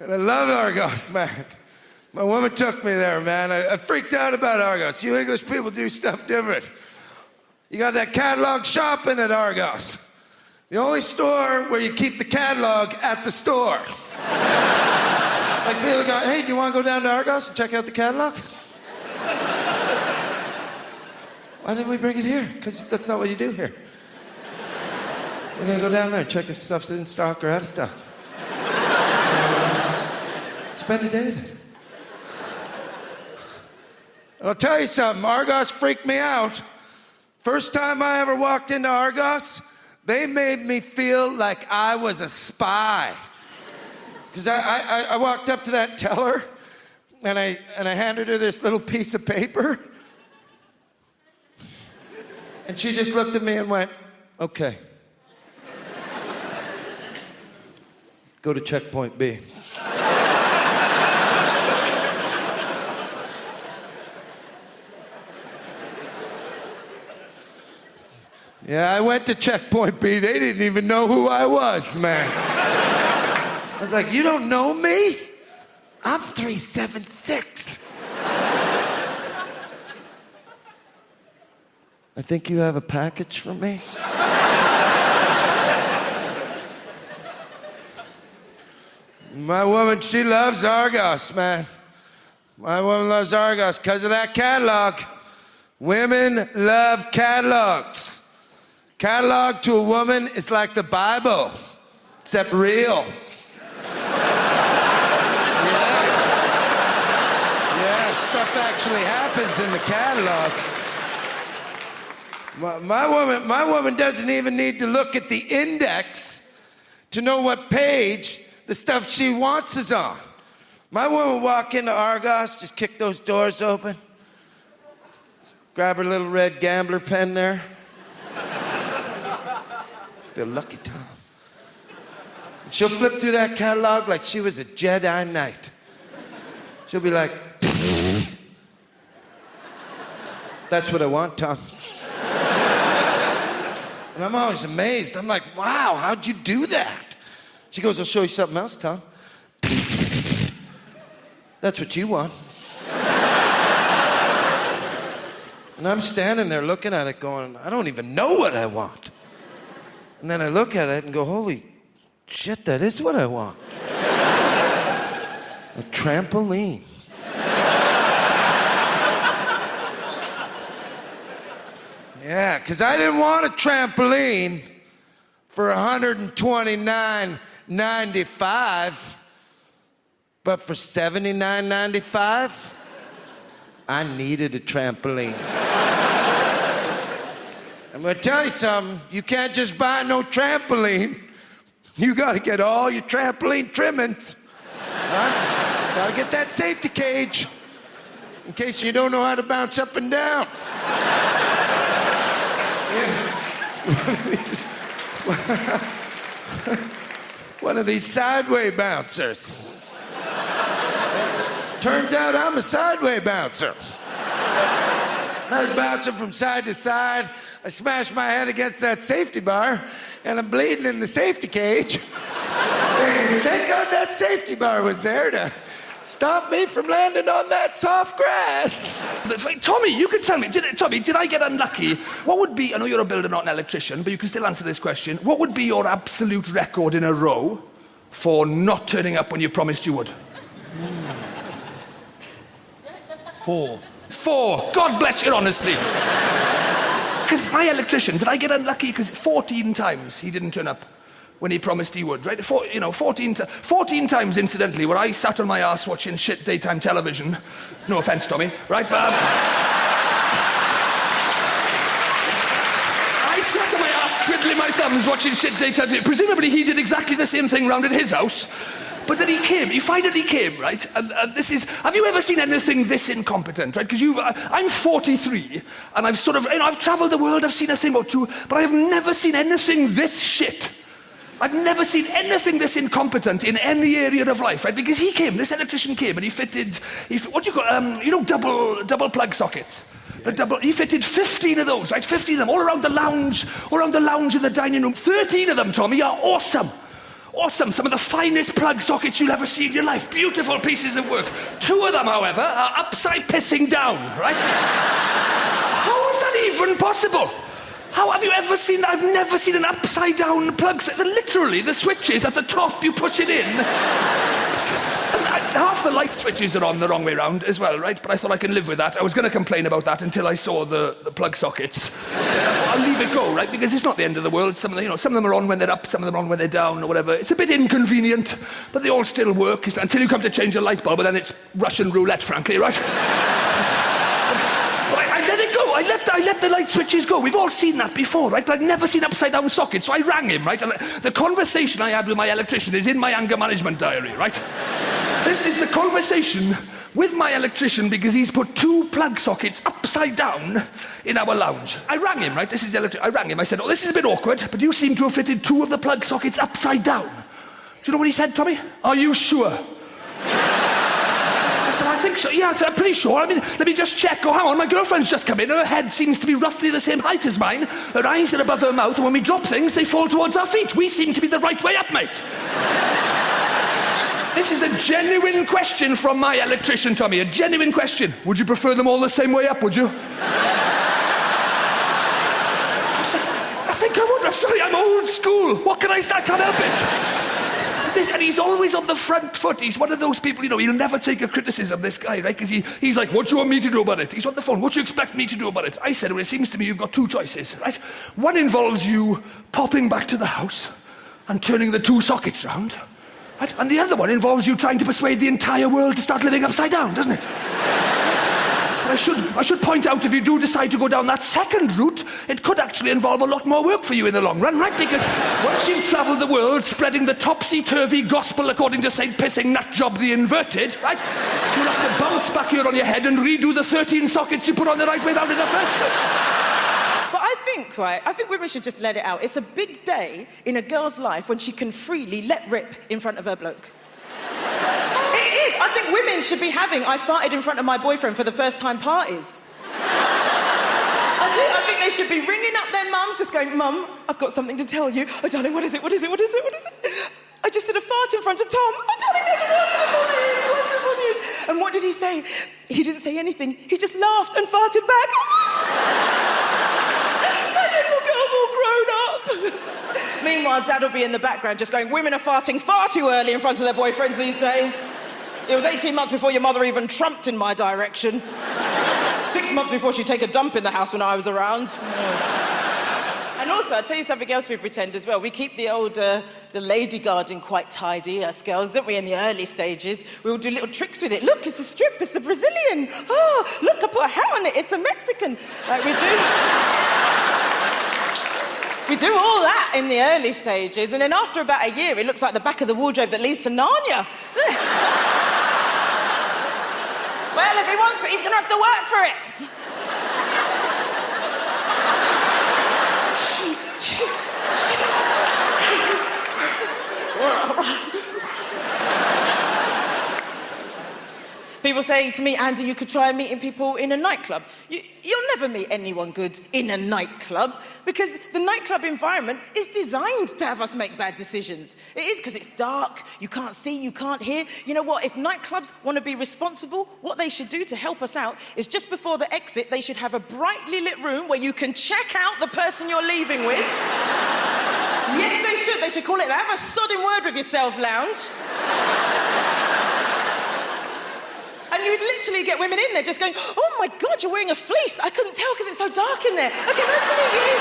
And I love Argos, man. My woman took me there, man. I freaked out about Argos. You English people do stuff different. You got that catalog shopping at Argos. The only store where you keep the catalog at the store. Like people go, hey, do you want to go down to Argos and check out the catalog? Why didn't we bring it here? Because that's not what you do here. We're going to go down there and check if stuff's in stock or out of stock. Spend a day with it. I'll tell you something, Argos freaked me out. First time I ever walked into Argos, they made me feel like I was a spy. Because I walked up to that teller, and I handed her this little piece of paper. And she just looked at me and went, okay. Go to checkpoint B. Yeah, I went to checkpoint B. They didn't even know who I was, man. I was like, you don't know me? I'm 376. I think you have a package for me. My woman, she loves Argos, man. My woman loves Argos because of that catalog. Women love catalogs. Catalog to a woman is like the Bible, except real. Yeah, stuff actually happens in the catalog. My woman doesn't even need to look at the index to know what page the stuff she wants is on. My woman walk into Argos, just kick those doors open, grab her little red gambler pen there. Feel lucky, Tom. And she'll flip through that catalog like she was a Jedi Knight. She'll be like, that's what I want, Tom. And I'm always amazed. I'm like, wow, how'd you do that? She goes, I'll show you something else, Tom. That's what you want. And I'm standing there looking at it going, I don't even know what I want. And then I look at it and go, holy shit, that is what I want. A trampoline. Yeah, because I didn't want a trampoline for $129.95, but for $79.95, I needed a trampoline. I'm gonna tell you something, you can't just buy no trampoline. You gotta get all your trampoline trimmings. Right? Gotta get that safety cage in case you don't know how to bounce up and down. One of these sideway bouncers. Turns out I'm a sideway bouncer. I was bouncing from side to side. I smashed my head against that safety bar, and I'm bleeding in the safety cage. Thank God that safety bar was there to stop me from landing on that soft grass. Tommy, you could tell me, did I get unlucky? What would be, I know you're a builder, not an electrician, but you can still answer this question. What would be your absolute record in a row for not turning up when you promised you would? 4. 4. God bless your honesty. Because my electrician, did I get unlucky? Because 14 times he didn't turn up when he promised he would, right? 14 times, incidentally, where I sat on my ass watching shit daytime television. No offence, Tommy, right? But I sat on my ass twiddling my thumbs watching shit daytime television. Presumably he did exactly the same thing round at his house. But then he finally came, right? And this is, have you ever seen anything this incompetent, right? Because I'm 43, and I've I've traveled the world, I've seen a thing or two, but I have never seen anything this shit. I've never seen anything this incompetent in any area of life, right? Because this electrician came, and he fitted what do you call, double plug sockets. He fitted 15 of those, right? 15 of them, all around the lounge in the dining room. 13 of them, Tommy, are awesome. Awesome, some of the finest plug sockets you'll ever see in your life. Beautiful pieces of work. 2 of them, however, are upside pissing down, right? How is that even possible? How have you ever seen that? I've never seen an upside down plug socket. Literally, the switches at the top, you push it in. Half the light switches are on the wrong way round as well, right? But I thought I can live with that. I was going to complain about that until I saw the plug sockets. I thought, I'll leave it go, right? Because it's not the end of the world. Some of them are on when they're up, some of them are on when they're down, or whatever. It's a bit inconvenient, but they all still work until you come to change a light bulb, and then it's Russian roulette, frankly, right? I let it go. I let the light switches go. We've all seen that before, right? But I'd never seen upside-down sockets, so I rang him, right? And the conversation I had with my electrician is in my anger management diary, right? This is the conversation with my electrician because he's put 2 plug sockets upside down in our lounge. I rang him, right? This is the electrician. I rang him. I said, oh, this is a bit awkward, but you seem to have fitted 2 of the plug sockets upside down. Do you know what he said, Tommy? Are you sure? I said, I think so. Yeah, I'm pretty sure. I mean, let me just check. Oh, hang on, my girlfriend's just come in. Her head seems to be roughly the same height as mine. Her eyes are above her mouth, and when we drop things, they fall towards our feet. We seem to be the right way up, mate. This is a genuine question from my electrician, Tommy. A genuine question. Would you prefer them all the same way up, would you? I think I would. I'm sorry, I'm old school. What can I say? I can't help it. And he's always on the front foot. He's one of those people, he'll never take a criticism, this guy, right? Because he's like, what do you want me to do about it? He's on the phone, what do you expect me to do about it? I said, well, it seems to me you've got 2 choices, right? One involves you popping back to the house and turning the 2 sockets round. Right? And the other one involves you trying to persuade the entire world to start living upside down, doesn't it? But I should point out, if you do decide to go down that second route, it could actually involve a lot more work for you in the long run, right? Because once you've travelled the world spreading the topsy-turvy gospel according to St. Pissing Nutjob the Inverted, right? You'll have to bounce back here on your head and redo the 13 sockets you put on the right way down in the first place. But I think women should just let it out. It's a big day in a girl's life when she can freely let rip in front of her bloke. It is. I think women should be having I farted in front of my boyfriend for the first time parties. I do. I think they should be ringing up their mums, just going, Mum, I've got something to tell you. Oh, darling, what is it? What is it? What is it? What is it? I just did a fart in front of Tom. Oh, darling, that's wonderful news, wonderful news. And what did he say? He didn't say anything. He just laughed and farted back. My little girl's all grown up. Meanwhile, Dad will be in the background just going, women are farting far too early in front of their boyfriends these days. It was 18 months before your mother even trumped in my direction. 6 months before she'd take a dump in the house when I was around. Yes. And also, I'll tell you something else we pretend as well. We keep the lady garden quite tidy, us girls, don't we, in the early stages? We all do little tricks with it. Look, it's the strip, it's the Brazilian. Oh, look, I put a hat on it, it's the Mexican. Like we do. We do all that in the early stages, and then after about a year, it looks like the back of the wardrobe that leads to Narnia. Well, if he wants it, he's going to have to work for it. People say to me, Andy, you could try meeting people in a nightclub. You'll never meet anyone good in a nightclub because the nightclub environment is designed to have us make bad decisions. It is because it's dark, you can't see, you can't hear. You know what, if nightclubs want to be responsible, what they should do to help us out is just before the exit, they should have a brightly lit room where you can check out the person you're leaving with. Yes, they should. They should call it, have a sodding word with yourself lounge. And you'd literally get women in there just going, oh my God, you're wearing a fleece. I couldn't tell because it's so dark in there. Okay, nice to meet you.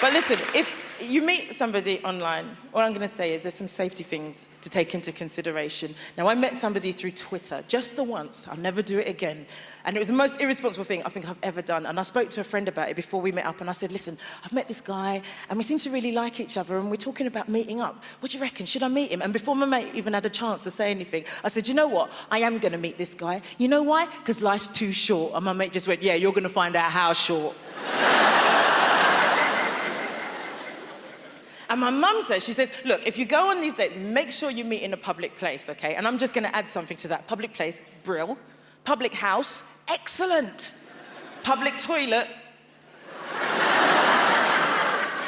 But listen, if you meet somebody online, all I'm going to say is there's some safety things to take into consideration. Now, I met somebody through Twitter, just the once. I'll never do it again. And it was the most irresponsible thing I think I've ever done. And I spoke to a friend about it before we met up, and I said, listen, I've met this guy, and we seem to really like each other, and we're talking about meeting up. What do you reckon? Should I meet him? And before my mate even had a chance to say anything, I said, you know what? I am going to meet this guy. You know why? Because life's too short. And my mate just went, yeah, you're going to find out how short. And my mum says, she says, look, if you go on these dates, make sure you meet in a public place, okay? And I'm just going to add something to that. Public place, brill. Public house, excellent. Public toilet.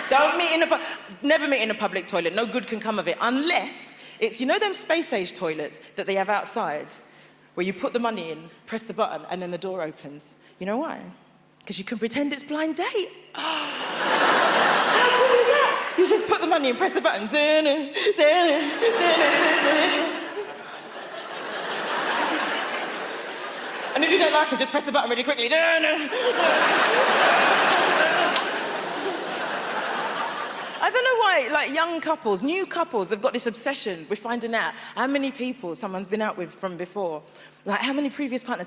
Don't meet in a never meet in a public toilet. No good can come of it unless it's, you know, them space-age toilets that they have outside, where you put the money in, press the button, and then the door opens. You know why? Because you can pretend it's blind date. How cool is that? You just put the money in, press the button. And if you don't like it, just press the button really quickly. I don't know why, like, young couples, new couples have got this obsession with finding out how many people someone's been out with from before. Like, how many previous partners?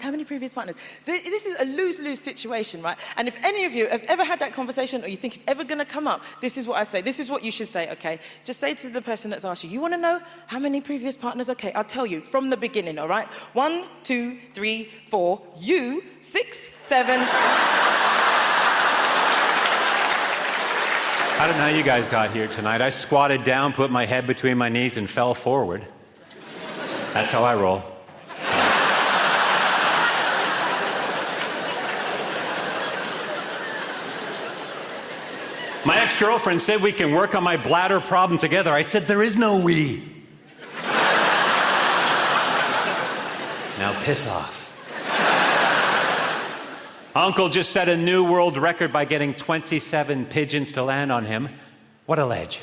This is a lose-lose situation, right? And if any of you have ever had that conversation or you think it's ever going to come up, this is what I say. This is what you should say, okay? Just say to the person that's asked you, you want to know how many previous partners? Okay, I'll tell you from the beginning, all right? 1, 2, 3, 4, you, 6, 7... I don't know how you guys got here tonight. I squatted down, put my head between my knees, and fell forward. That's how I roll. My ex-girlfriend said we can work on my bladder problem together. I said, there is no we. Now piss off. Uncle just set a new world record by getting 27 pigeons to land on him. What a ledge.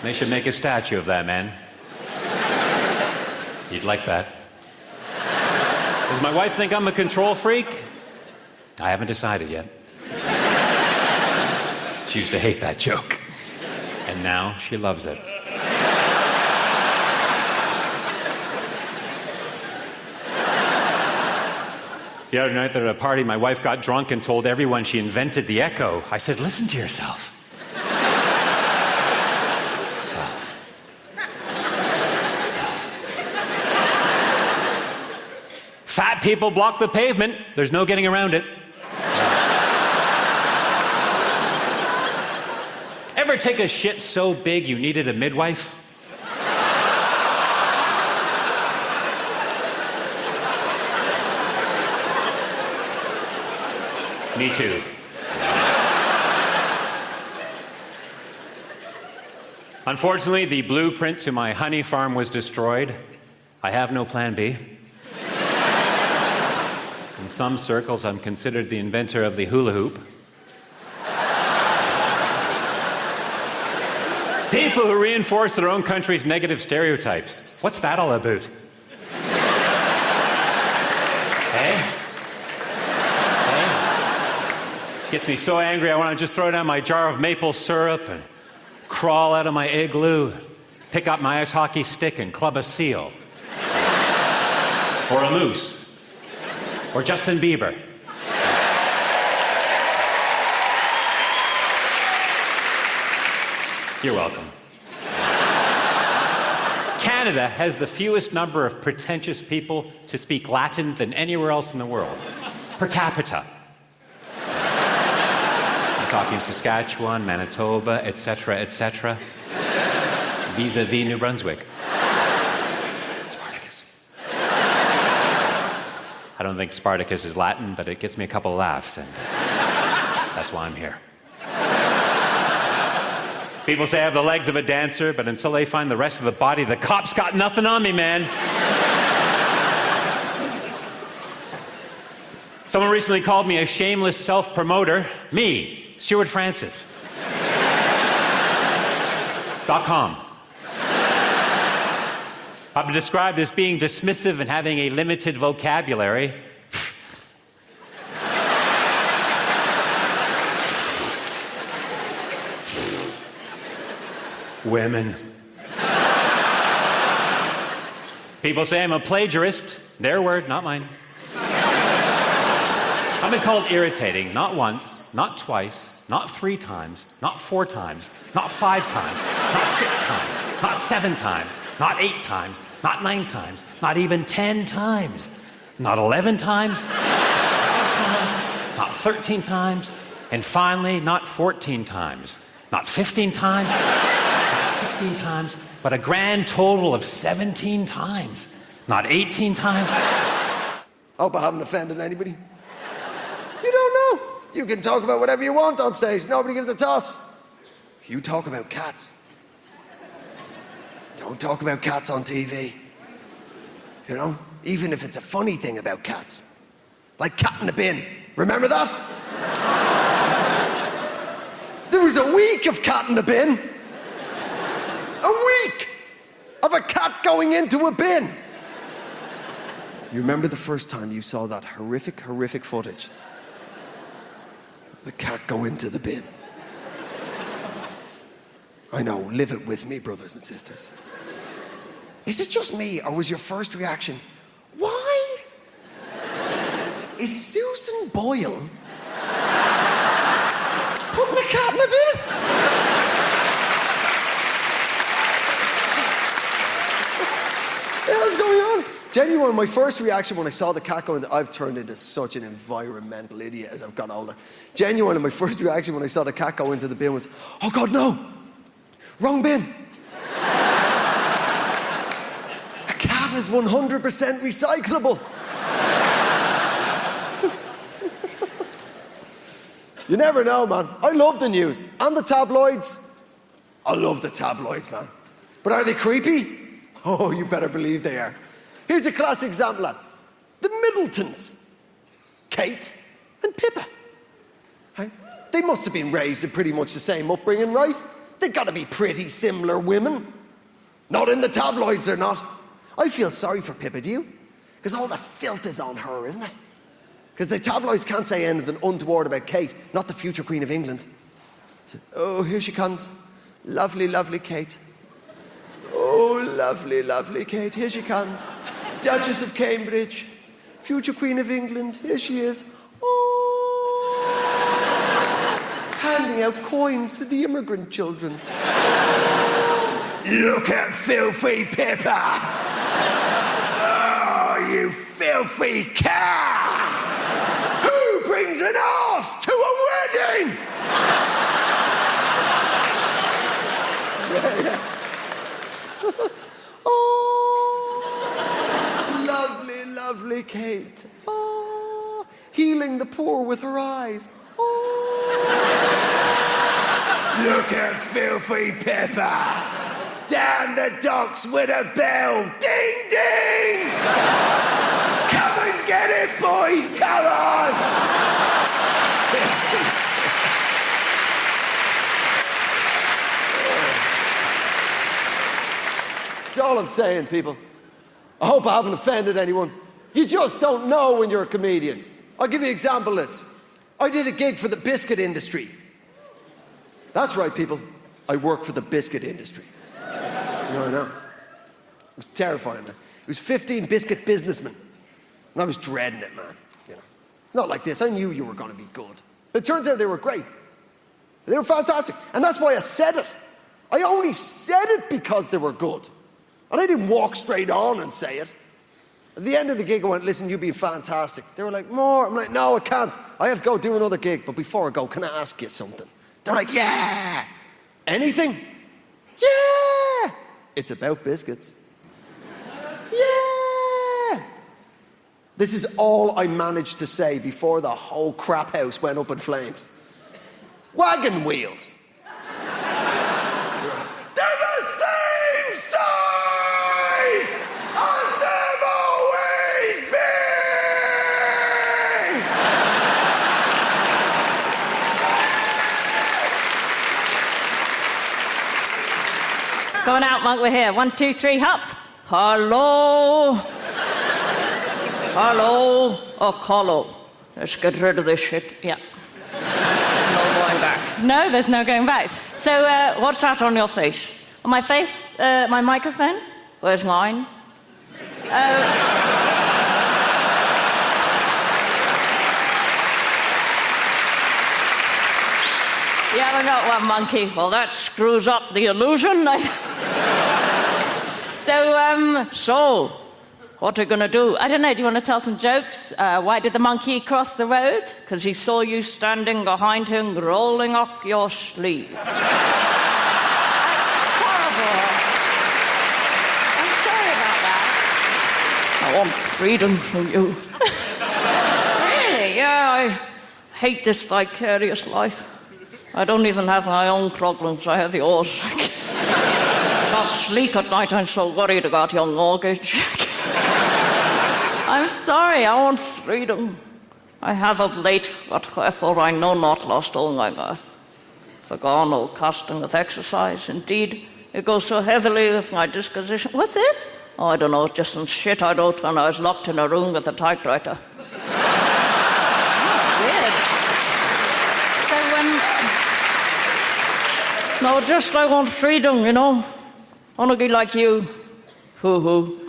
They should make a statue of that man. You'd like that. Does my wife think I'm a control freak? I haven't decided yet. She used to hate that joke. And now she loves it. The other night at a party, my wife got drunk and told everyone she invented the echo. I said, listen to yourself. Self. Fat people block the pavement. There's no getting around it. Ever take a shit so big you needed a midwife? Me too. Unfortunately, the blueprint to my honey farm was destroyed. I have no plan B. In some circles, I'm considered the inventor of the hula hoop. People who reinforce their own country's negative stereotypes. What's that all about? Hey? Gets me so angry I want to just throw down my jar of maple syrup and crawl out of my igloo, pick up my ice hockey stick and club a seal. Or a moose. Or Justin Bieber. You're welcome. Canada has the fewest number of pretentious people to speak Latin than anywhere else in the world, per capita. Talking Saskatchewan, Manitoba, etc., etc. Vis-a-vis New Brunswick. Spartacus. I don't think Spartacus is Latin, but it gets me a couple of laughs, and that's why I'm here. People say I have the legs of a dancer, but until they find the rest of the body, the cops got nothing on me, man. Someone recently called me a shameless self-promoter. Me. Stuart Francis. .com. I've been described as being dismissive and having a limited vocabulary. Women. People say I'm a plagiarist. Their word, not mine. I've been called irritating, not once, not twice, not 3 times, not 4 times, not 5 times, not 6 times, not 7 times, not 8 times, not 9 times, not even 10 times, not 11 times, not 12 times, not 13 times, and finally, not 14 times, not 15 times, not 16 times, but a grand total of 17 times, not 18 times. Hope I haven't offended anybody. You don't know. You can talk about whatever you want on stage. Nobody gives a toss. You talk about cats. Don't talk about cats on TV. You know, even if it's a funny thing about cats. Like Cat in the Bin. Remember that? There was a week of Cat in the Bin. A week of a cat going into a bin. You remember the first time you saw that horrific footage? The cat go into the bin. I know, live it with me, brothers and sisters. Is it just me, or was your first reaction, why is Susan Boyle putting a cat in a bin? What the hell's going on? Genuine, my first reaction when I saw the cat go in, I've turned into such an environmental idiot as I've got older. Genuine, my first reaction when I saw the cat go into the bin was, oh God, no, wrong bin. A cat is 100% recyclable. You never know, man. I love the news. And the tabloids. I love the tabloids, man. But are they creepy? Oh, you better believe they are. Here's a classic example, lad. The Middletons. Kate and Pippa. Right? They must have been raised in pretty much the same upbringing, right? They've got to be pretty similar women. Not in the tabloids, they're not. I feel sorry for Pippa, do you? Because all the filth is on her, isn't it? Because the tabloids can't say anything untoward about Kate, not the future Queen of England. So, oh, here she comes. Lovely, lovely Kate. Oh, lovely, lovely Kate. Here she comes. Duchess of Cambridge. Future Queen of England. Here she is. Oh. Handing out coins to the immigrant children. Look at filthy Pippa. Oh, you filthy cow. Who brings an arse to a wedding? Yeah. Oh, lovely, lovely Kate. Oh, healing the poor with her eyes. Oh. Look at filthy Pippa. Down the docks with a bell. Ding, ding. Come and get it, boys. Come on. That's all I'm saying, people. I hope I haven't offended anyone. You just don't know when you're a comedian. I'll give you an example of this. I did a gig for the biscuit industry. That's right, people. I work for the biscuit industry. You know, I know. It was terrifying, man. It was 15 biscuit businessmen. And I was dreading it, man. You know, not like this. I knew you were going to be good. But it turns out they were great. They were fantastic. And that's why I said it. I only said it because they were good. And I didn't walk straight on and say it. At the end of the gig, I went, listen, you've been fantastic. They were like, more. I'm like, no, I can't. I have to go do another gig. But before I go, can I ask you something? They're like, yeah. Anything? Yeah. It's about biscuits. Yeah. This is all I managed to say before the whole crap house went up in flames. Wagon wheels. They're the same size as they've always been. Going out, Monk, we're here. 1, 2, 3, hop. Hello. Hello. Oh, Colo. Let's get rid of this shit. Yeah. There's no going back. No, there's no going back. So, what's that on your face? On my face, my microphone? Where's mine? You haven't got one, monkey. Well, that screws up the illusion. So, what are you going to do? I don't know, do you want to tell some jokes? Why did the monkey cross the road? Because he saw you standing behind him, rolling up your sleeve. That's horrible. I'm sorry about that. I want freedom from you. Really? Yeah, I hate this vicarious life. I don't even have my own problems, I have yours. I can't sleep at night, I'm so worried about your mortgage. I'm sorry, I want freedom. I have of late, but wherefore I know not, lost all my mirth. Forgone all custom of exercise. Indeed, it goes so heavily with my disposition. What's this? Oh, I don't know, just some shit I wrote when I was locked in a room with a typewriter. Weird. So no, just I want freedom, you know. I want to be like you. Hoo-hoo.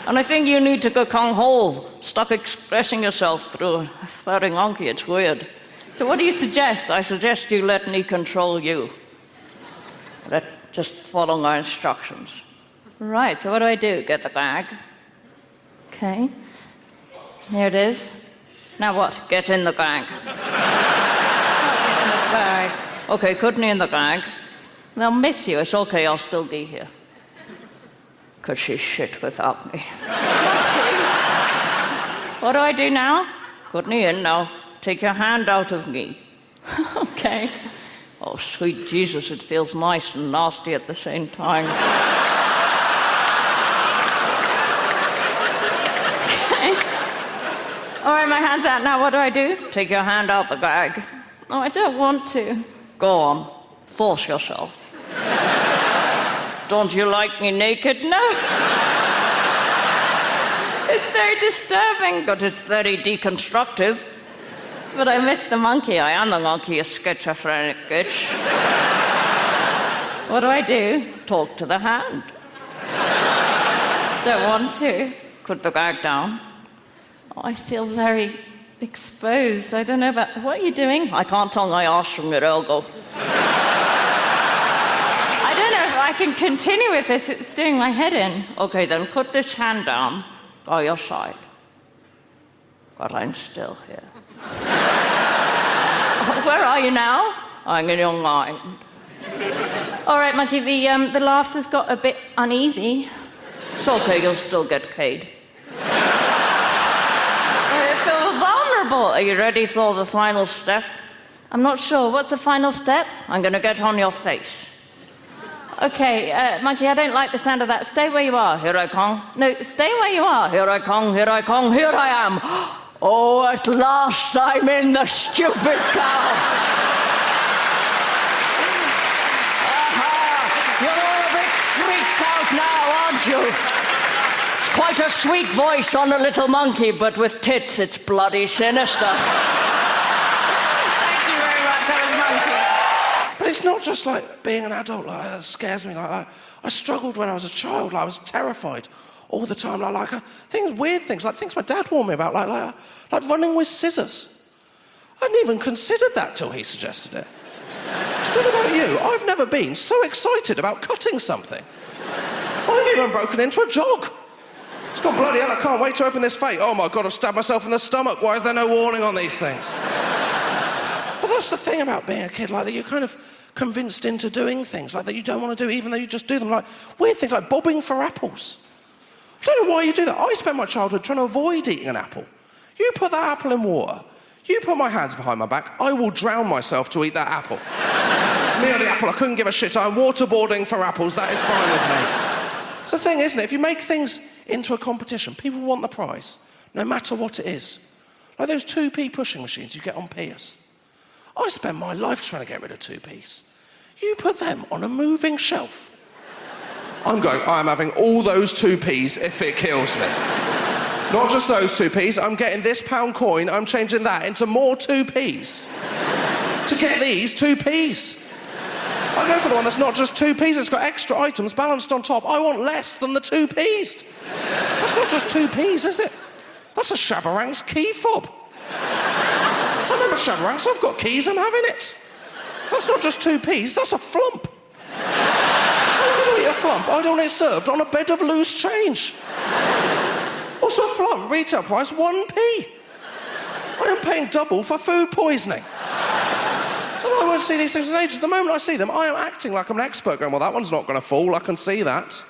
And I think you need to go kung ho. Stop expressing yourself through a third monkey. It's weird. So what do you suggest? I suggest you let me control you. Just follow my instructions. Right, so what do I do? Get the bag. Okay. Here it is. Now what? Get in the bag. Get in the bag. Okay, put me in the bag. They'll miss you. It's okay, I'll still be here. Because she's shit without me. What do I do now? Put me in now. Take your hand out of me. Okay. Oh, sweet Jesus, it feels nice and nasty at the same time. Okay. All right, my hand's out now. What do I do? Take your hand out the bag. Oh, I don't want to. Go on. Force yourself. Don't you like me naked? No. It's very disturbing, but it's very deconstructive. But I miss the monkey. I am the monkey, a schizophrenic bitch. What do I do? Talk to the hand. Don't want to. Put the bag down. Oh, I feel very exposed. I don't know about... What are you doing? I can't tell my arse from your elbow. I don't know if I can continue with this. It's doing my head in. Okay, then put this hand down by your side. But I'm still here. Where are you now? I'm in your mind. All right, Monkey, the laughter's got a bit uneasy. It's okay, you'll still get paid. I feel vulnerable. Are you ready for the final step? I'm not sure. What's the final step? I'm going to get on your face. Okay, Monkey, I don't like the sound of that. Stay where you are. Here I come. No, stay where you are. Here I come, here I come, here I am. Oh, at last I'm in the stupid cow. You're all a bit freaked out now, aren't you? It's quite a sweet voice on a little monkey, but with tits it's bloody sinister. Thank you very much, that was Monkey. But it's not just like being an adult, like that scares me. Like I struggled when I was a child. Like, I was terrified all the time. Weird things, like things my dad warned me about, like running with scissors. I hadn't even considered that till he suggested it. I don't know about you, I've never been so excited about cutting something. I've even broken into a jog. It's gone, bloody hell, I can't wait to open this fate. Oh my God, I've stabbed myself in the stomach. Why is there no warning on these things? But that's the thing about being a kid, like that you're kind of convinced into doing things like that you don't want to do, even though you just do them, like weird things like bobbing for apples. I don't know why you do that. I spent my childhood trying to avoid eating an apple. You put that apple in water, you put my hands behind my back, I will drown myself to eat that apple. It's me or the apple, I couldn't give a shit. I'm waterboarding for apples, that is fine with me. It's the thing, isn't it? If you make things into a competition, people want the prize, no matter what it is. Like those 2p pushing machines you get on Piers. I spent my life trying to get rid of 2p's. You put them on a moving shelf. I'm having all those 2p's if it kills me. Not just those 2p's, I'm getting this pound coin, I'm changing that into more 2p's. To get these 2p's. I go for the one that's not just 2p's, it's got extra items balanced on top. I want less than the 2p's. That's not just 2p's, is it? That's a Shabarang's key fob. I remember Shabarang's, I've got keys, I'm having it. That's not just 2p's, that's a flump. A flump, I want it served on a bed of loose change. Also a flump, retail price 1p. I am paying double for food poisoning. And I won't see these things in ages. The moment I see them, I am acting like I'm an expert, going, well, that one's not going to fall, I can see that.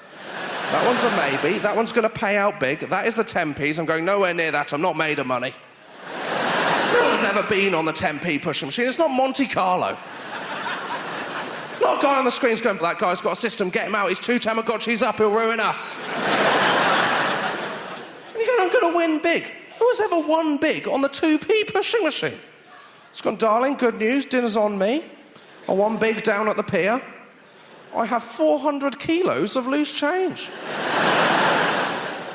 That one's a maybe, that one's going to pay out big, that is the 10p's, I'm going nowhere near that, I'm not made of money. No one's ever been on the 10p pushing machine. It's not Monte Carlo. It's not a guy on the screen's going, that guy's got a system, get him out, he's 2 Tamagotchis up, he'll ruin us. And you're going, I'm going to win big. Who has ever won big on the 2p pushing machine? It's gone, darling, good news, dinner's on me. I won big down at the pier. I have 400 kilos of loose change.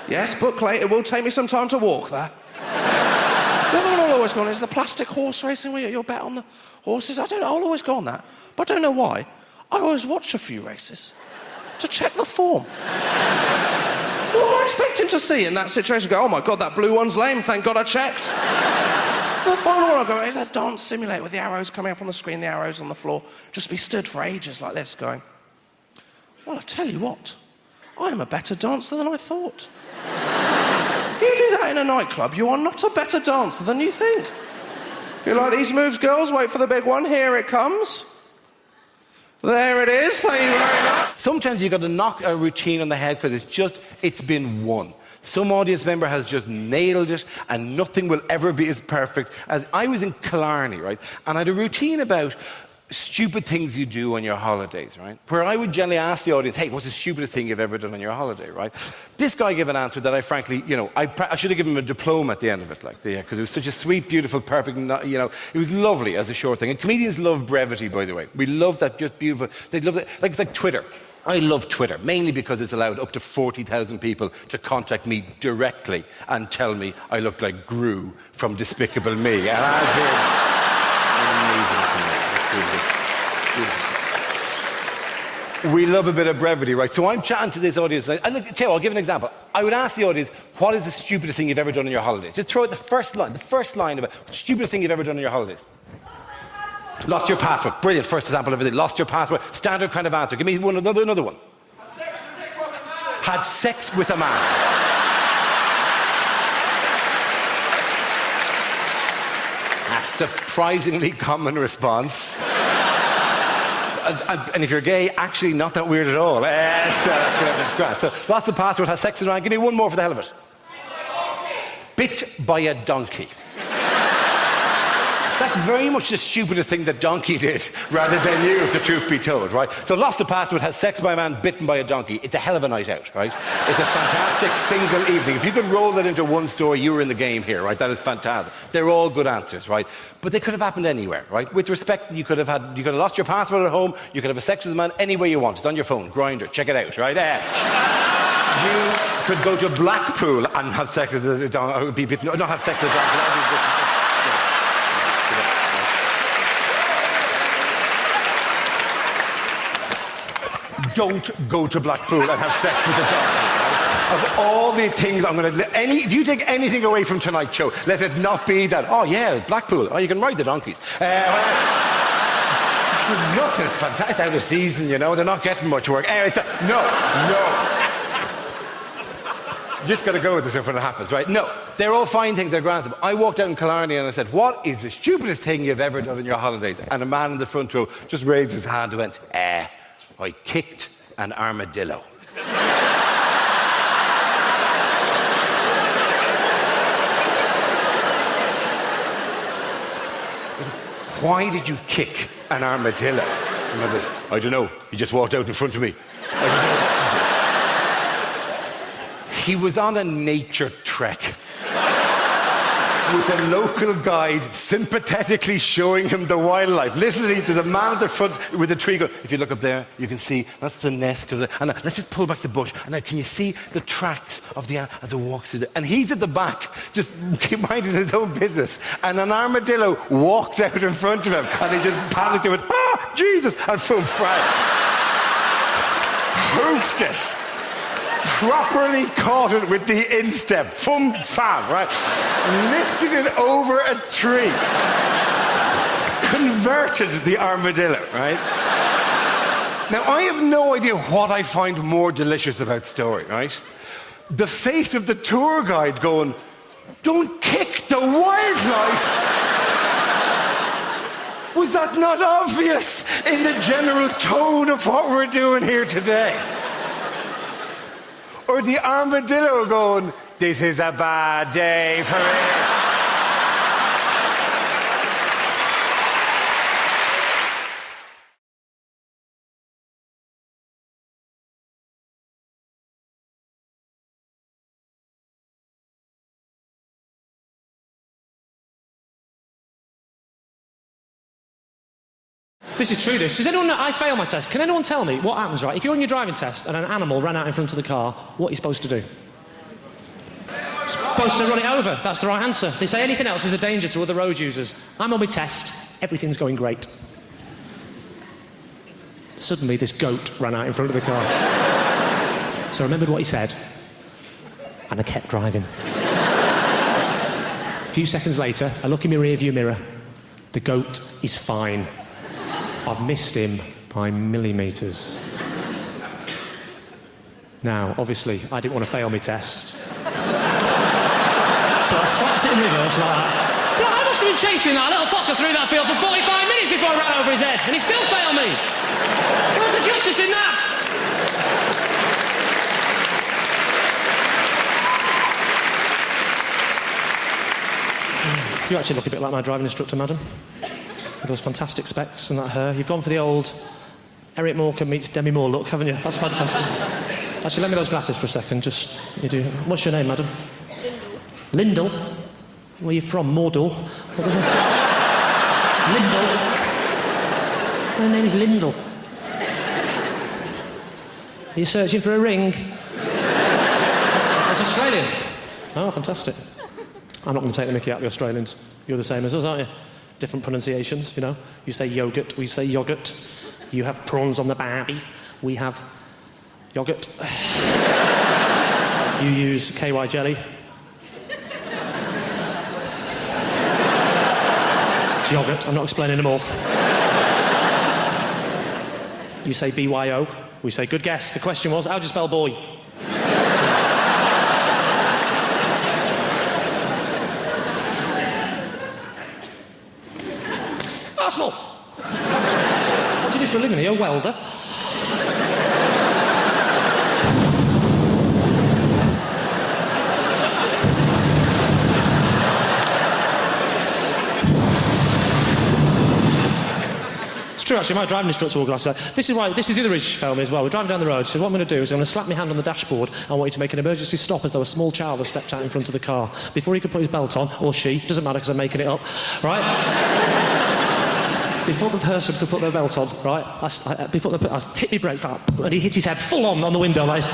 Yes, book late, it will take me some time to walk there. The other one I'll always go on is the plastic horse racing where you'll bet on the horses. I'll always go on that. But I don't know why. I always watch a few races to check the form. What am I expecting to see in that situation? Go, oh my God, that blue one's lame, thank God I checked. The final one I'll go, is a dance simulator with the arrows coming up on the screen, the arrows on the floor. Just be stood for ages like this going, well, I tell you what, I am a better dancer than I thought. You do that in a nightclub, you are not a better dancer than you think. You like these moves, girls? Wait for the big one. Here it comes. There it is. Thank you very much. Sometimes you've got to knock a routine on the head because it's been won. Some audience member has just nailed it and nothing will ever be as perfect as... I was in Killarney, right? And I had a routine about stupid things you do on your holidays, right? Where I would generally ask the audience, hey, what's the stupidest thing you've ever done on your holiday, right? This guy gave an answer that I frankly, I should have given him a diploma at the end of it, because it was such a sweet, beautiful, perfect, it was lovely as a short thing. And comedians love brevity, by the way. We love that, just beautiful. They love it. It's like Twitter. I love Twitter, mainly because it's allowed up to 40,000 people to contact me directly and tell me I look like Gru from Despicable Me. And that has been amazing for me. We love a bit of brevity, right? So I'm chatting to this audience. I'll give an example. I would ask the audience, what is the stupidest thing you've ever done on your holidays? Just throw out the first line about the stupidest thing you've ever done on your holidays. Lost your passport. Brilliant. First example of everything. Lost your passport. Standard kind of answer. Give me another one. Had sex with a man. A surprisingly common response. And if you're gay, actually not that weird at all. It's great. So, lost the passport, has sex with a man. Give me one more for the hell of it. Bit by a donkey. That's very much the stupidest thing that donkey did, rather than you, if the truth be told, right? So lost a passport, has sex by a man, bitten by a donkey. It's a hell of a night out, right? It's a fantastic single evening. If you could roll that into one story, you were in the game here, right? That is fantastic. They're all good answers, right? But they could have happened anywhere, right? With respect, you could have lost your passport at home, you could have a sex with a man any way you want. It's on your phone, Grindr, check it out, right? You could go to Blackpool and have sex with a donkey, not have sex with a donkey. Don't go to Blackpool and have sex with a donkey. Right? Of all the things I'm going to... if you take anything away from tonight's show, let it not be that, oh yeah, Blackpool, oh, you can ride the donkeys. It's nothing, it's fantastic. It's out of season, they're not getting much work. Anyway, no. You just got to go with this when it happens, right? No, they're all fine things, they're grand. I walked out in Killarney and I said, what is the stupidest thing you've ever done in your holidays? And a man in the front row just raised his hand and went, I kicked an armadillo. Why did you kick an armadillo? And I was, I don't know. He just walked out in front of me. I don't know what to do. He was on a nature trek with a local guide sympathetically showing him the wildlife. Literally, there's a man at the front with a tree going, if you look up there, you can see that's the nest of the... And let's just pull back the bush. And now, can you see the tracks of the... as it walks through the... And he's at the back, just minding his own business. And an armadillo walked out in front of him. And he just panicked and went, Jesus! And boom, hoofed it. Properly caught it with the instep, fum fam, right? Lifted it over a tree. Converted the armadillo, right? Now, I have no idea what I find more delicious about story, right? The face of the tour guide going, don't kick the wildlife. Was that not obvious in the general tone of what we're doing here today? Or the armadillo going, this is a bad day for me. This is true, this. Does anyone know, I fail my test. Can anyone tell me what happens, right? If you're on your driving test and an animal ran out in front of the car, what are you supposed to do? Supposed to run it over. That's the right answer. If they say anything else is a danger to other road users. I'm on my test. Everything's going great. Suddenly, this goat ran out in front of the car. So I remembered what he said, and I kept driving. A few seconds later, I look in my rearview mirror. The goat is fine. I've missed him by millimetres. Now, obviously, I didn't want to fail my test. So I slapped it in reverse like that. You know, I must have been chasing that little fucker through that field for 45 minutes before I ran over his head, and he still failed me. Where's the justice in that? You actually look a bit like my driving instructor, madam. With those fantastic specs and that hair. You've gone for the old Eric Morecambe meets Demi Moore look, haven't you? That's fantastic. Actually, lend me those glasses for a second. Just, you do. What's your name, madam? Lyndall. Where are you from? Mordor? Lyndall. My name is Lyndall. Are you searching for a ring? That's Australian. Oh, fantastic. I'm not going to take the mickey out of the Australians. You're the same as us, aren't you? Different pronunciations, you know. You say yogurt, we say yoghurt. You have prawns on the barbie, we have yoghurt. You use KY jelly. It's yoghurt, I'm not explaining them all. You say BYO, we say good guess. The question was, how do you spell boy? Arsenal! What do you do for a living? Are you a welder? It's true, actually, my driving instructor wore glasses. This is the other reason she failed me as well. We're driving down the road. She said, what I'm going to do is I'm going to slap my hand on the dashboard. I want you to make an emergency stop as though a small child has stepped out in front of the car. Before he could put his belt on, or she, doesn't matter because I'm making it up, right? Before the person could put their belt on, right, I hit my brakes like that, and he hit his head full on the window like this.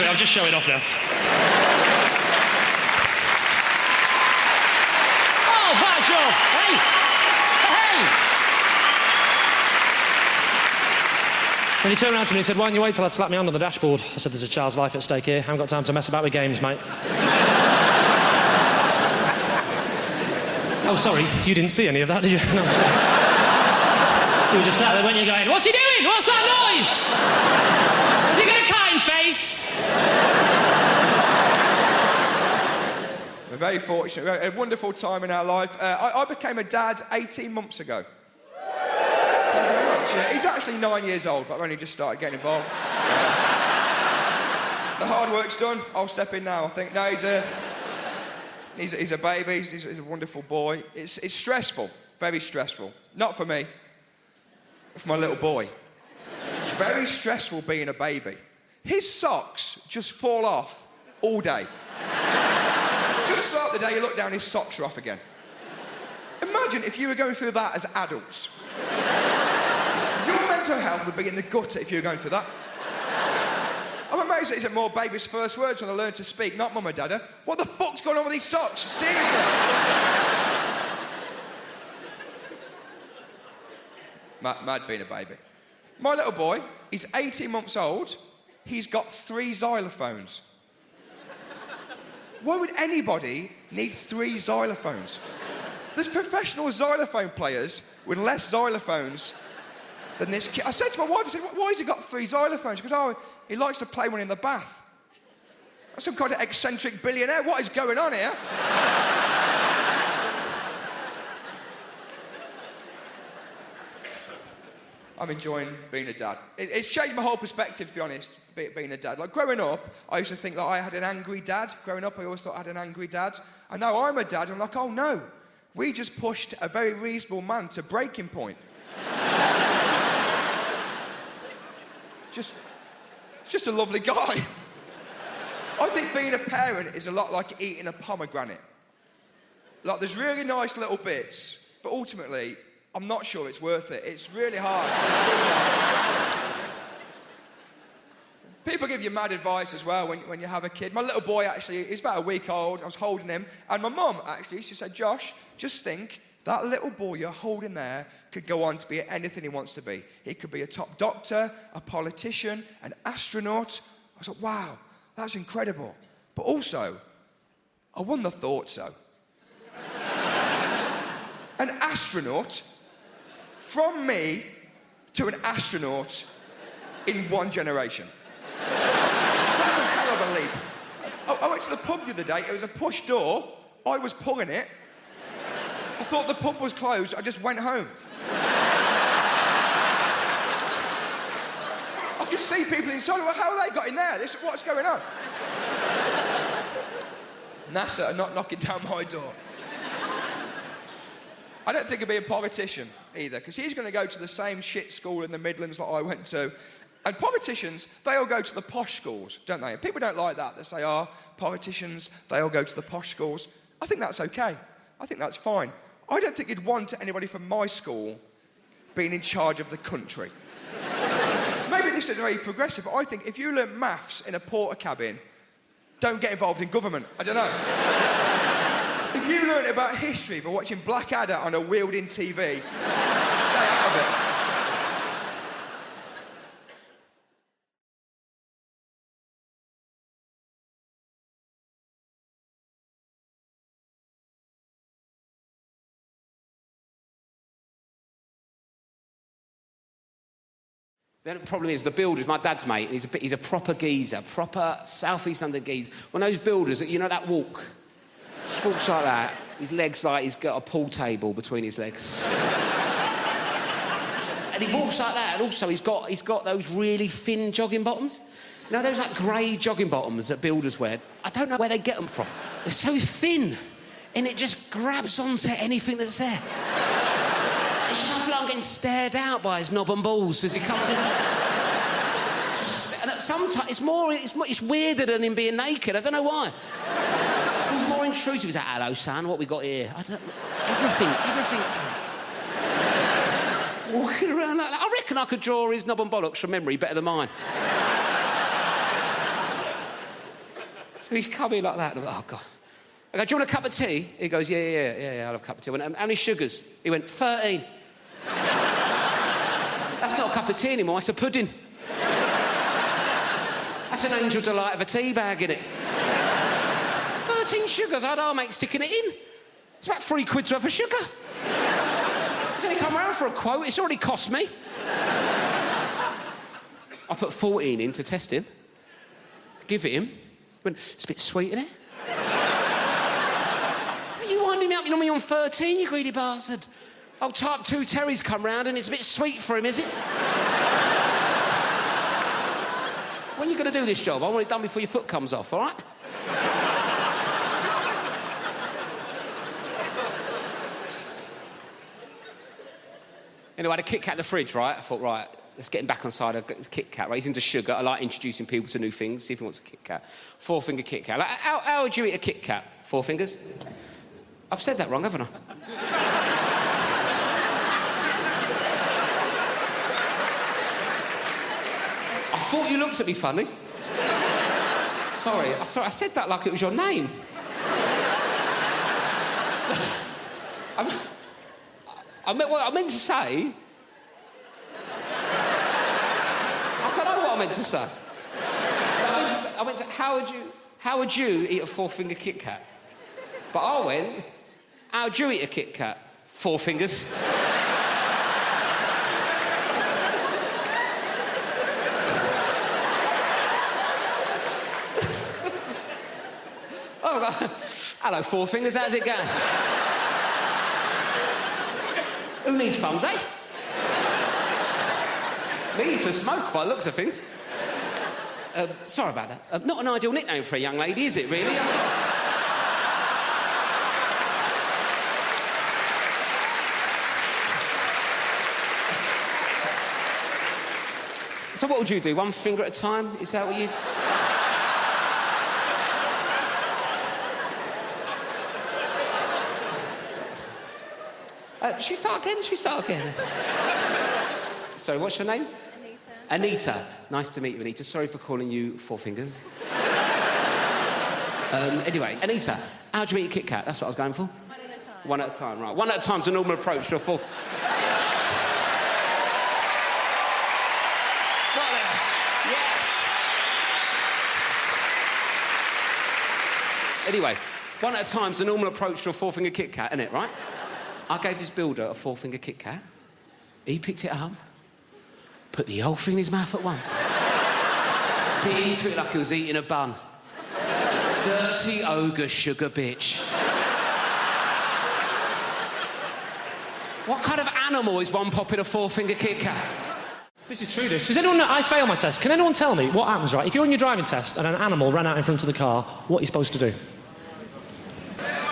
I'm just showing off now. Oh, bad job! Hey! Hey! Then he turned around to me and said, why don't you wait till I slap my hand on the dashboard? I said, there's a child's life at stake here. I haven't got time to mess about with games, mate. Oh, sorry, you didn't see any of that, did you? No, sorry. You were just sat there, weren't you, going, what's he doing? What's that noise? Has he got a kind face? We're very fortunate. We had a wonderful time in our life. I became a dad 18 months ago. He's actually 9 years old, but I've only just started getting involved. The hard work's done. I'll step in now, I think. No, he's a baby. He's a wonderful boy. It's stressful, very stressful. Not for me, for my little boy. Very stressful being a baby. His socks just fall off all day. Just start the day, you look down, his socks are off again. Imagine if you were going through that as adults. Your mental health would be in the gutter if you were going through that. I'm amazed it isn't more baby's first words when they learn to speak, not mum or dada. What the fuck's going on with these socks? Seriously. Mad being a baby. My little boy, he's 18 months old. He's got 3 xylophones. Why would anybody need 3 xylophones? There's professional xylophone players with less xylophones than this kid. I said to my wife, I said, why has he got 3 xylophones? She goes, oh, he likes to play one in the bath. That's some kind of eccentric billionaire. What is going on here? I'm enjoying being a dad. It's changed my whole perspective, to be honest, being a dad. Like, growing up, I used to think that I had an angry dad. Growing up, I always thought I had an angry dad. And now I'm a dad, and I'm like, oh, no. We just pushed a very reasonable man to breaking point. Just a lovely guy. I think being a parent is a lot like eating a pomegranate. Like, there's really nice little bits, but ultimately, I'm not sure it's worth it. It's really hard. People give you mad advice as well when you have a kid. My little boy, actually, he's about a week old. I was holding him, and my mum, actually, she said, Josh, just think, that little boy you're holding there could go on to be anything he wants to be. He could be a top doctor, a politician, an astronaut. I was like, wow, that's incredible. But also, I wouldn't have thought so. An astronaut, from me to an astronaut in one generation. That's a hell of a leap. I went to the pub the other day. It was a push door. I was pulling it. I thought the pub was closed. I just went home. I could see people inside. Well, how have they got in there? What's going on? NASA are not knocking down my door. I don't think he'll be a politician either, because he's going to go to the same shit school in the Midlands that I went to. And politicians, they all go to the posh schools, don't they? And people don't like that. They say, politicians, they all go to the posh schools. I think that's okay. I think that's fine. I don't think you'd want anybody from my school being in charge of the country. Maybe this is very progressive, but I think if you learn maths in a porter cabin, don't get involved in government. I don't know. If you learn about history by watching Blackadder on a wheeled-in TV, stay out of it. The problem is the builders, my dad's mate, he's a proper geezer, proper South East London geezer. One of those builders that, you know, that walk? Just walks like that. His legs like he's got a pool table between his legs. And he walks like that, and also he's got those really thin jogging bottoms. You know, those like grey jogging bottoms that builders wear? I don't know where they get them from. They're so thin, and it just grabs onto anything that's there. I feel like I'm getting stared out by his knob and balls as he comes in. And sometimes it's weirder than him being naked. I don't know why. It feels more intrusive. He's like, hello, son, what we got here? I don't know. Everything's walking around like that. I reckon I could draw his knob and bollocks from memory better than mine. So he's coming like that. And I'm like, oh, God. I go, do you want a cup of tea? He goes, yeah, I'll have a cup of tea. I went, how many sugars? He went, 13. That's not a cup of tea anymore, it's a pudding. That's an angel delight of a tea bag, innit? 13 sugars, I had our mate sticking it in. It's about £3 worth of sugar. He's only come round for a quote, it's already cost me. I put 14 in to test him. Give it him. He went, it's a bit sweet, isn't it? You winding me up, you know me on 13, you greedy bastard. Old type 2 Terry's come round and it's a bit sweet for him, is it? When are you going to do this job? I want it done before your foot comes off, all right? Anyway, I had a Kit Kat in the fridge, right? I thought, right, let's get him back on side of Kit Kat, right? He's into sugar. I like introducing people to new things, see if he wants a Kit Kat. 4-finger Kit Kat. Like, how would you eat a Kit Kat? 4 fingers? I've said that wrong, haven't I? I thought you looked at me funny. Sorry, I said that like it was your name. I meant to say... I don't know what I meant to say. I meant to how would you eat a 4-finger Kit Kat? But I went, how'd you eat a Kit Kat? 4 fingers. Oh, hello, 4 fingers, how's it going? Who needs thumbs, eh? Me to smoke by the looks of things. Sorry about that. Not an ideal nickname for a young lady, is it, really? So what would you do? One finger at a time? Is that what you'd... Should we start again? Sorry, what's your name? Anita. Nice to meet you, Anita. Sorry for calling you Four Fingers. Anyway, Anita, how do you eat a Kit Kat? That's what I was going for. One at a time, right. One at a time's a normal approach to a fourth. Got there. Yes. Anyway, one at a time's a normal approach to a four-finger Kit Kat, isn't it, right? I gave this builder a four-finger Kit Kat. He picked it up, put the whole thing in his mouth at once. Bit into it like he was eating a bun. Dirty ogre sugar bitch. What kind of animal is one popping a four-finger Kit Kat? This is true, this. Does anyone know? I failed my test. Can anyone tell me what happens, right? If you're on your driving test and an animal ran out in front of the car, what are you supposed to do?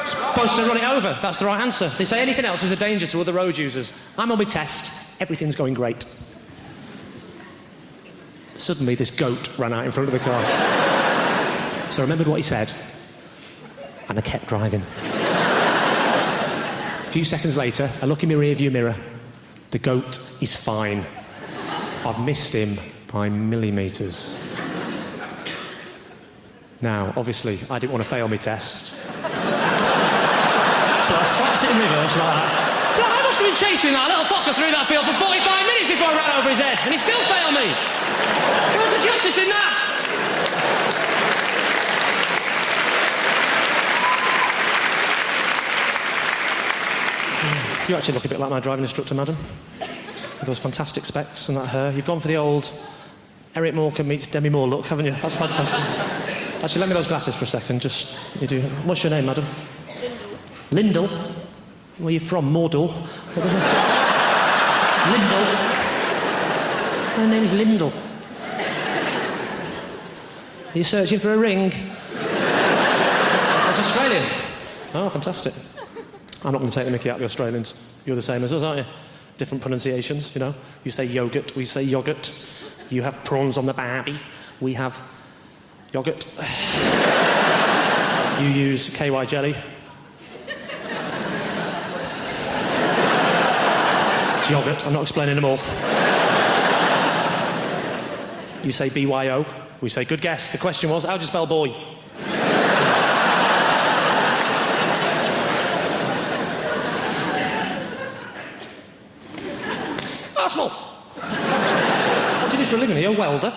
Supposed to run it over. That's the right answer. They say anything else is a danger to other road users. I'm on my test. Everything's going great. Suddenly, this goat ran out in front of the car. So I remembered what he said, and I kept driving. A few seconds later, I look in my rear-view mirror. The goat is fine. I've missed him by millimetres. Now, obviously, I didn't want to fail my test. So I slapped it in reverse like that. But I must have been chasing that little fucker through that field for 45 minutes before I ran over his head, and he still failed me. Where's the justice in that? You actually look a bit like my driving instructor, madam. With those fantastic specs and that hair. You've gone for the old Eric Morecambe meets Demi Moore look, haven't you? That's fantastic. Actually, lend me those glasses for a second. Just, you do. What's your name, madam? Lyndall. Where are you from? Mordor? Lyndall. My name's Lyndall. Are you searching for a ring? That's Australian. Oh, fantastic. I'm not going to take the mickey out of the Australians. You're the same as us, aren't you? Different pronunciations, you know. You say yogurt, we say yoghurt. You have prawns on the barbie, we have yoghurt. You use KY jelly. It's yoghurt, I'm not explaining them all. You say BYO, we say good guess. The question was, how do you spell boy? Arsenal. What do you do for a living? Are you a welder?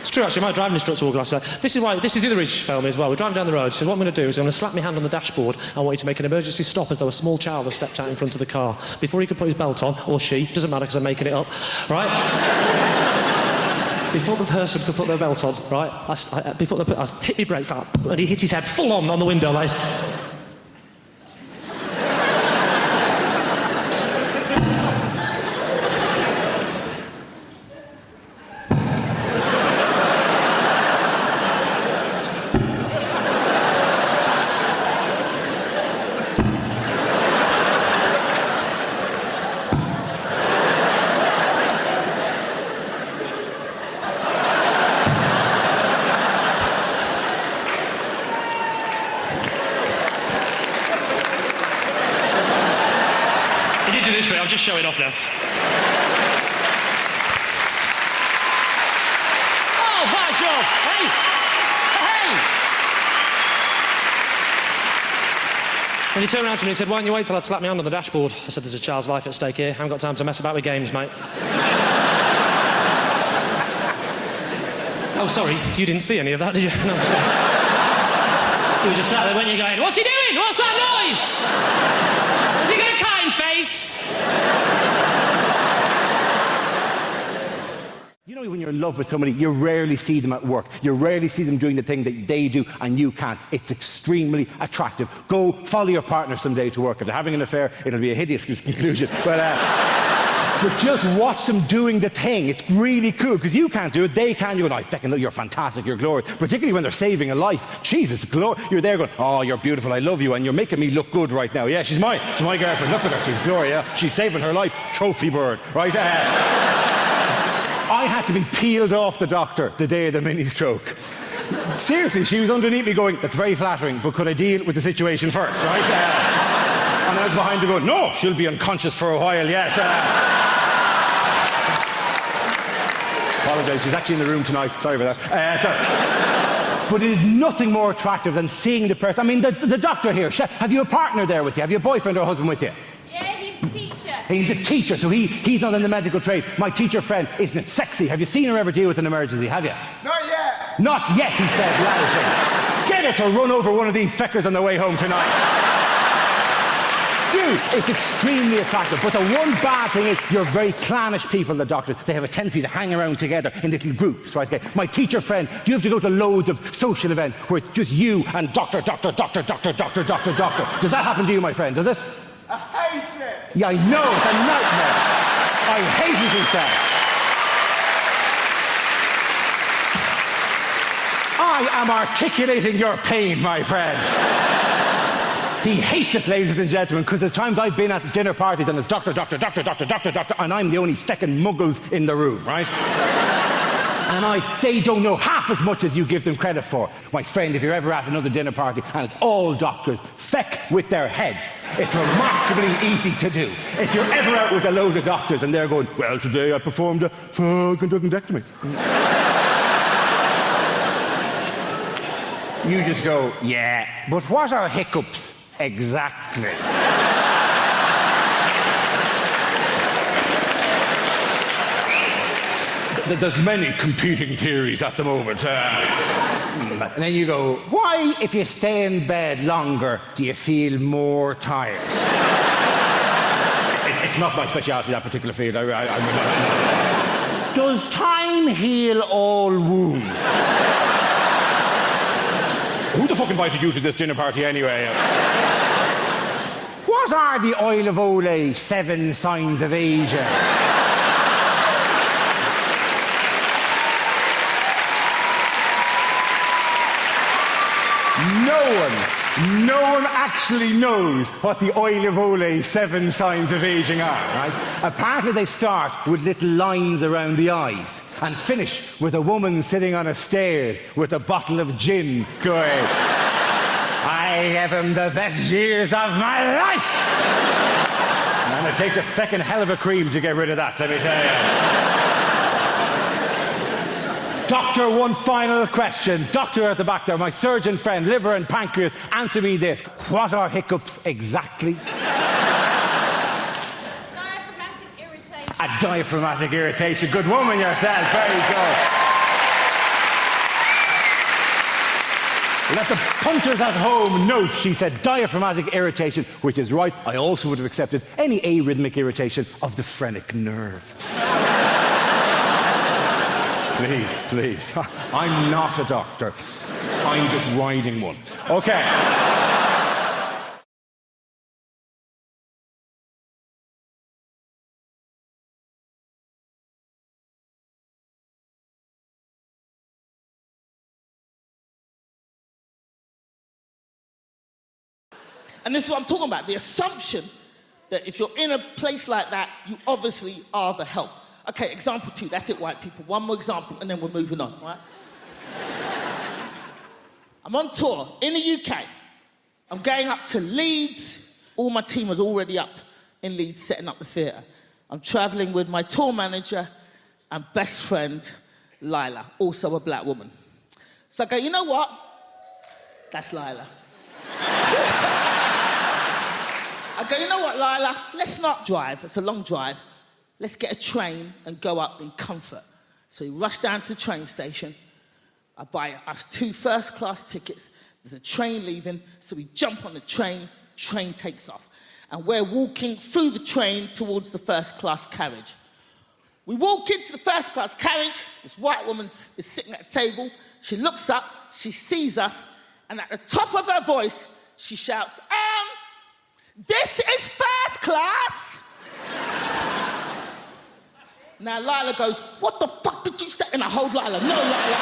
It's true, actually, my driving instructor wore glasses. This is the other reason she failed me as well. We're driving down the road. She said, what I'm going to do is I'm going to slap my hand on the dashboard. I want you to make an emergency stop as though a small child has stepped out in front of the car. Before he could put his belt on, or she, doesn't matter because I'm making it up, right? Before the person could put their belt on, right, I hit my brakes like that, and he hit his head full on the window like... I'm just showing off now. Oh, bad job! Hey! Hey! When he turned around to me and said, why don't you wait till I slap my hand on the dashboard? I said, there's a child's life at stake here. I haven't got time to mess about with games, mate. Oh, sorry, you didn't see any of that, did you? No, sorry. You were just sat there, weren't you, going, what's he doing? What's that noise? Has he got a kind face? You know when you're in love with somebody, you rarely see them at work. You rarely see them doing the thing that they do and you can't. It's extremely attractive. Go follow your partner someday to work. If they're having an affair, it'll be a hideous conclusion. But just watch them doing the thing. It's really cool because you can't do it, they can. You go, I fucking know you're fantastic, you're glorious. Particularly when they're saving a life. Jesus, you're there going, oh, you're beautiful, I love you, and you're making me look good right now. Yeah, she's my girlfriend. Look at her, she's glorious. She's saving her life. Trophy bird, right? I had to be peeled off the doctor the day of the mini stroke. Seriously, she was underneath me going, that's very flattering, but could I deal with the situation first, right? And I was behind her going, no, she'll be unconscious for a while, yes. Apologise, she's actually in the room tonight. Sorry about that. But it is nothing more attractive than seeing the person. I mean, the doctor here, have you a partner there with you? Have you a boyfriend or husband with you? Yeah, he's a teacher. He's a teacher, so he's not in the medical trade. My teacher friend, isn't it sexy? Have you seen her ever deal with an emergency, have you? Not yet. Not yet, he said loudly. Get her to run over one of these feckers on the way home tonight. Dude, it's extremely attractive. But the one bad thing is you're very clannish people, the doctors. They have a tendency to hang around together in little groups, right? Okay. My teacher friend, do you have to go to loads of social events where it's just you and doctor? Does that happen to you, my friend? Does it? I hate it. Yeah, I know. It's a nightmare. I hate it, he said. I am articulating your pain, my friend. He hates it, ladies and gentlemen, because there's times I've been at dinner parties and it's doctor, and I'm the only feckin' muggles in the room, right? And they don't know half as much as you give them credit for. My friend, if you're ever at another dinner party and it's all doctors, feck with their heads. It's remarkably easy to do. If you're ever out with a load of doctors and they're going, well, today I performed a fucking duodectomy. You just go, yeah, but what are hiccups? Exactly. There's many competing theories at the moment. And then you go, why, if you stay in bed longer, do you feel more tired? It's not my speciality, that particular field. Does time heal all wounds? Who the fuck invited you to this dinner party anyway? What are the Oil of Olay 7 signs of aging? No one actually knows what the Oil of Olay 7 signs of aging are, right? Apparently they start with little lines around the eyes and finish with a woman sitting on a stairs with a bottle of gin going, I have them the best years of my life! And it takes a feckin' hell of a cream to get rid of that, let me tell you. Doctor, one final question. Doctor at the back there, my surgeon friend, liver and pancreas, answer me this. What are hiccups exactly? Diaphragmatic irritation. A diaphragmatic irritation. Good woman yourself. Very good. Let the punters at home note, she said, diaphragmatic irritation, which is right. I also would have accepted any arrhythmic irritation of the phrenic nerve. Please. I'm not a doctor. I'm just riding one. Okay. And this is what I'm talking about, the assumption that if you're in a place like that, you obviously are the help. Okay, example 2, that's it, white people. One more example, and then we're moving on, right? I'm on tour in the UK. I'm going up to Leeds. All my team was already up in Leeds setting up the theatre. I'm travelling with my tour manager and best friend, Lila, also a black woman. So I go, you know what? That's Lila. I go, you know what, Lila? Let's not drive. It's a long drive. Let's get a train and go up in comfort. So we rush down to the train station. I buy us 2 first-class tickets. There's a train leaving, so we jump on the train takes off. And we're walking through the train towards the first-class carriage. We walk into the first class carriage. This white woman is sitting at a table. She looks up, she sees us, and at the top of her voice, she shouts, this is first class. Now Lila goes, what the fuck did you say? And I hold Lila, no, Lila,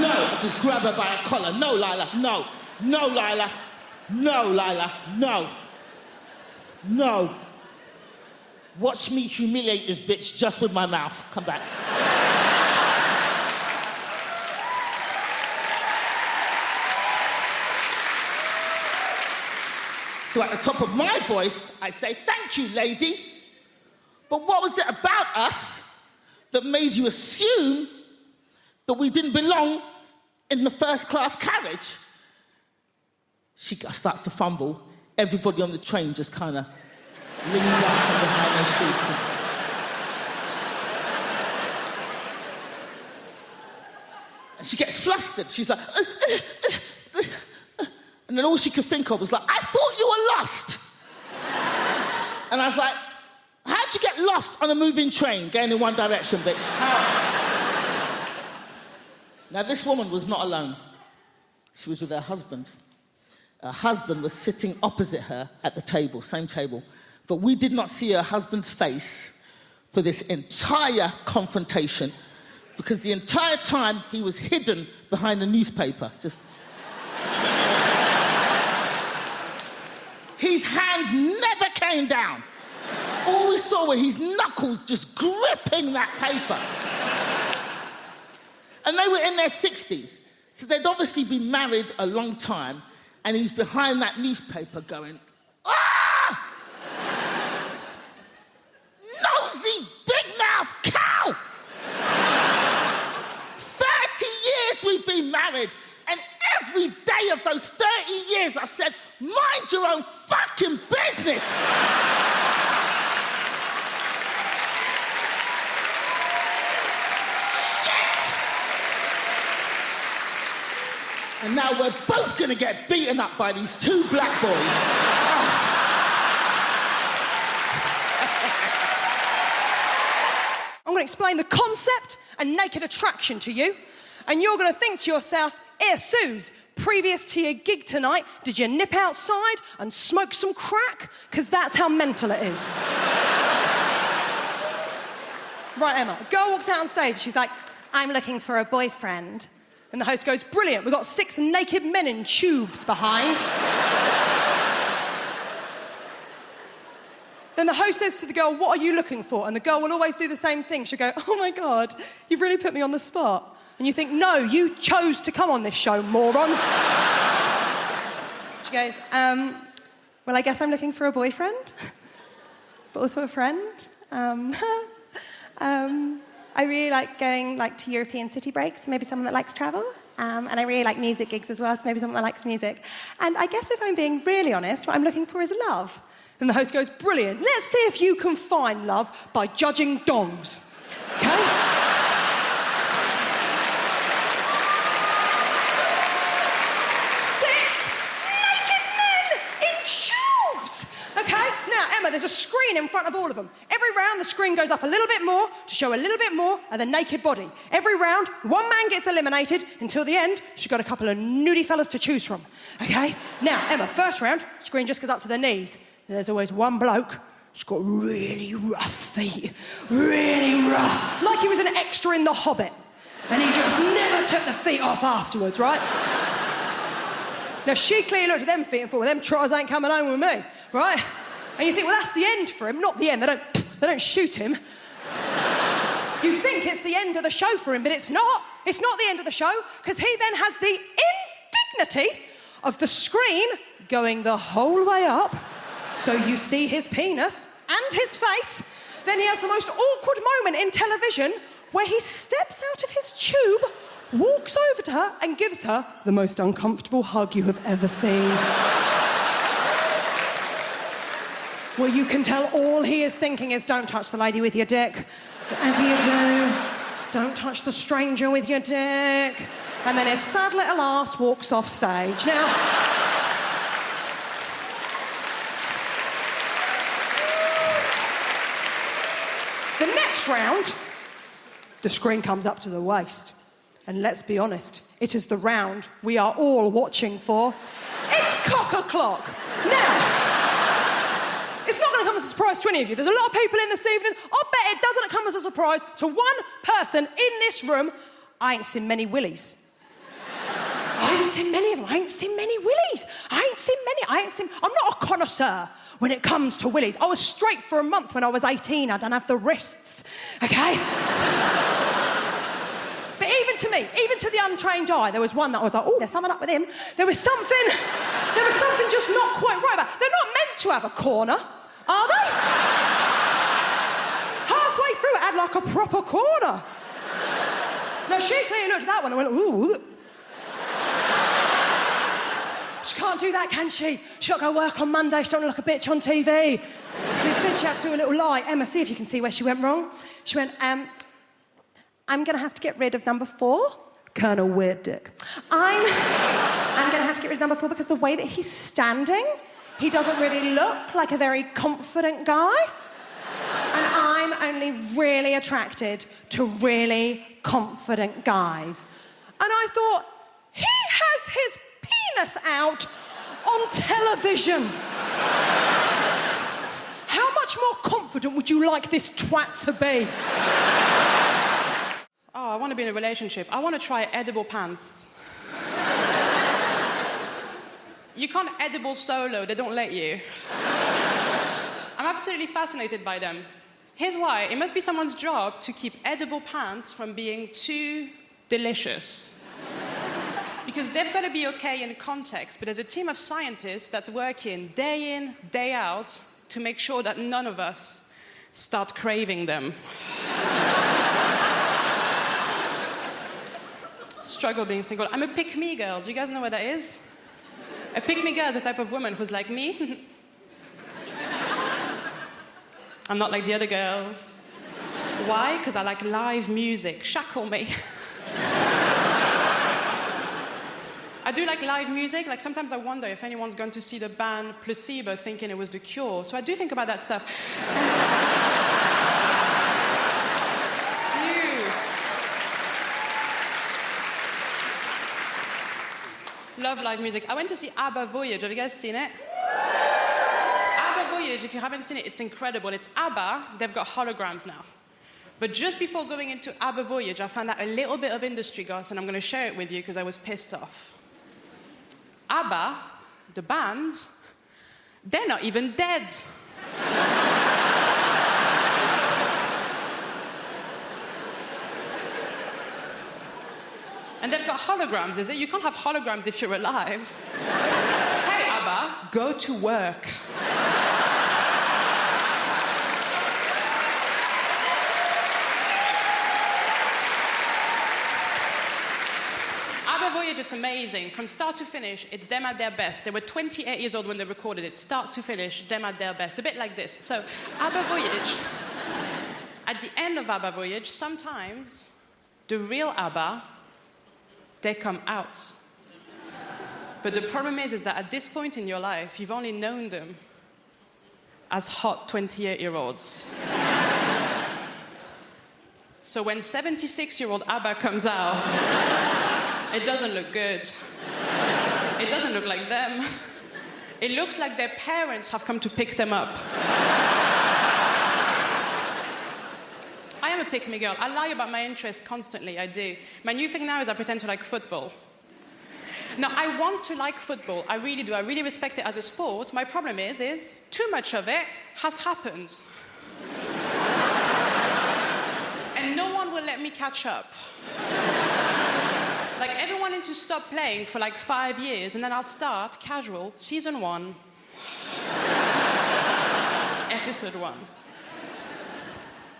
no. I just grab her by a collar. No, Lila, no. No, Lila. No, Lila, no. No. Watch me humiliate this bitch just with my mouth. Come back. So at the top of my voice, I say, thank you, lady. But what was it about us that made you assume that we didn't belong in the first class carriage? She starts to fumble. Everybody on the train just kind of leans out from behind their seats. And she gets flustered. She's like, and then all she could think of was like, I thought you were lost. And I was like, how'd you get lost on a moving train going in one direction, bitch? How? Now, this woman was not alone. She was with her husband. Her husband was sitting opposite her at the table, same table. But we did not see her husband's face for this entire confrontation because the entire time he was hidden behind the newspaper. Just... His hands never came down. All we saw were his knuckles just gripping that paper. And they were in their 60s. So they'd obviously been married a long time, and he's behind that newspaper going, ah! Nosy, big-mouth cow! 30 years we've been married, and every day of those 30 years I've said, mind your own fucking business! And now we're both gonna get beaten up by these two black boys. I'm gonna explain the concept and naked attraction to you. And you're gonna think to yourself, Suze, previous to your gig tonight, did you nip outside and smoke some crack? Because that's how mental it is. Right, Emma, a girl walks out on stage. She's like, I'm looking for a boyfriend. And the host goes, brilliant, we've got 6 naked men in tubes behind. Then the host says to the girl, what are you looking for? And the girl will always do the same thing. She'll go, oh my God, you've really put me on the spot. And you think, no, you chose to come on this show, moron. She goes, well, I guess I'm looking for a boyfriend, but also a friend. I really like going to European city breaks, maybe someone that likes travel. And I really like music gigs as well, so maybe someone that likes music. And I guess if I'm being really honest, what I'm looking for is love. And the host goes, brilliant, let's see if you can find love by judging dongs. Okay? There's a screen in front of all of them. Every round, the screen goes up a little bit more to show a little bit more of the naked body. Every round, one man gets eliminated until the end. She's got a couple of nudie fellas to choose from. Okay? Now, Emma, first round, screen just goes up to the knees. And there's always one bloke. He's got really rough feet. Really rough. Like he was an extra in The Hobbit. And he just never took the feet off afterwards, right? Now, she clearly looked at them feet and thought, well, them trotters ain't coming home with me, right? And you think, well, that's the end for him. Not the end. They don't shoot him. You think it's the end of the show for him, but it's not. It's not the end of the show, because he then has the indignity of the screen going the whole way up, so you see his penis and his face. Then he has the most awkward moment in television where he steps out of his tube, walks over to her, and gives her the most uncomfortable hug you have ever seen. Well, you can tell all he is thinking is, don't touch the lady with your dick. Whatever you do, don't touch the stranger with your dick. And then his sad little ass walks off stage. Now, the next next round, the screen comes up to the waist. And let's be honest, it is the round we are all watching for. It's cock o'clock. Now, it's not going to come as a surprise to any of you. There's a lot of people in this evening. I'll bet it doesn't come as a surprise to one person in this room. I ain't seen many willies. I ain't seen many of them. I ain't seen many willies. I'm not a connoisseur when it comes to willies. I was straight for a month when I was 18. I don't have the wrists, okay? But even to me, even to the untrained eye, there was one that I was like, oh, there's something up with him. There was something just not quite right about it. They're not meant to have a corner, are they? Halfway through, it had like a proper corner. No, she clearly looked at that one and went, ooh. She can't do that, can she? She'll go work on Monday, she don't look like a bitch on TV. So instead she had to do a little lie. Emma, see if you can see where she went wrong. She went, I'm going to have to get rid of number 4. Colonel Weird Dick. I'm going to have to get rid of number 4 because the way that he's standing, he doesn't really look like a very confident guy. And I'm only really attracted to really confident guys. And I thought, he has his penis out on television. How much more confident would you like this twat to be? Oh, I want to be in a relationship. I want to try edible pants. You can't edible solo, they don't let you. I'm absolutely fascinated by them. Here's why. It must be someone's job to keep edible pants from being too delicious. Because they've got to be okay in context, but there's a team of scientists that's working day in, day out to make sure that none of us start craving them. Struggle being single. I'm a pick-me girl. Do you guys know what that is? A pick-me girl is a type of woman who's like me. I'm not like the other girls. Why? Because I like live music. Shackle me. I do like live music. Like sometimes I wonder if anyone's going to see the band Placebo thinking it was The Cure. So I do think about that stuff. Love live music. I went to see ABBA Voyage. Have you guys seen it? ABBA Voyage, if you haven't seen it, it's incredible. It's ABBA. They've got holograms now. But just before going into ABBA Voyage, I found out a little bit of industry gossip, and I'm going to share it with you because I was pissed off. ABBA, the band, they're not even dead. And they've got holograms, is it? You can't have holograms if you're alive. Hey, ABBA, go to work. ABBA Voyage, it's amazing. From start to finish, it's them at their best. They were 28 years old when they recorded it. Start to finish, them at their best. A bit like this. So, ABBA Voyage, at the end of ABBA Voyage, sometimes the real ABBA, they come out. But the problem is that at this point in your life, you've only known them as hot 28-year-olds. So when 76-year-old ABBA comes out, it doesn't look good. It doesn't look like them. It looks like their parents have come to pick them up. I am a pick-me girl. I lie about my interests constantly, I do. My new thing now is I pretend to like football. Now, I want to like football. I really do. I really respect it as a sport. My problem is too much of it has happened. And no one will let me catch up. Like, everyone needs to stop playing for like 5 years, and then I'll start casual, season 1, episode 1.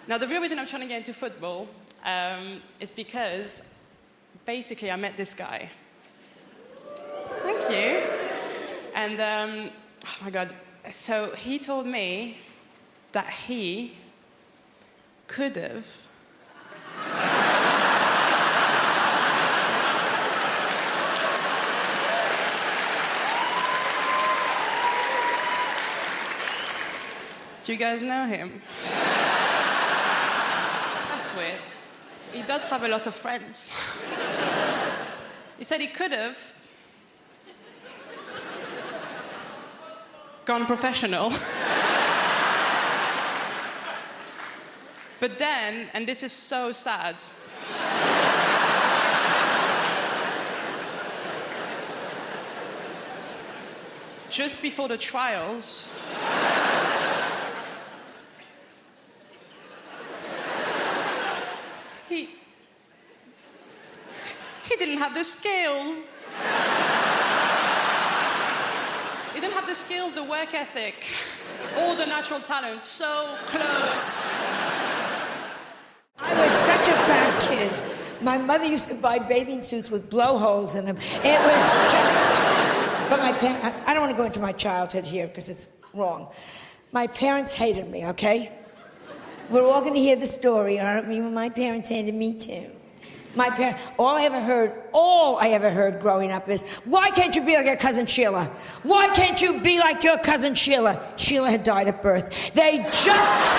Now, the real reason I'm trying to get into football is because, basically, I met this guy. Thank you. And, oh my God. So he told me that he could have Do you guys know him? to it, he does have a lot of friends. He said he could have gone professional. But then, and this is so sad, just before the trials, he didn't have the skills. He didn't have the skills, the work ethic, or the natural talent. So close. I was such a fat kid. My mother used to buy bathing suits with blowholes in them. It was just... But my parents... I don't want to go into my childhood here because it's wrong. My parents hated me, okay? We're all going to hear the story, all right? My parents hated me too. My parents... All I ever heard growing up is, why can't you be like your cousin Sheila? Why can't you be like your cousin Sheila? Sheila had died at birth. They just...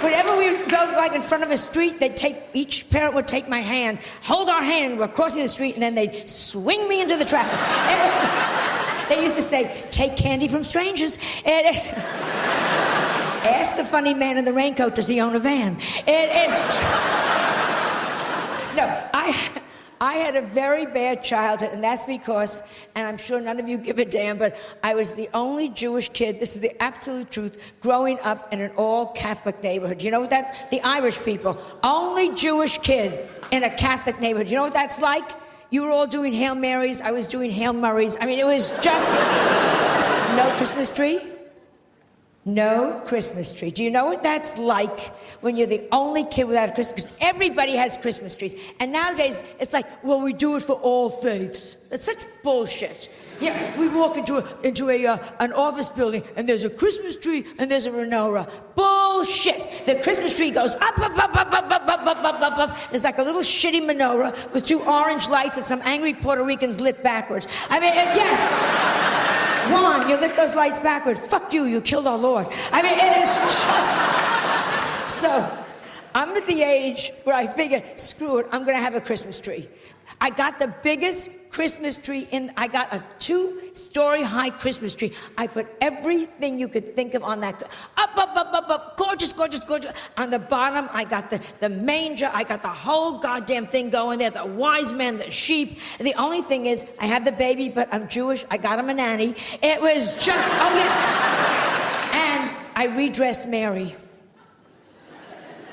Whenever we would go, like, in front of a street, each parent would take my hand, hold our hand, we're crossing the street, and then they'd swing me into the traffic. They used to say, take candy from strangers. Ask the funny man in the raincoat, does he own a van? I had a very bad childhood, and that's because, and I'm sure none of you give a damn, but I was the only Jewish kid, this is the absolute truth, growing up in an all-Catholic neighborhood. You know what that's? The Irish people. Only Jewish kid in a Catholic neighborhood. You know what that's like? You were all doing Hail Marys, I was doing Hail Murrays. I mean, it was just... No Christmas tree? No Christmas tree. Do you know what that's like when you're the only kid without a Christmas? Because everybody has Christmas trees. And nowadays, it's like, well, we do it for all faiths. That's such bullshit. Yeah, we walk into an office building, and there's a Christmas tree, and there's a menorah. Bullshit. The Christmas tree goes up, up, up, up, up, up, up, up, up, up, up. There's like a little shitty menorah with 2 orange lights that some angry Puerto Ricans lit backwards. I mean, yes. Juan, you lit those lights backwards. Fuck you, you killed our Lord. I mean, it is just... So, I'm at the age where I figure, screw it, I'm gonna have a Christmas tree. I got the biggest Christmas tree I got a 2-story high Christmas tree. I put everything you could think of on that. Up, up, up, up, up, gorgeous, gorgeous, gorgeous. On the bottom, I got the manger. I got the whole goddamn thing going there. The wise men, the sheep. The only thing is, I have the baby, but I'm Jewish. I got him a nanny. It was just, oh yes. And I redressed Mary.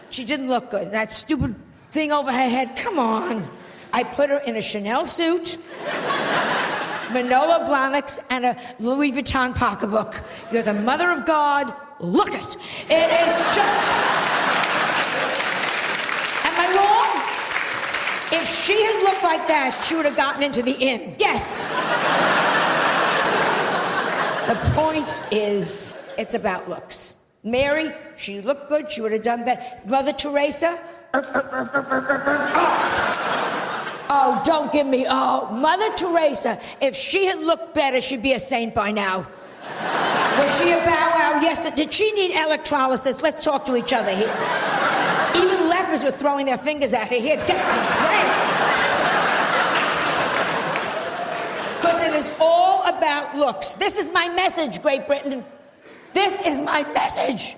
She didn't look good. That stupid thing over her head, come on. I put her in a Chanel suit, Manolo Blahniks, and a Louis Vuitton pocketbook. You're the mother of God. Look it. It is just... Am I wrong? If she had looked like that, she would have gotten into the inn. Yes. The point is, it's about looks. Mary, she looked good. She would have done better. Mother Teresa, oh, don't give me, oh, Mother Teresa, if she had looked better, she'd be a saint by now. Was she a bow wow? Yes. Did she need electrolysis? Let's talk to each other here. Even lepers were throwing their fingers at her. Here, get because it is all about looks. This is my message, Great Britain. This is my message.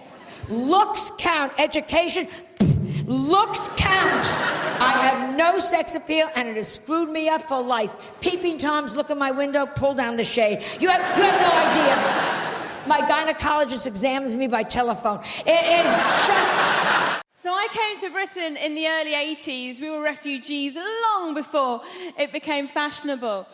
Looks count. Education, looks count. I have no sex appeal, and it has screwed me up for life. Peeping Toms look in my window, pull down the shade. You have no idea. My gynecologist examines me by telephone. It is just... So I came to Britain in the early 80s. We were refugees long before it became fashionable.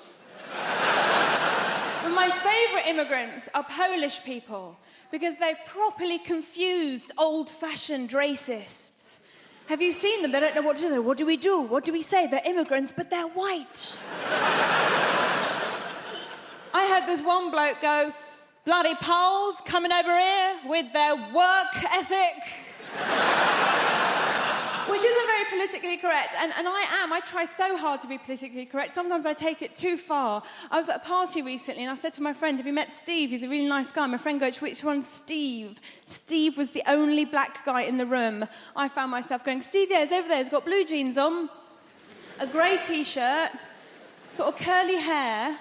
But my favourite immigrants are Polish people because they've properly confused old-fashioned racists. Have you seen them? They don't know what to do. What do we do? What do we say? They're immigrants, but they're white. I heard this one bloke go, bloody Poles coming over here with their work ethic. Which isn't very politically correct, and I am. I try so hard to be politically correct. Sometimes I take it too far. I was at a party recently, and I said to my friend, have you met Steve? He's a really nice guy. My friend goes, which one's Steve? Steve was the only black guy in the room. I found myself going, Steve, yeah, he's over there. He's got blue jeans on, a grey T-shirt, sort of curly hair,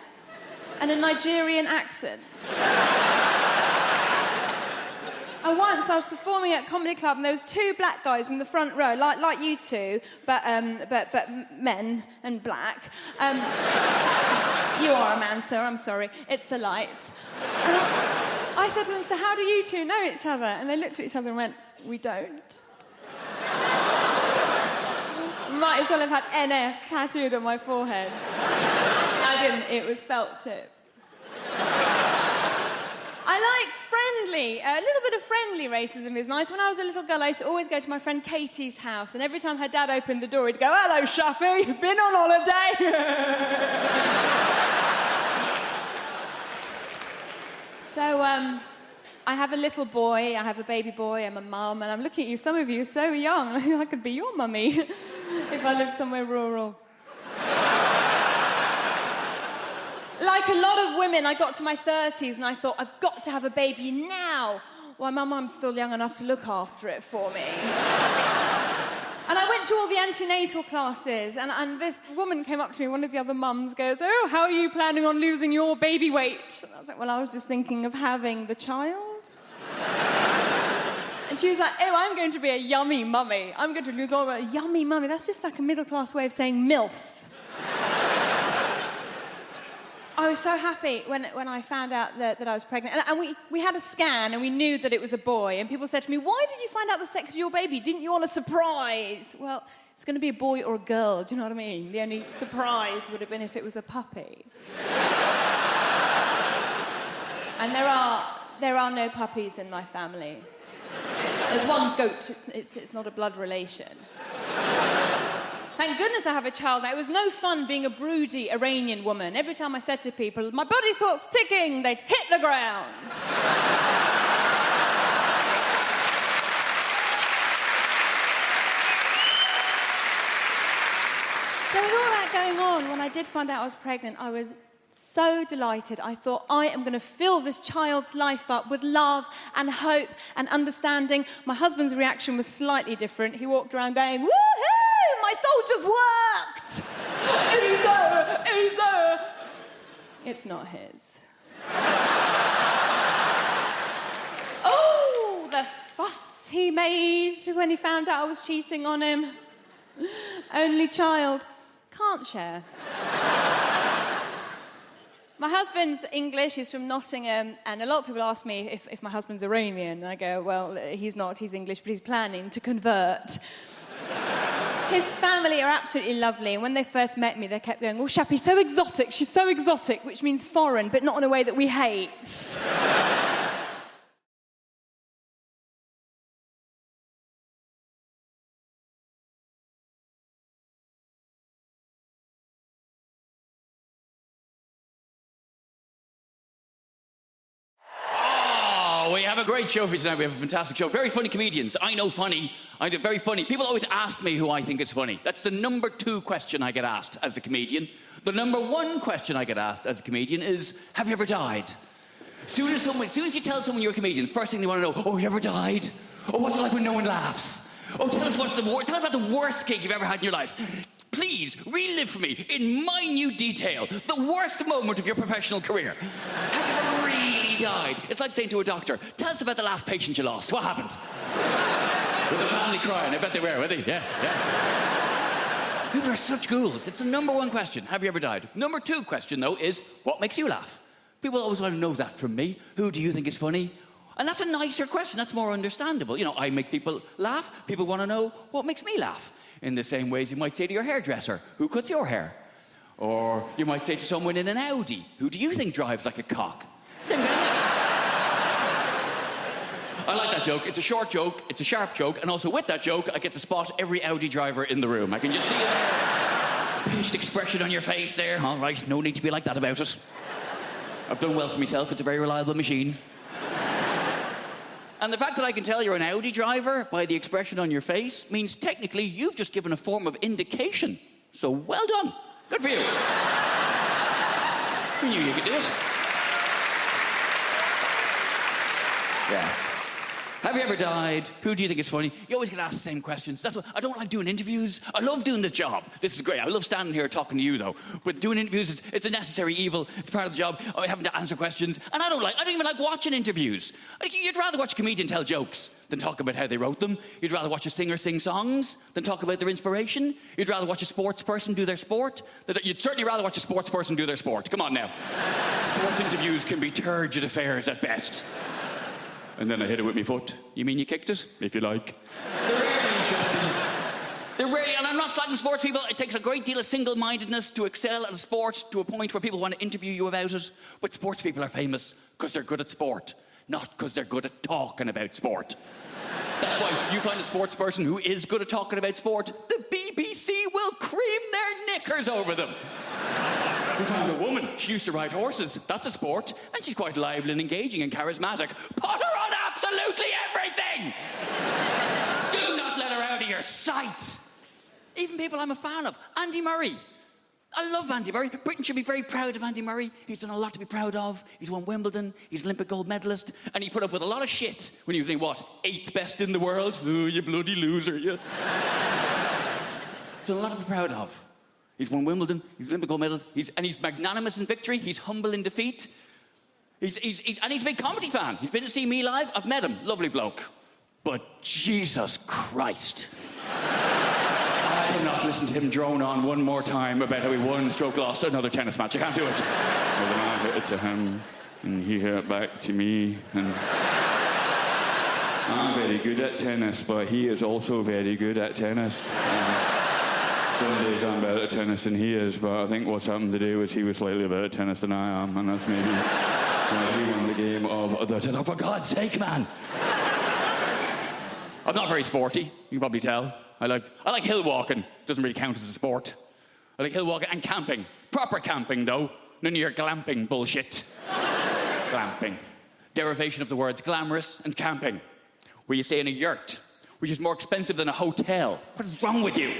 and a Nigerian accent. And once I was performing at a comedy club and there was 2 black guys in the front row, like you two, but men and black. You are a man, sir, I'm sorry. It's the lights. And I said to them, so how do you two know each other? And they looked at each other and went, we don't. Might as well have had NF tattooed on my forehead. I didn't, it was felt tip. I like friendly. A little bit of friendly racism is nice. When I was a little girl, I used to always go to my friend Katie's house, and every time her dad opened the door, he'd go, hello, Shappy, been on holiday? So, I have a little boy, I have a baby boy, I'm a mum, and I'm looking at you, some of you are so young, I could be your mummy if I lived somewhere rural. Like a lot of women, I got to my 30s and I thought, I've got to have a baby now. Well, my mum's still young enough to look after it for me. And I went to all the antenatal classes, and this woman came up to me, one of the other mums goes, oh, how are you planning on losing your baby weight? And I was like, well, I was just thinking of having the child. And she was like, oh, I'm going to be a yummy mummy. I'm going to lose all my yummy mummy. That's just like a middle-class way of saying MILF. I was so happy when I found out that I was pregnant. And we had a scan and we knew that it was a boy. And people said to me, why did you find out the sex of your baby? Didn't you want a surprise? Well, it's going to be a boy or a girl, do you know what I mean? The only surprise would have been if it was a puppy. And there are no puppies in my family. There's one goat, it's not a blood relation. Thank goodness I have a child now. It was no fun being a broody Iranian woman. Every time I said to people, my body clock's ticking, they'd hit the ground. So with all that going on, when I did find out I was pregnant, I was so delighted. I thought, I am going to fill this child's life up with love and hope and understanding. My husband's reaction was slightly different. He walked around going, woohoo, my soldiers worked! Easy. It's not his. Oh, the fuss he made when he found out I was cheating on him. Only child. Can't share. My husband's English, he's from Nottingham, and a lot of people ask me if my husband's Iranian. And I go, well, he's not, he's English, but he's planning to convert. His family are absolutely lovely, and when they first met me, they kept going, oh, Shappy's so exotic, she's so exotic, which means foreign, but not in a way that we hate. We have a great show for you tonight. We have a fantastic show. Very funny comedians. I know funny. Very funny. People always ask me who I think is funny. That's the number 2 question I get asked as a comedian. The number 1 question I get asked as a comedian is, have you ever died? As soon as you tell someone you're a comedian, first thing they want to know, oh, you ever died? Oh, what's it like when no one laughs? Oh, tell us about the worst gig you've ever had in your life. Please, relive for me, in minute detail, the worst moment of your professional career. Have you ever really died? It's like saying to a doctor, tell us about the last patient you lost. What happened? With the family crying. I bet they were they? Yeah. People are such ghouls. It's the number 1 question. Have you ever died? Number 2 question, though, is what makes you laugh? People always want to know that from me. Who do you think is funny? And that's a nicer question. That's more understandable. You know, I make people laugh. People want to know what makes me laugh. In the same ways you might say to your hairdresser, who cuts your hair? Or you might say to someone in an Audi, who do you think drives like a cock? Same kind of thing. I like that joke. It's a short joke, it's a sharp joke, and also with that joke, I get to spot every Audi driver in the room. I can just see it there. Pinched expression on your face there. All right, no need to be like that about it. I've done well for myself. It's a very reliable machine. And the fact that I can tell you're an Audi driver by the expression on your face means technically you've just given a form of indication. So well done. Good for you. We knew you could do it. Yeah. Have you ever died? Who do you think is funny? You always get asked the same questions. That's why I don't like doing interviews. I love doing this job. This is great. I love standing here talking to you, though. But doing interviews, it's a necessary evil. It's part of the job. I having to answer questions. And I don't even like watching interviews. Like, you'd rather watch a comedian tell jokes than talk about how they wrote them. You'd rather watch a singer sing songs than talk about their inspiration. You'd rather watch a sports person do their sport. You'd certainly rather watch a sports person do their sport. Come on now. Sports interviews can be turgid affairs at best. And then I hit it with my foot. You mean you kicked it? If you like. They're really interesting. They're really, and I'm not slagging sports people. It takes a great deal of single-mindedness to excel at a sport to a point where people want to interview you about it. But sports people are famous because they're good at sport, not because they're good at talking about sport. That's why you find a sports person who is good at talking about sport, the BBC will cream their knickers over them. We found a woman. She used to ride horses. That's a sport. And she's quite lively and engaging and charismatic. Put her on absolutely everything! Do not let her out of your sight. Even people I'm a fan of. Andy Murray. I love Andy Murray. Britain should be very proud of Andy Murray. He's done a lot to be proud of. He's won Wimbledon. He's Olympic gold medalist. And he put up with a lot of shit when he was named, 8th best in the world? Oh, you bloody loser, you. He's done a lot to be proud of. He's won Wimbledon, he's Olympic gold medalist, he's magnanimous in victory, he's humble in defeat. And he's a big comedy fan. He's been to see me live, I've met him, lovely bloke. But Jesus Christ. I cannot listen to him drone on one more time about how he won, stroke lost another tennis match. I can't do it. Well, then I hit it to him, and he hit it back to me, and I'm very good at tennis, but he is also very good at tennis. Some days I'm better at tennis than he is, but I think what's happened today was he was slightly better at tennis than I am, and that's maybe why he won the game of the tennis. Oh, for God's sake, man! I'm not very sporty, you can probably tell. I like hill walking. Doesn't really count as a sport. I like hill walking and camping. Proper camping, though. None of your glamping bullshit. Glamping. Derivation of the words glamorous and camping, where you stay in a yurt, which is more expensive than a hotel. What is wrong with you?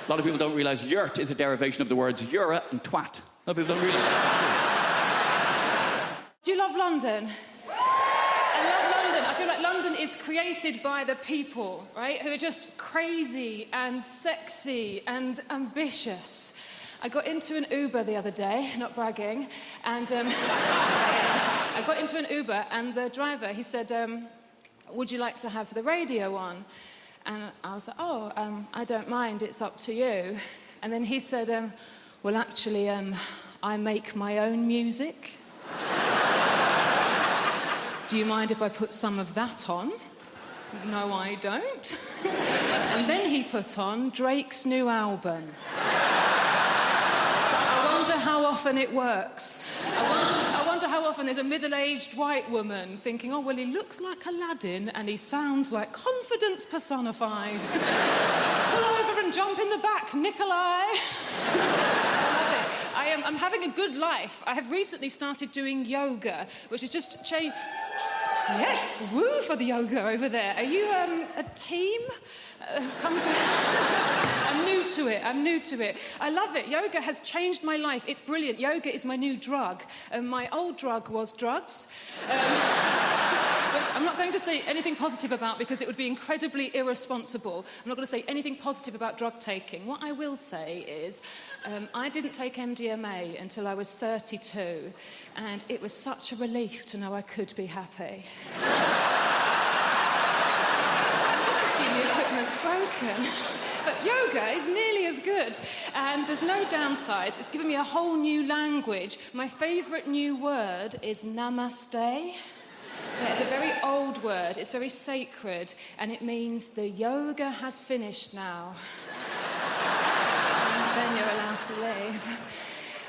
A lot of people don't realise yurt is a derivation of the words eura and twat. A lot of people don't realise that. Do you love London? I love London. I feel like London is created by the people, right? Who are just crazy and sexy and ambitious. I got into an Uber the other day, not bragging, and I got into an Uber and the driver, he said, would you like to have the radio on? And I was like, I don't mind, it's up to you. And then he said, well, actually, I make my own music. Do you mind if I put some of that on? No, I don't. And then he put on Drake's new album. I wonder how often it works. I wonder how often there's a middle-aged white woman thinking, oh, well, he looks like Aladdin and he sounds like confidence personified. Pull over and jump in the back, Nikolai. I'm having a good life. I have recently started doing yoga, which is just change. Yes, woo for the yoga over there. Are you a team? I'm new to it. I love it. Yoga has changed my life. It's brilliant. Yoga is my new drug. My old drug was drugs. Which I'm not going to say anything positive about because it would be incredibly irresponsible. I'm not going to say anything positive about drug taking. What I will say is I didn't take MDMA until I was 32, and it was such a relief to know I could be happy. The equipment's broken. But yoga is nearly as good, and there's no downsides. It's given me a whole new language. My favourite new word is namaste. Yeah, it's a very old word, it's very sacred, and it means the yoga has finished now. And then you're allowed to leave.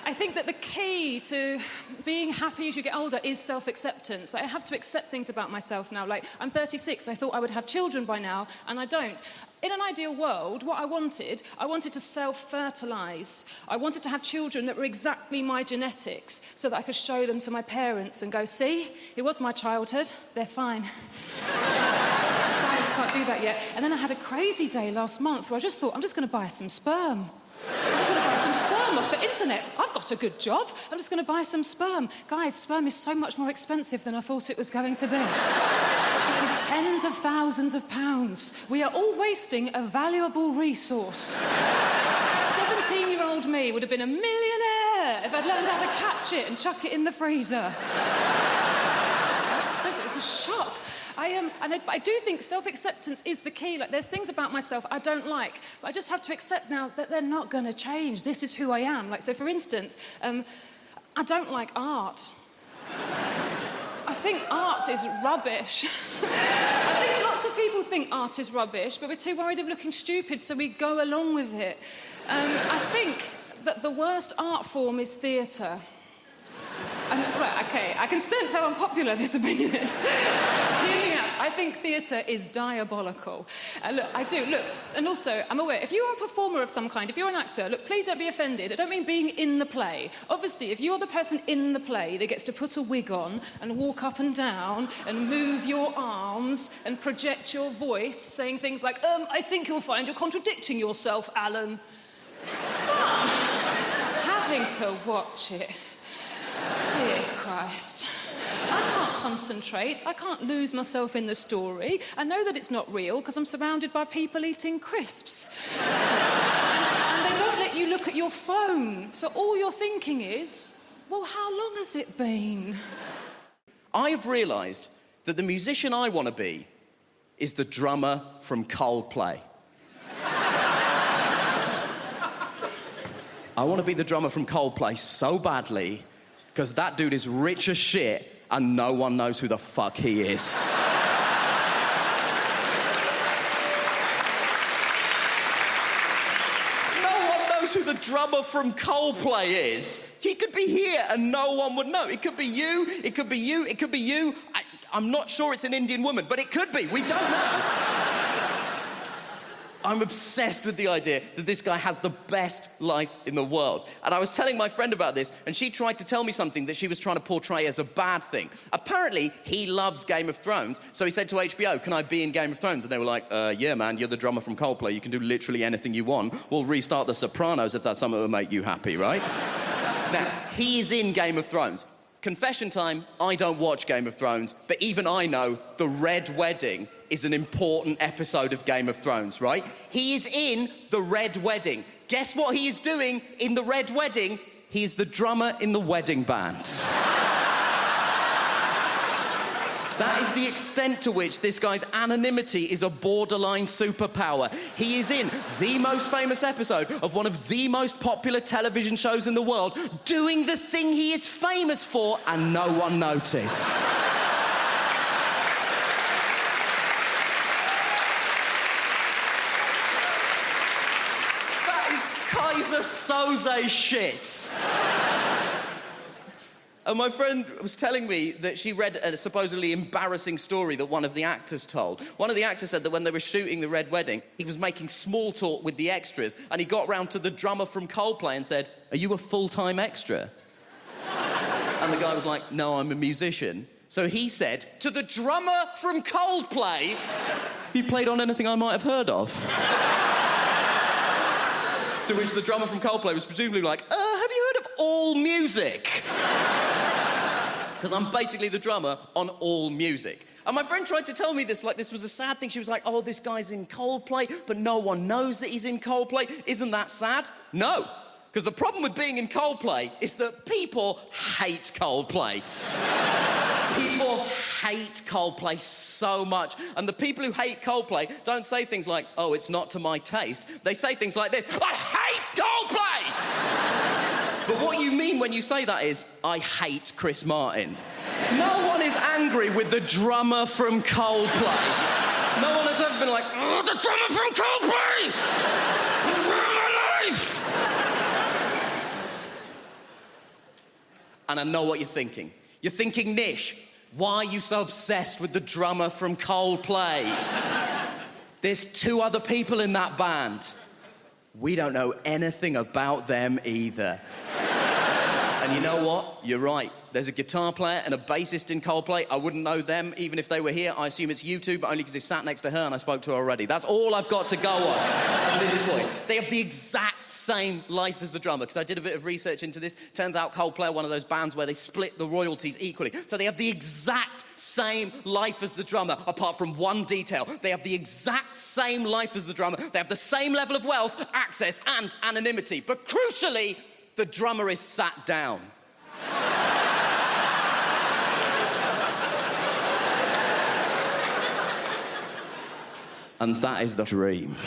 I think that the key to being happy as you get older is self-acceptance. Like, I have to accept things about myself now. Like, I'm 36, I thought I would have children by now, and I don't. In an ideal world, what I wanted to self-fertilise. I wanted to have children that were exactly my genetics so that I could show them to my parents and go, see, it was my childhood, they're fine. Science can't do that yet. And then I had a crazy day last month where I just thought, I'm just going to buy some sperm. I'm just going to buy some sperm off the internet. I've got a good job. I'm just going to buy some sperm. Guys, sperm is so much more expensive than I thought it was going to be. It is tens of thousands of pounds. We are all wasting a valuable resource. 17-year-old me would have been a millionaire if I'd learned how to catch it and chuck it in the freezer. It's a shock. I do think self-acceptance is the key. Like, there's things about myself I don't like, but I just have to accept now that they're not going to change. This is who I am. Like, so for instance, I don't like art. I think art is rubbish. I think lots of people think art is rubbish, but we're too worried of looking stupid, so we go along with it. I think that the worst art form is theatre. Right, okay, I can sense how unpopular this opinion is. Hear me out. I think theatre is diabolical. Look, I do, look, and also, I'm aware, if you are a performer of some kind, if you're an actor, look, please don't be offended. I don't mean being in the play. Obviously, if you're the person in the play that gets to put a wig on and walk up and down and move your arms and project your voice, saying things like, I think you'll find you're contradicting yourself, Alan. Fun. Having to watch it. Dear Christ. I can't concentrate. I can't lose myself in the story. I know that it's not real because I'm surrounded by people eating crisps. And they don't let you look at your phone. So all you're thinking is, well, how long has it been? I've realised that the musician I want to be is the drummer from Coldplay. I want to be the drummer from Coldplay so badly because that dude is rich as shit and no one knows who the fuck he is. No one knows who the drummer from Coldplay is. He could be here and no one would know. It could be you, it could be you, it could be you. I'm not sure it's an Indian woman, but it could be. We don't know. I'm obsessed with the idea that this guy has the best life in the world. And I was telling my friend about this, and she tried to tell me something that she was trying to portray as a bad thing. Apparently, he loves Game of Thrones, so he said to HBO, can I be in Game of Thrones? And they were like, yeah, man, you're the drummer from Coldplay. You can do literally anything you want. We'll restart The Sopranos if that's something that will make you happy, right? Now, he is in Game of Thrones. Confession time, I don't watch Game of Thrones, but even I know the Red Wedding is an important episode of Game of Thrones, right? He is in the Red Wedding. Guess what he is doing in the Red Wedding? He is the drummer in the wedding band. That is the extent to which this guy's anonymity is a borderline superpower. He is in the most famous episode of one of the most popular television shows in the world, doing the thing he is famous for, and no one noticed. That is Kaiser Soze shit. And my friend was telling me that she read a supposedly embarrassing story that one of the actors told. One of the actors said that when they were shooting the Red Wedding, he was making small talk with the extras, and he got round to the drummer from Coldplay and said, are you a full-time extra? And the guy was like, no, I'm a musician. So he said, to the drummer from Coldplay, he played on anything I might have heard of. To which the drummer from Coldplay was presumably like, have you heard of All Music? Because I'm basically the drummer on All Music. And my friend tried to tell me this, like this was a sad thing. She was like, oh, this guy's in Coldplay, but no one knows that he's in Coldplay. Isn't that sad? No. Because the problem with being in Coldplay is that people hate Coldplay. People hate Coldplay so much. And the people who hate Coldplay don't say things like, oh, it's not to my taste. They say things like this, I hate Coldplay! But what you mean when you say that is, I hate Chris Martin. No one is angry with the drummer from Coldplay. No one has ever been like, oh, the drummer from Coldplay! He ruined my life! And I know what you're thinking. You're thinking, Nish, why are you so obsessed with the drummer from Coldplay? There's 2 other people in that band. We don't know anything about them either. And you know what? You're right. There's a guitar player and a bassist in Coldplay. I wouldn't know them even if they were here. I assume it's you two, but only because they sat next to her and I spoke to her already. That's all I've got to go on at this point. They have the exact same life as the drummer, because I did a bit of research into this. Turns out Coldplay are one of those bands where they split the royalties equally. So they have the exact same life as the drummer, apart from one detail. They have the exact same life as the drummer. They have the same level of wealth, access, and anonymity. But crucially, the drummer is sat down. And that is the dream.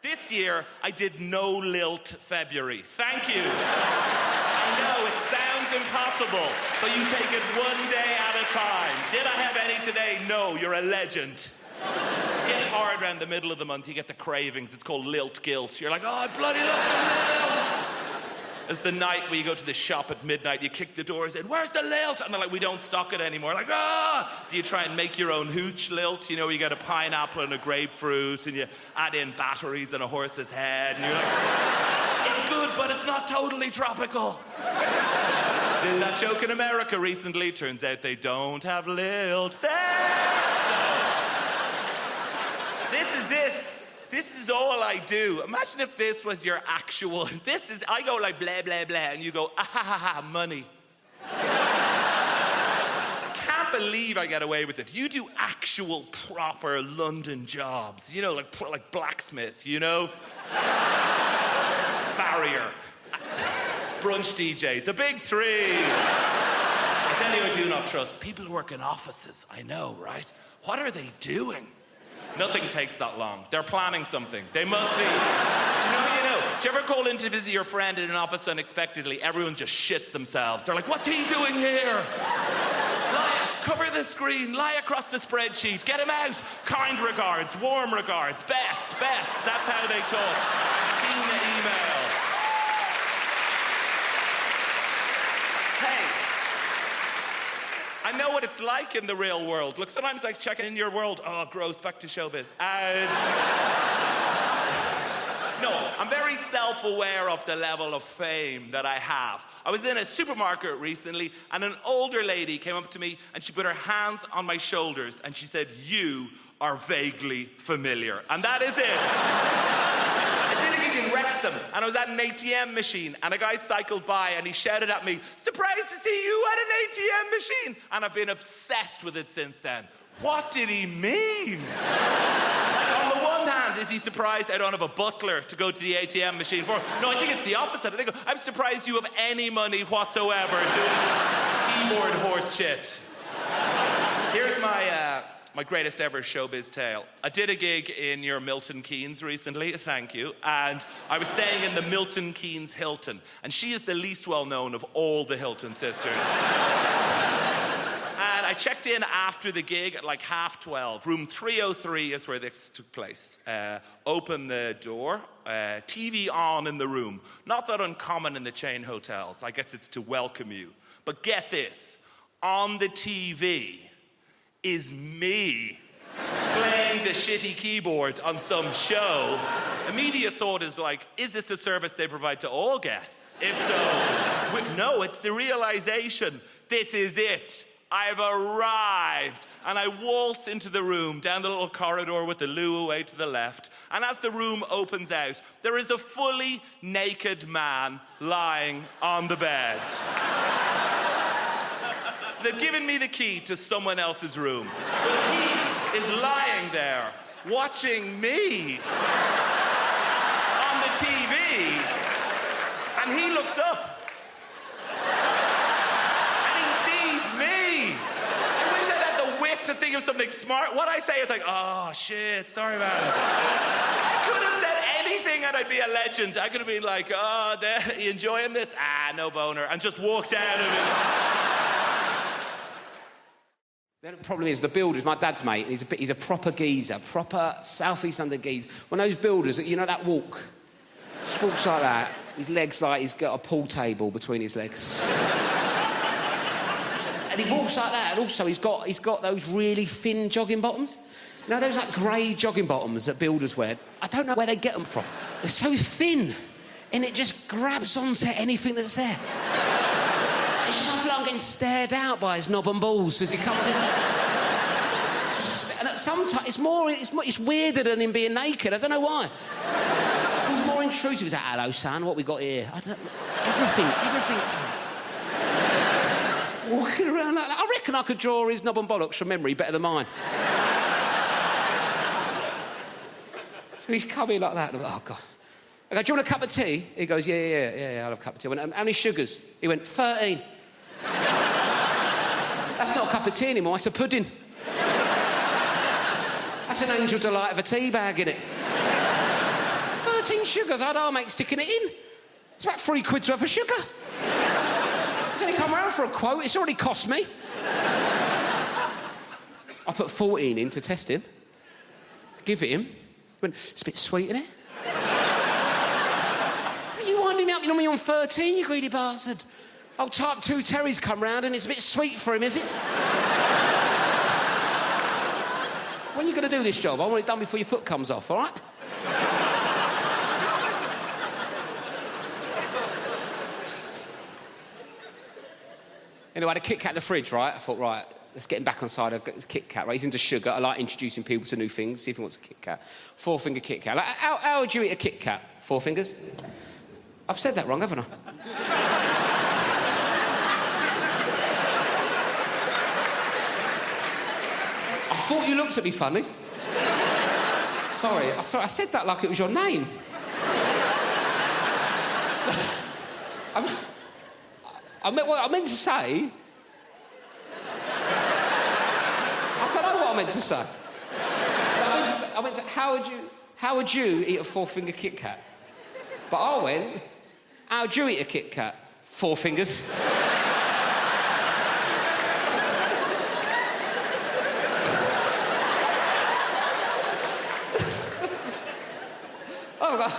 This year, I did no lilt February. Thank you. I know, it sounds impossible, but you take it one day at a time. Did I have any today? No, you're a legend. Get hard around the middle of the month, you get the cravings. It's called lilt guilt. You're like, oh, I bloody love some lilt. It's the night where you go to the shop at midnight, you kick the doors in, where's the lilt? And they're like, we don't stock it anymore. Like, ah! So you try and make your own hooch lilt. You know, you get a pineapple and a grapefruit, and you add in batteries and a horse's head, and you're like, it's good, but it's not totally tropical. Did that joke in America recently. Turns out they don't have lilt there. This is all I do. Imagine if this was your actual... I go like blah, blah, blah, and you go, ah, ha, ha, ha, money. I can't believe I get away with it. You do actual, proper London jobs. You know, like blacksmith, you know? Farrier. Brunch DJ. The big 3. I tell you, I do not trust people who work in offices. I know, right? What are they doing? Nothing takes that long. They're planning something. They must be. Do you know? Do you ever call in to visit your friend in an office unexpectedly? Everyone just shits themselves. They're like, what's he doing here? Cover the screen, lie across the spreadsheet, get him out. Kind regards, warm regards, best. That's how they talk. I've seen the email. I know what it's like in the real world. Look, sometimes I check in your world. Oh, gross, back to showbiz. And... No, I'm very self-aware of the level of fame that I have. I was in a supermarket recently, and an older lady came up to me, and she put her hands on my shoulders, and she said, you are vaguely familiar. And that is it. I did a gig in Wrexham, and I was at an ATM machine, and a guy cycled by, and he shouted at me, surprised to see you at an ATM machine. And I've been obsessed with it since then. What did he mean? Like, on the one hand, is he surprised I don't have a butler to go to the ATM machine for? No, I think it's the opposite. I think I'm surprised you have any money whatsoever doing keyboard horse shit. Here's my greatest ever showbiz tale. I did a gig in your Milton Keynes recently, thank you, and I was staying in the Milton Keynes Hilton, and she is the least well-known of all the Hilton sisters. And I checked in after the gig at like 12:30. Room 303 is where this took place. Open the door, TV on in the room. Not that uncommon in the chain hotels. I guess it's to welcome you. But get this, on the TV is me playing the shitty keyboard on some show. Immediate thought is like, is this a service they provide to all guests? If so, no, it's the realization, this is it. I've arrived. And I waltz into the room, down the little corridor with the loo away to the left. And as the room opens out, there is a fully naked man lying on the bed. They've given me the key to someone else's room. But he is lying there, watching me on the TV, and he looks up. And he sees me. I wish I had the wit to think of something smart. What I say is like, oh, shit, sorry, man. I could have said anything and I'd be a legend. I could have been like, oh, you enjoying this? Ah, no boner. And just walked out of it. The problem is the builders, my dad's mate, he's a proper geezer, proper South East London geezer. One of those builders, you know that walk? Just walks like that. His legs like he's got a pool table between his legs. And he walks like that, and also he's got those really thin jogging bottoms. You know, those like grey jogging bottoms that builders wear? I don't know where they get them from. They're so thin, and it just grabs onto anything that's there. It's just, I feel like I'm getting stared out by his knob and balls as he comes in. And sometimes it's weirder than him being naked. I don't know why. It feels more intrusive. He's like, hello, son, what we got here? I don't know. Everything's... Walking around like that. I reckon I could draw his knob and bollocks from memory better than mine. So he's coming like that. And I'm like, oh, God. I go, do you want a cup of tea? He goes, yeah, I'll have a cup of tea. I went, how many sugars? He went, 13. That's not a cup of tea anymore, it's a pudding. That's an Angel Delight of a tea bag, innit? 13 sugars, how'd our mate sticking it in? It's about £3 worth of sugar. He's only come round for a quote, it's already cost me. I put 14 in to test him. Give it him. He went, it's a bit sweet, innit? You winding me up, you know me on 13, you greedy bastard. Old type 2 Terry's come round and it's a bit sweet for him, is it? When are you going to do this job? I want it done before your foot comes off, all right? Anyway, I had a Kit Kat in the fridge, right? I thought, right, let's get him back on side of Kit Kat, right? He's into sugar. I like introducing people to new things, see if he wants a Kit Kat. 4-finger Kit Kat. Like, how would you eat a Kit Kat? 4 fingers? I've said that wrong, haven't I? I thought you looked at me funny. Sorry, I said that like it was your name. What I meant to say... I don't know what I meant to say. I meant to how would you eat a 4-finger Kit Kat? But I went, how'd you eat a Kit Kat? 4 fingers. Oh, God.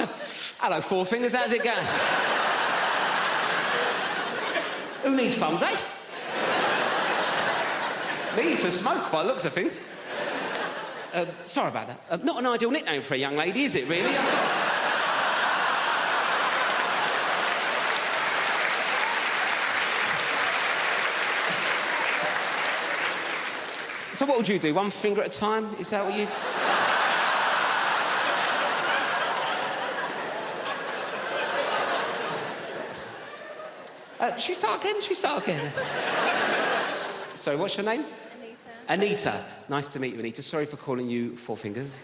Hello, 4 fingers, how's it going? Who needs thumbs, eh? Me to smoke by the looks of things. Sorry about that. Not an ideal nickname for a young lady, is it, really? So what would you do? 1 finger at a time? Is that what you'd... Should we start again? Sorry, what's your name? Anita. Nice to meet you, Anita. Sorry for calling you 4 fingers.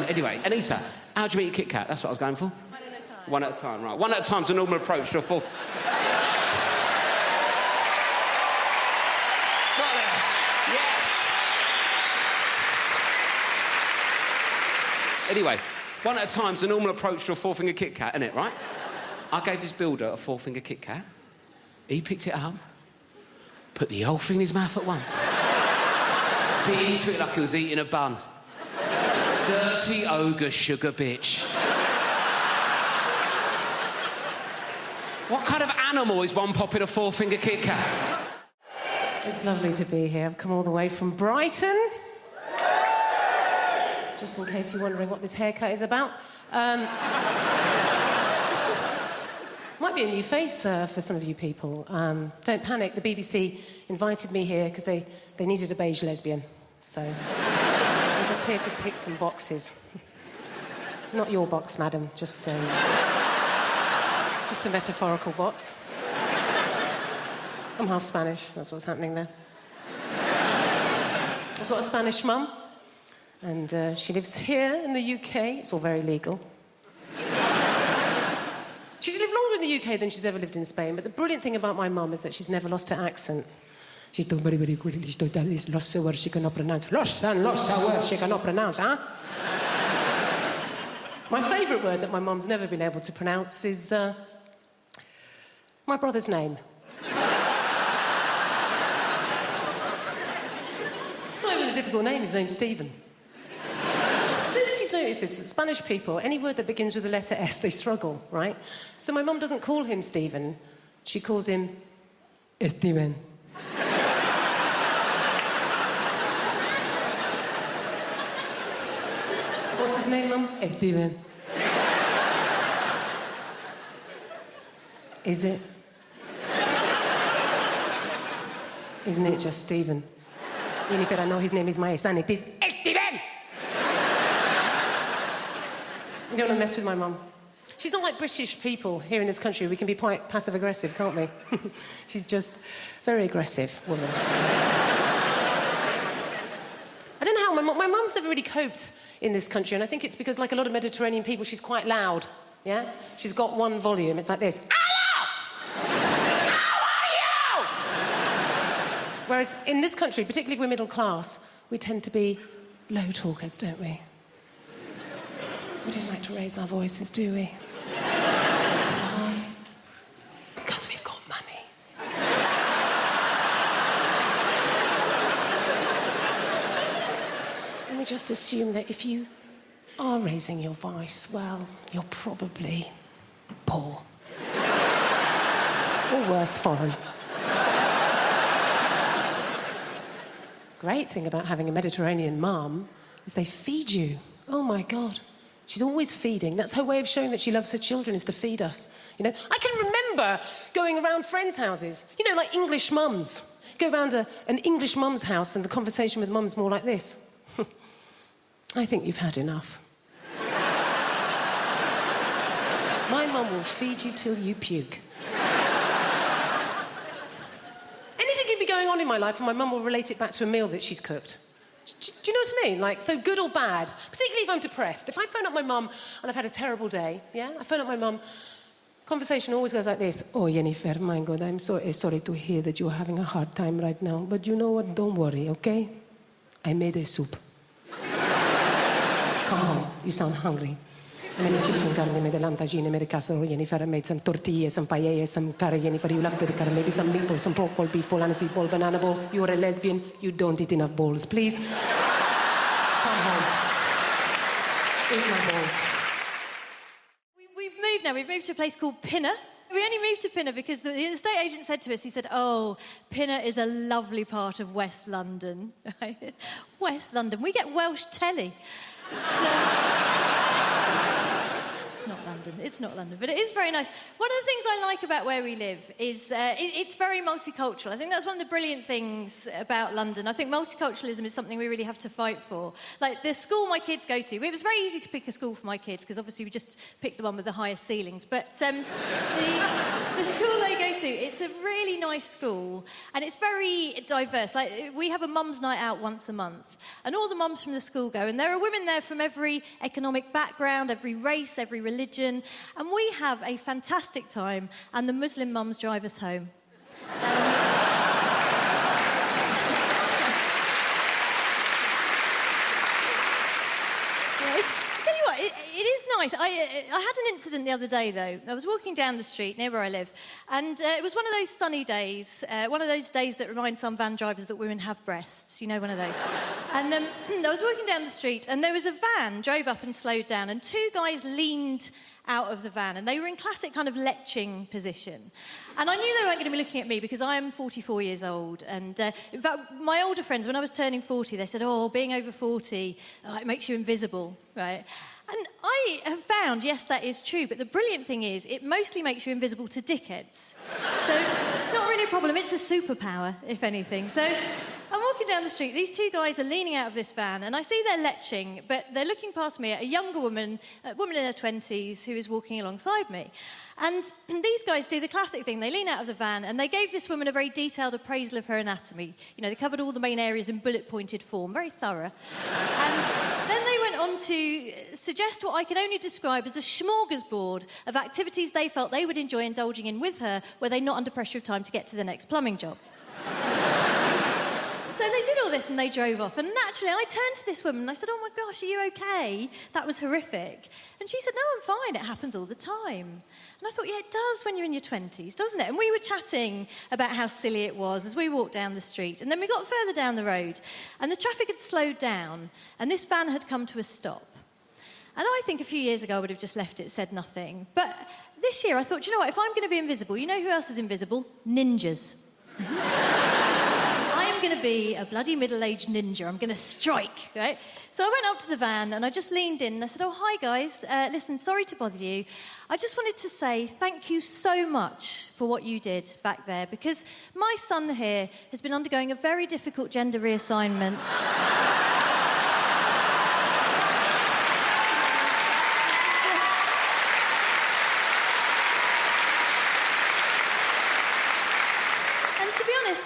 Anyway, Anita, how'd you eat a Kit Kat? That's what I was going for. 1 at a time. 1 at a time, right. 1 at a time's a normal approach to a 4th. Got there. Yes. Anyway, 1 at a time's a normal approach to a 4-finger Kit Kat, isn't it, right? I gave this builder a 4-finger Kit Kat. He picked it up, put the whole thing in his mouth at once. Bit into it like he was eating a bun. Dirty ogre sugar bitch. What kind of animal is one popping a 4-finger Kit Kat? It's lovely to be here. I've come all the way from Brighton. Just in case you're wondering what this haircut is about. Might be a new face for some of you people. Don't panic, the BBC invited me here because they needed a beige lesbian. So I'm just here to tick some boxes. Not your box, madam, just a metaphorical box. I'm half Spanish, that's what's happening there. I've got a Spanish mum, and she lives here in the UK. It's all very legal. She's lived longer in the UK than she's ever lived in Spain, but the brilliant thing about my mum is that she's never lost her accent. She's done very, very good. Lost her words she cannot pronounce. Lost her words she cannot pronounce, huh? My favourite word that my mum's never been able to pronounce is my brother's name. It's not even a difficult name, his name's Stephen. Notice this, Spanish people, any word that begins with the letter S, they struggle, right? So my mum doesn't call him Stephen, she calls him Steven. What's his name, Mum? Steven. Is it? Isn't it just Stephen? Jennifer, I know his name is my son. It is Steven! You don't want to mess with my mum. She's not like British people here in this country. We can be quite passive-aggressive, can't we? She's just very aggressive woman. I don't know how my mum's never really coped in this country, and I think it's because, like a lot of Mediterranean people, she's quite loud, yeah? She's got one volume. It's like this. Whereas in this country, particularly if we're middle class, we tend to be low talkers, don't we? We don't like to raise our voices, do we? Why? Because we've got money. And we just assume that if you are raising your voice, well, you're probably poor. Or worse, foreign. Great thing about having a Mediterranean mum is they feed you. Oh, my God. She's always feeding. That's her way of showing that she loves her children, is to feed us. You know, I can remember going around friends' houses, you know, like English mums. Go around an English mum's house and the conversation with mum's more like this. I think you've had enough. My mum will feed you till you puke. Going on in my life, and my mum will relate it back to a meal that she's cooked. Do you know what I mean? Like, so good or bad, particularly if I'm depressed. If I phone up my mum and I've had a terrible day, yeah? I phone up my mum, conversation always goes like this. Oh, Jennifer, my God, I'm so sorry to hear that you're having a hard time right now, but you know what? Don't worry, okay? I made a soup. Come home, you sound hungry. I made chicken carne, made lamb tagine, made casserole, Jennifer. I made some tortillas, some paella, some curry, Jennifer. You love bit curry, maybe some meatballs, some pork ball, beef ball, ananasi ball, banana ball. You're a lesbian. You don't eat enough balls. Please, come home. Eat my balls. We've moved now. We've moved to a place called Pinner. We only moved to Pinner because the estate agent said to us, he said, oh, Pinner is a lovely part of West London. West London. We get Welsh telly. It's not London, but it is very nice. One of the things I like about where we live is it's very multicultural. I think that's one of the brilliant things about London. I think multiculturalism is something we really have to fight for. Like the school my kids go to, it was very easy to pick a school for my kids because obviously we just picked the one with the highest ceilings. But the school they go to, it's a really nice school and it's very diverse. Like we have a mum's night out once a month and all the mums from the school go and there are women there from every economic background, every race, every religion. And we have a fantastic time, and the Muslim mums drive us home. Tell you what, it is nice. I had an incident the other day, though. I was walking down the street near where I live, and it was one of those sunny days, one of those days that remind some van drivers that women have breasts. You know, one of those. And I was walking down the street, and there was a van drove up and slowed down, and two guys leaned out of the van, and they were in classic kind of leching position. And I knew they weren't going to be looking at me because I am 44 years old. And in fact, my older friends, when I was turning 40, they said, oh, being over 40, it makes you invisible, right? And I have found, yes, that is true, but the brilliant thing is it mostly makes you invisible to dickheads. So it's not really a problem, it's a superpower, if anything. So I'm walking down the street, these two guys are leaning out of this van, and I see they're leching, but they're looking past me at a younger woman, a woman in her 20s, who is walking alongside me. And these guys do the classic thing. They lean out of the van and they gave this woman a very detailed appraisal of her anatomy. You know, they covered all the main areas in bullet-pointed form, very thorough. And then they went on to suggest what I can only describe as a smorgasbord of activities they felt they would enjoy indulging in with her were they not under pressure of time to get to the next plumbing job. So they did all this and they drove off. And naturally, I turned to this woman and I said, oh my gosh, are you okay? That was horrific. And she said, no, I'm fine. It happens all the time. And I thought, yeah, it does when you're in your 20s, doesn't it? And we were chatting about how silly it was as we walked down the street. And then we got further down the road and the traffic had slowed down and this van had come to a stop. And I think a few years ago I would have just left it, said nothing. But this year I thought, you know what, if I'm going to be invisible, you know who else is invisible? Ninjas. I am going to be a bloody middle-aged ninja. I'm going to strike, right? So I went up to the van and I just leaned in and I said, oh, hi, guys. Listen, sorry to bother you. I just wanted to say thank you so much for what you did back there, because my son here has been undergoing a very difficult gender reassignment.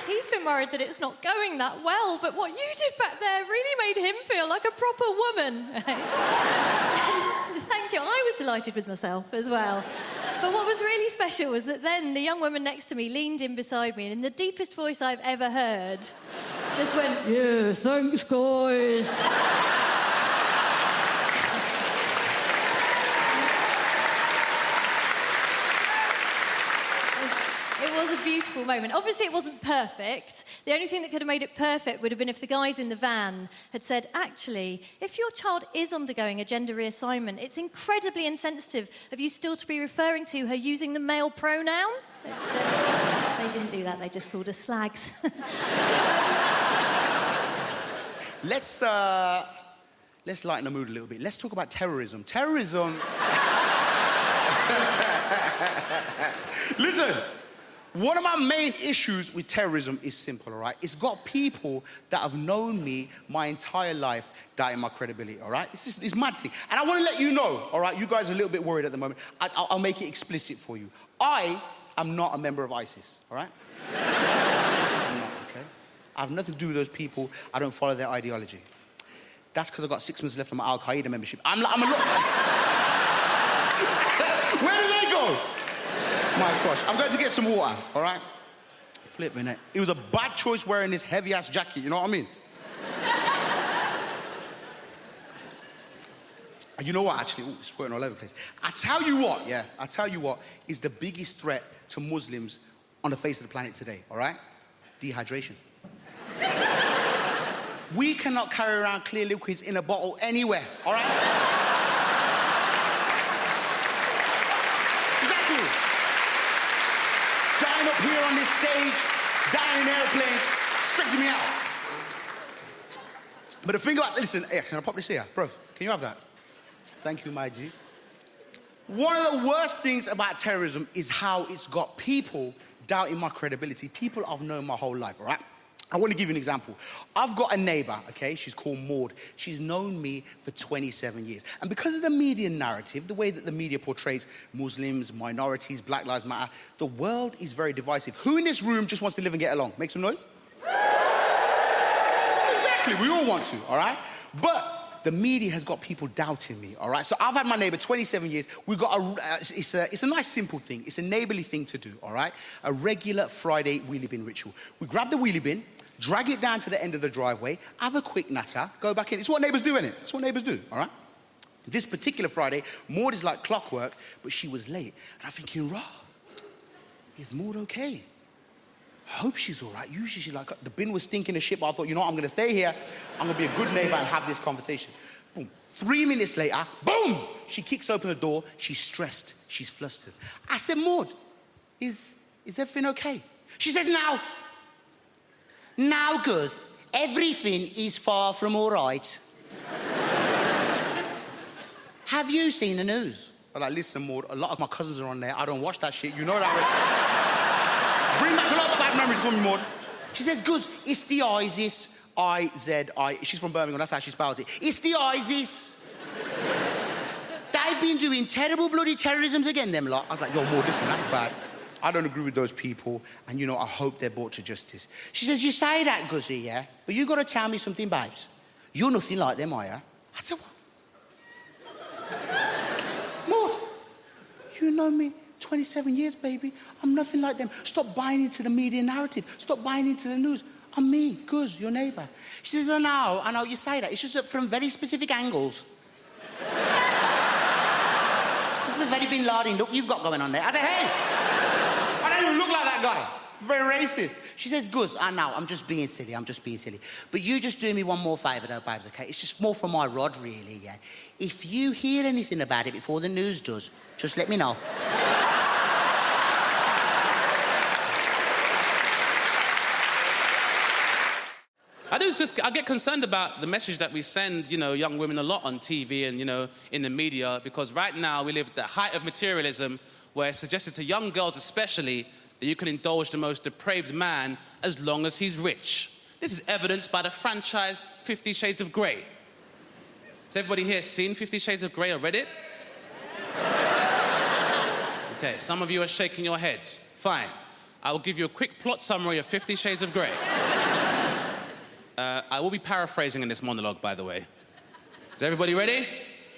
He's been worried that it's not going that well, but what you did back there really made him feel like a proper woman. Thank you. I was delighted with myself as well. But what was really special was that then the young woman next to me leaned in beside me and in the deepest voice I've ever heard, just went, yeah, thanks, guys. It was a beautiful moment. Obviously, it wasn't perfect. The only thing that could have made it perfect would have been if the guys in the van had said, actually, if your child is undergoing a gender reassignment, it's incredibly insensitive of you still to be referring to her using the male pronoun. They didn't do that. They just called us slags. Let's lighten the mood a little bit. Let's talk about terrorism. Terrorism... Listen. One of my main issues with terrorism is simple, all right? It's got people that have known me my entire life doubting my credibility, all right? It's mad thing. And I want to let you know, all right? You guys are a little bit worried at the moment. I'll make it explicit for you. I am not a member of ISIS, all right? I'm not, okay? I have nothing to do with those people. I don't follow their ideology. That's because I've got 6 months left on my Al-Qaeda membership. I'm a lot... Where do they go? My gosh, I'm going to get some water, all right? Flipping it. It was a bad choice wearing this heavy-ass jacket, you know what I mean? And you know what, actually? Ooh, it's squirting all over the place. I tell you what is the biggest threat to Muslims on the face of the planet today, all right? Dehydration. We cannot carry around clear liquids in a bottle anywhere, all right? Dying up here on this stage, dying in airplanes, stressing me out. But the thing about, listen, hey, can I pop this here? Bro, can you have that? Thank you, my G. One of the worst things about terrorism is how it's got people doubting my credibility. People I've known my whole life, all right? I want to give you an example. I've got a neighbor, okay? She's called Maud. She's known me for 27 years. And because of the media narrative, the way that the media portrays Muslims, minorities, Black Lives Matter, the world is very divisive. Who in this room just wants to live and get along? Make some noise. Exactly, we all want to, all right? But the media has got people doubting me, all right? So I've had my neighbor 27 years. We've got it's a nice, simple thing. It's a neighborly thing to do, all right? A regular Friday wheelie bin ritual. We grab the wheelie bin, drag it down to the end of the driveway, have a quick natter, go back in. It's what neighbors do, innit? It's what neighbors do, all right? This particular Friday, Maud is like clockwork, but she was late. And I'm thinking, rah, is Maud okay? I hope she's all right. Usually she's like, the bin was stinking of shit, but I thought, you know what, I'm gonna stay here. I'm gonna be a good neighbor and have this conversation. Boom. 3 minutes later, boom! She kicks open the door. She's stressed. She's flustered. I said, Maud, is everything okay? She says, Now, Gus, everything is far from all right. Have you seen the news? I'm like, listen, Maud, a lot of my cousins are on there. I don't watch that shit. You know that. Bring back a lot of bad memories for me, Maud. She says, Gus, it's the ISIS. I-Z-I. She's from Birmingham. That's how she spells it. It's the ISIS. They've been doing terrible bloody terrorisms again, them lot. I was like, yo, Maud, listen, that's bad. I don't agree with those people, and, you know, I hope they're brought to justice. She says, you say that, Guzzy, yeah? But you got to tell me something, babes. You're nothing like them, are you? I said, what? More. You know me 27 years, baby. I'm nothing like them. Stop buying into the media narrative. Stop buying into the news. I'm me, Guz, your neighbour. She says, I know you say that. It's just that from very specific angles. This is a very Bin Laden look you've got going on there. I said, hey! I don't even look like that guy. Very racist. She says, Gus, I know, I'm just being silly. But you just do me one more favour though, babes, okay? It's just more for my rod, really, yeah? If you hear anything about it before the news does, just let me know. I get concerned about the message that we send, young women a lot on TV and, in the media, because right now we live at the height of materialism, where it's suggested to young girls especially that you can indulge the most depraved man as long as he's rich. This is evidenced by the franchise 50 Shades of Grey. Has everybody here seen 50 Shades of Grey or read it? Okay, some of you are shaking your heads. Fine. I will give you a quick plot summary of 50 Shades of Grey. I will be paraphrasing in this monologue, by the way. Is everybody ready?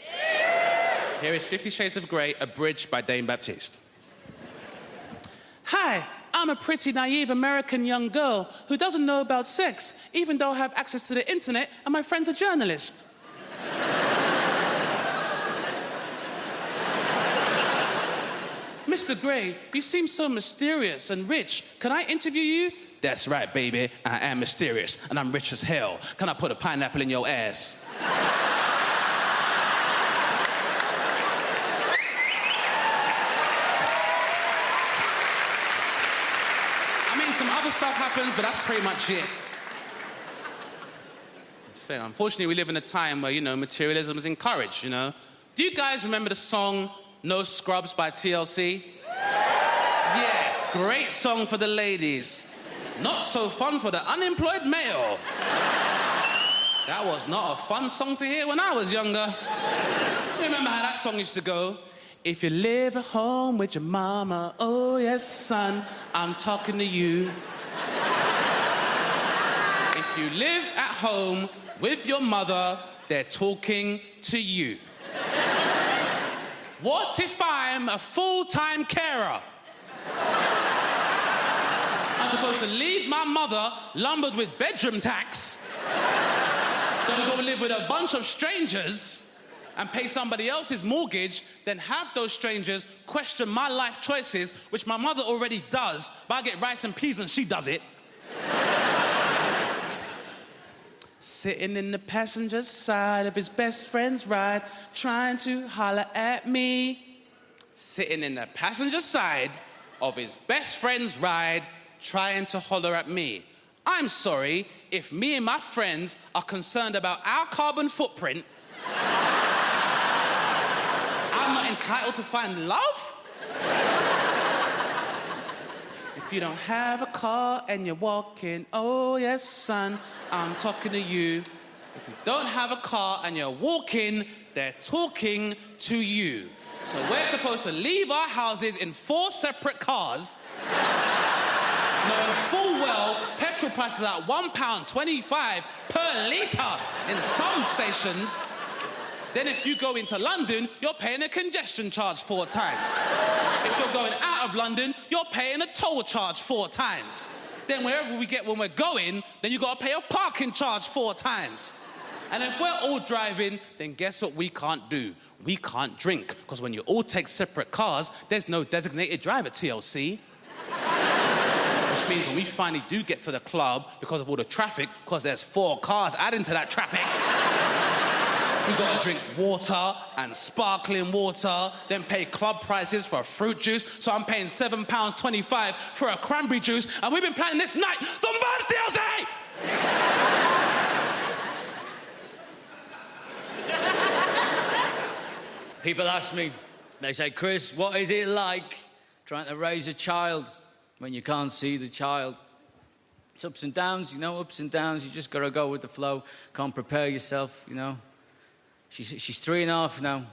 Yeah! Here is 50 Shades of Grey, abridged by Dame Baptiste. Hi, I'm a pretty naive American young girl who doesn't know about sex, even though I have access to the internet and my friend's a journalist. Mr. Grey, you seem so mysterious and rich. Can I interview you? That's right, baby. I am mysterious, and I'm rich as hell. Can I put a pineapple in your ass? I mean, some other stuff happens, but that's pretty much it. It's fair. Unfortunately, we live in a time where, materialism is encouraged, Do you guys remember the song No Scrubs by TLC? Yeah, great song for the ladies. Not so fun for the unemployed male. That was not a fun song to hear when I was younger. You remember how that song used to go? If you live at home with your mama, oh yes, son, I'm talking to you. If you live at home with your mother, they're talking to you. What if I'm a full-time carer? I'm supposed to leave my mother lumbered with bedroom tax, then go live with a bunch of strangers and pay somebody else's mortgage, then have those strangers question my life choices, which my mother already does, but I get rice and peas when she does it. Sitting in the passenger side of his best friend's ride, trying to holler at me. Sitting in the passenger side of his best friend's ride, trying to holler at me. I'm sorry, if me and my friends are concerned about our carbon footprint, I'm not entitled to find love? If you don't have a car and you're walking, oh yes, son, I'm talking to you. If you don't have a car and you're walking, they're talking to you. So we're supposed to leave our houses in 4 separate cars, knowing full well petrol prices are £1.25 per litre in some stations. Then if you go into London, you're paying a congestion charge 4 times. If you're going out of London, you're paying a toll charge 4 times. Then wherever we get when we're going, then you got to pay a parking charge 4 times. And if we're all driving, then guess what we can't do? We can't drink, because when you all take separate cars, there's no designated driver, TLC. Which means when we finally do get to the club, because of all the traffic, because there's 4 cars adding to that traffic, we got to drink water and sparkling water, then pay club prices for a fruit juice, so I'm paying £7.25 for a cranberry juice, and we've been planning this night the most, TLC! People ask me, they say, Chris, what is it like trying to raise a child when you can't see the child? It's ups and downs, ups and downs. You just got to go with the flow. Can't prepare yourself, She's 3.5 now.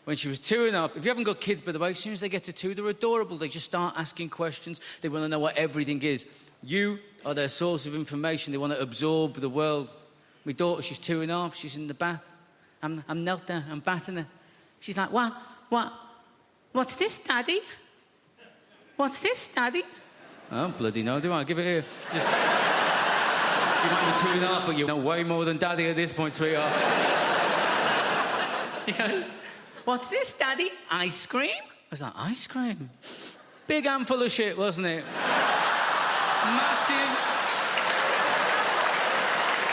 When she was 2.5, if you haven't got kids, by the way, as soon as they get to 2, they're adorable. They just start asking questions. They want to know what everything is. You are their source of information. They want to absorb the world. My daughter, she's 2.5. She's in the bath. I'm knelt there. I'm bathing her. She's like, what's this, Daddy? What's this, Daddy? Oh, bloody no, do I? Give it here. Just... You might be 2.5, but you know way more than Daddy at this point, sweetheart. What's this, Daddy? Ice cream? I was like, ice cream? Big handful of shit, wasn't it? Massive.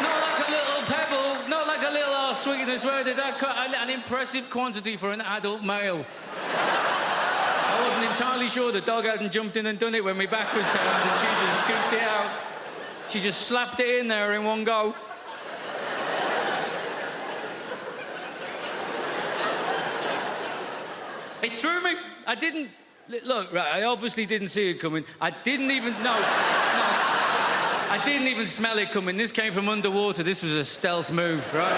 Not like a little pebble, not like a little arse sweetness. Where did that cut? An impressive quantity for an adult male. I wasn't entirely sure the dog hadn't jumped in and done it when my back was turned and she just scooped it out. She just slapped it in there in one go. It threw me. I didn't... Look, right, I obviously didn't see it coming. I didn't even... No. I didn't even smell it coming. This came from underwater. This was a stealth move, right?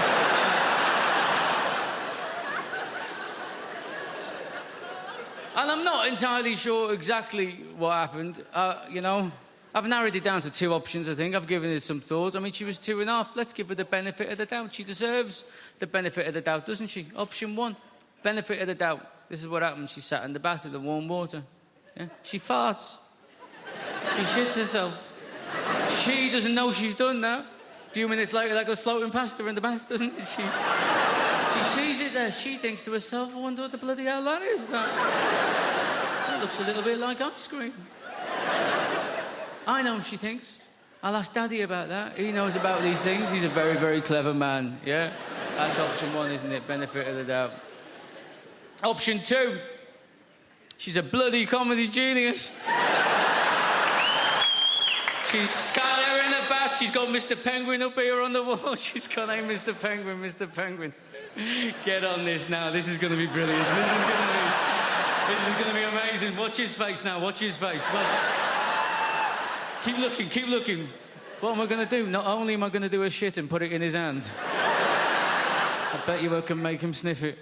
And I'm not entirely sure exactly what happened. You know, I've narrowed it down to 2 options, I think. I've given it some thought. I mean, she was 2.5. Let's give her the benefit of the doubt. She deserves the benefit of the doubt, doesn't she? Option 1, benefit of the doubt. This is what happened. She sat in the bath in the warm water. Yeah? She farts. She shits herself. She doesn't know she's done that. A few minutes later, that goes floating past her in the bath, doesn't it? She sees it there. She thinks to herself, I wonder what the bloody hell that is. That looks a little bit like ice cream. I know, she thinks. I'll ask Daddy about that. He knows about these things. He's a very, very clever man, yeah? That's option 1, isn't it? Benefit of the doubt. Option 2. She's a bloody comedy genius. She's sat there in the bath. She's got Mr. Penguin up here on the wall. She's got, hey, Mr. Penguin, Mr. Penguin. Get on this now. This is going to be brilliant. This is going to be amazing. Watch his face now. Watch his face. Watch. Keep looking. Keep looking. What am I going to do? Not only am I going to do a shit and put it in his hand, I bet you I can make him sniff it.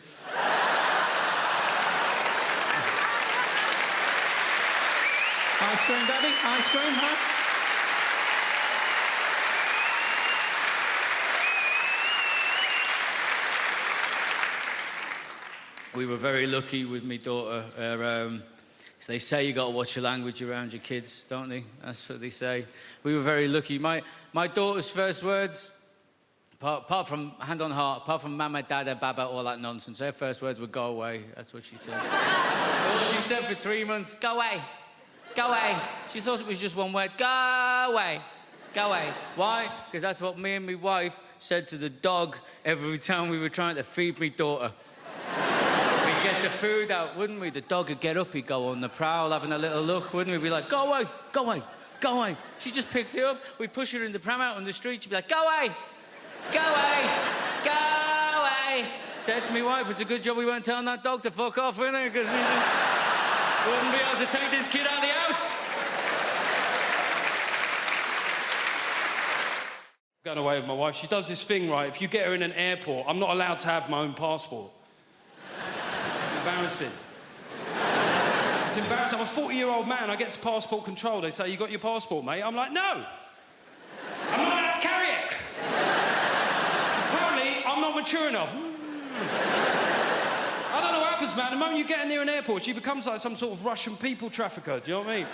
Ice cream, Daddy? Ice cream, huh? We were very lucky with my daughter. They say you got to watch your language around your kids, don't they? That's what they say. We were very lucky. My daughter's first words, apart from hand on heart, apart from mama, dada, baba, all that nonsense, her first words were go away. That's what she said. That's what she said for 3 months. Go away. Go away. She thought it was just one word. Go away. Go away. Why? Because that's what me and my wife said to the dog every time we were trying to feed my daughter. We'd get the food out, wouldn't we? The dog would get up, he'd go on the prowl, having a little look, wouldn't we? We'd be like, go away, go away, go away. She just picked it up. We'd push her in the pram out on the street. She'd be like, go away, go away, go away. Said to my wife, it's a good job we weren't telling that dog to fuck off, innit? Because we just wouldn't be able to take this kid out of the house. Going away with my wife, she does this thing, right? If you get her in an airport, I'm not allowed to have my own passport. It's embarrassing. It's embarrassing. I'm a 40-year-old man. I get to passport control. They say, you got your passport, mate? I'm like, no. I'm not allowed to carry it. Apparently, I'm not mature enough. I don't know what happens, man. The moment you get her near an airport, she becomes like some sort of Russian people trafficker. Do you know what I mean?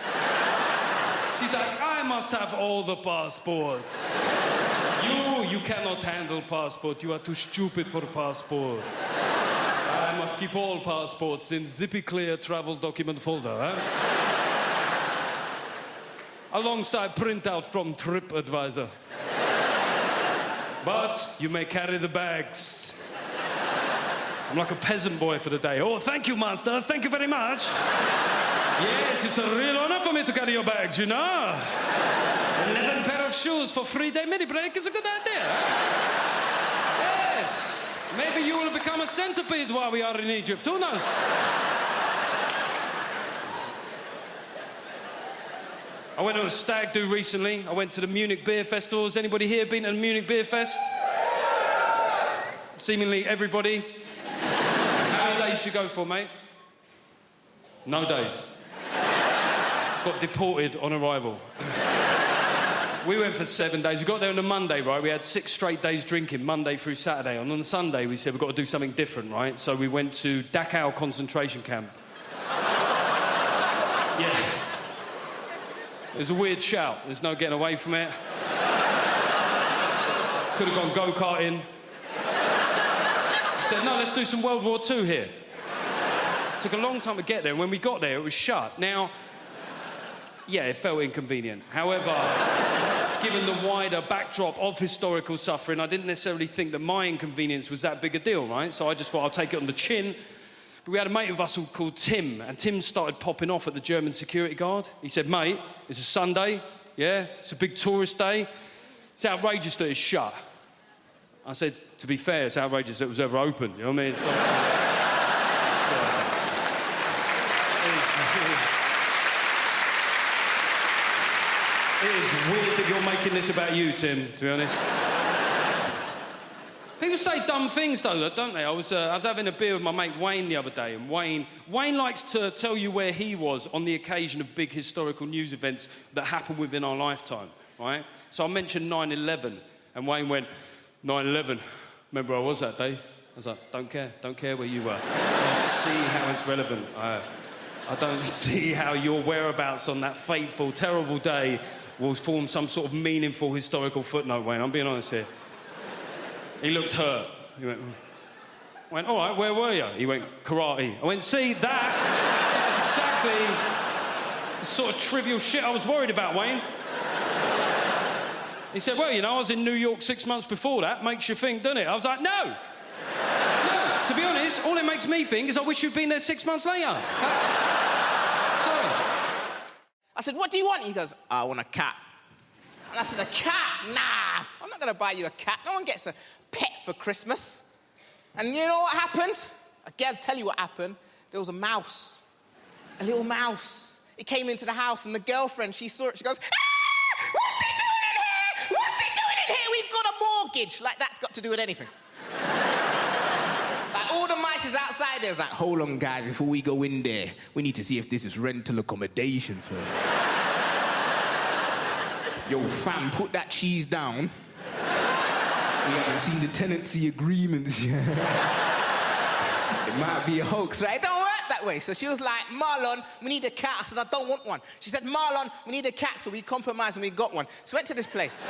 She's like, I must have all the passports. You cannot handle passport. You are too stupid for passport. I must keep all passports in zippy clear travel document folder, huh? Alongside printout from TripAdvisor. But you may carry the bags. I'm like a peasant boy for the day. Oh, thank you, master. Thank you very much. Yes, it's a real honor for me to carry your bags, you know. 11 pair of shoes for 3-day mini break is a good idea. Yes. Maybe you will become a centipede while we are in Egypt. Who knows? I went to a stag do recently. I went to the Munich Beer Festival. Has anybody here been to the Munich Beer Fest? Seemingly everybody. How many days did you go for, mate? No days. Got deported on arrival. We went for 7 days. We got there on a Monday, right? We had 6 straight days drinking, Monday through Saturday. And on Sunday, we said, we've got to do something different, right? So we went to Dachau concentration camp. Yeah. It was a weird shout. There's no getting away from it. Could have gone go-karting. I said, no, let's do some World War II here. It took a long time to get there, and when we got there, it was shut. Now, yeah, it felt inconvenient. However, given the wider backdrop of historical suffering, I didn't necessarily think that my inconvenience was that big a deal, right? So I just thought I'll take it on the chin. But we had a mate of us called Tim, and Tim started popping off at the German security guard. He said, mate, it's a Sunday, yeah? It's a big tourist day. It's outrageous that it's shut. I said, to be fair, it's outrageous that it was ever open, you know what I mean? It's it is weird that you're making this about you, Tim, to be honest. People say dumb things, though, don't they? I was having a beer with my mate Wayne the other day, and Wayne likes to tell you where he was on the occasion of big historical news events that happened within our lifetime, right? So I mentioned 9/11, and Wayne went, 9/11, remember where I was that day? I was like, don't care where you were. I don't see how it's relevant. I don't see how your whereabouts on that fateful, terrible day will form some sort of meaningful historical footnote, Wayne. I'm being honest here. He looked hurt. He went, all right, where were you? He went, karate. I went, see, that's exactly the sort of trivial shit I was worried about, Wayne. He said, well, you know, I was in New York 6 months before that. Makes you think, doesn't it? I was like, no. No. To be honest, all it makes me think is I wish you'd been there 6 months later. Sorry. I said, what do you want? He goes, I want a cat. And I said, a cat? Nah, I'm not going to buy you a cat. No one gets a pet for Christmas. And you know what happened? I'll tell you what happened. There was a mouse. A little mouse. It came into the house, and the girlfriend, she saw it. She goes, ah! What's he doing in here? What's he doing in here? We've got a mortgage. Like, that's got to do with anything. Like, all the mice is outside there. It's like, hold on, guys, before we go in there, we need to see if this is rental accommodation first. Yo, fam, put that cheese down. We haven't seen the tenancy agreements yet. It might be a hoax, right? It don't work that way. So she was like, Marlon, we need a cat. I said, I don't want one. She said, Marlon, we need a cat. So we compromised and we got one. So we went to this place.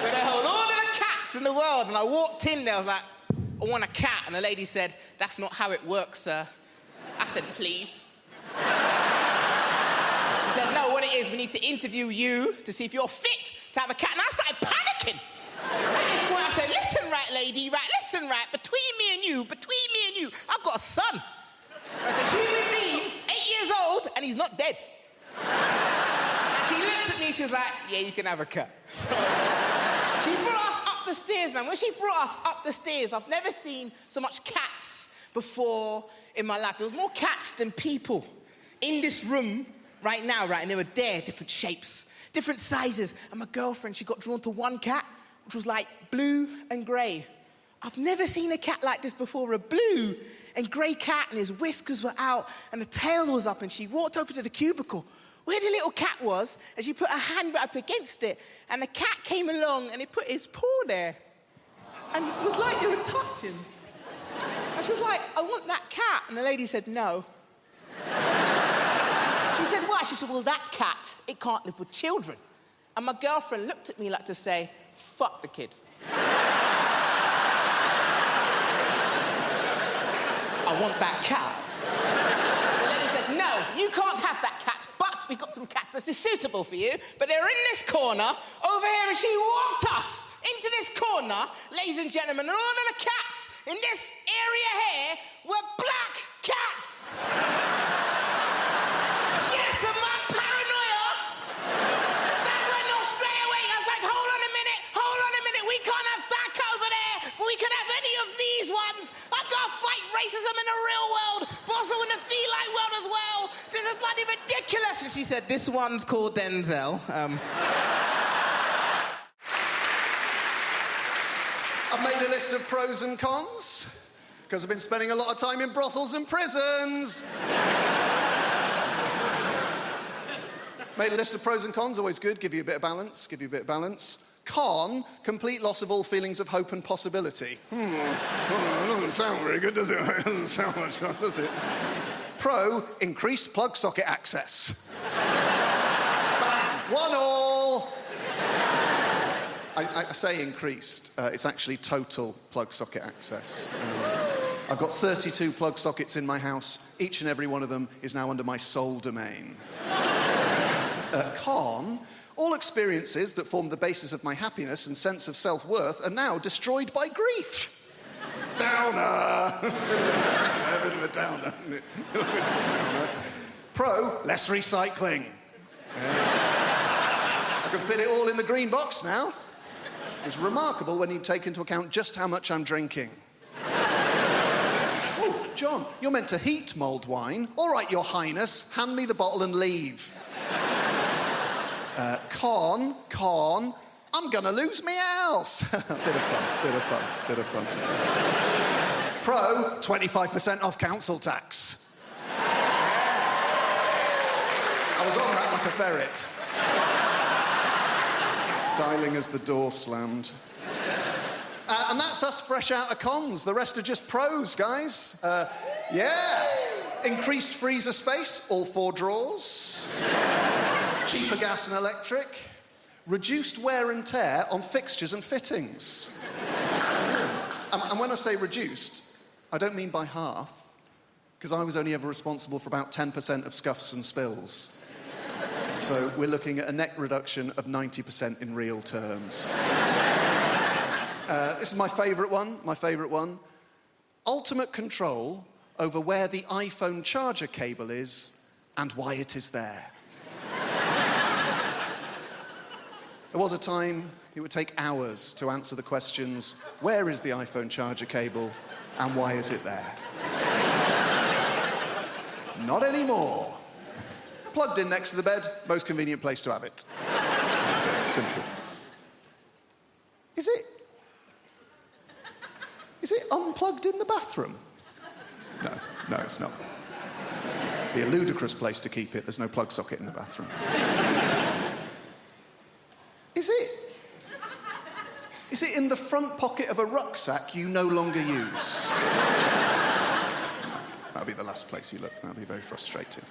Where they hold all of the cats in the world. And I walked in there, I was like, I want a cat. And the lady said, that's not how it works, sir. I said, please. She said, no, what it is, we need to interview you to see if you're fit to have a cat. And I started panicking. At this point, I said, listen, right, lady, right, listen, right, between me and you, I've got a son. I said, human being, 8 years old, and he's not dead. And she looked at me, she was like, yeah, you can have a cat. So, she brought us up the stairs, man. When she brought us up the stairs, I've never seen so much cats before in my life. There was more cats than people in this room right now, right? And they were there, different shapes, different sizes. And my girlfriend, she got drawn to one cat, which was like blue and grey. I've never seen a cat like this before, a blue and grey cat, and his whiskers were out, and the tail was up, and she walked over to the cubicle where the little cat was, and she put her hand right up against it, and the cat came along, and he put his paw there. And it was like they were touching. And she was like, I want that cat. And the lady said, no. She said, why? She said, well, that cat, it can't live with children. And my girlfriend looked at me like to say, fuck the kid. I want that cat. The lady said, no, you can't have that cat, but we've got some cats that is suitable for you, but they're in this corner over here, and she walked us into this corner, ladies and gentlemen, and all of the cats in this area here were black cats. Yes, and my paranoia, that went off straight away. I was like, hold on a minute, we can't have that cat over there, but we can have any of these ones. I've got to fight racism in the real world, but also in the feline world as well. This is bloody ridiculous. And she said, this one's called Denzel. I've made a list of pros and cons, because I've been spending a lot of time in brothels and prisons. Made a list of pros and cons, always good, give you a bit of balance, Con, complete loss of all feelings of hope and possibility. It doesn't sound very good, does it? It doesn't sound much fun, does it? Pro, increased plug socket access. Bang, 1-1. I say increased, it's actually total plug socket access. I've got 32 plug sockets in my house. Each and every one of them is now under my sole domain. Con, all experiences that formed the basis of my happiness and sense of self-worth are now destroyed by grief. Downer. A bit of a downer, isn't it? Pro, less recycling. I can fit it all in the green box now. It's remarkable when you take into account just how much I'm drinking. Oh, John, you're meant to heat mulled wine. All right, Your Highness, hand me the bottle and leave. Con, I'm gonna lose me house. Bit of fun. Pro, 25% off council tax. I was on that like a ferret. Dialing as the door slammed. And that's us fresh out of cons. The rest are just pros, guys. Yeah. Increased freezer space, all 4 drawers. Cheaper gas and electric. Reduced wear and tear on fixtures and fittings. And when I say reduced, I don't mean by half, because I was only ever responsible for about 10% of scuffs and spills. So we're looking at a net reduction of 90% in real terms. This is my favourite one. Ultimate control over where the iPhone charger cable is and why it is there. There was a time it would take hours to answer the questions, where is the iPhone charger cable and why is it there? Not anymore. Plugged in next to the bed, most convenient place to have it. Simple. Is it unplugged in the bathroom? No, it's not. It'd be a ludicrous place to keep it. There's no plug socket in the bathroom. Is it in the front pocket of a rucksack you no longer use? That'll be the last place you look. That'll be very frustrating.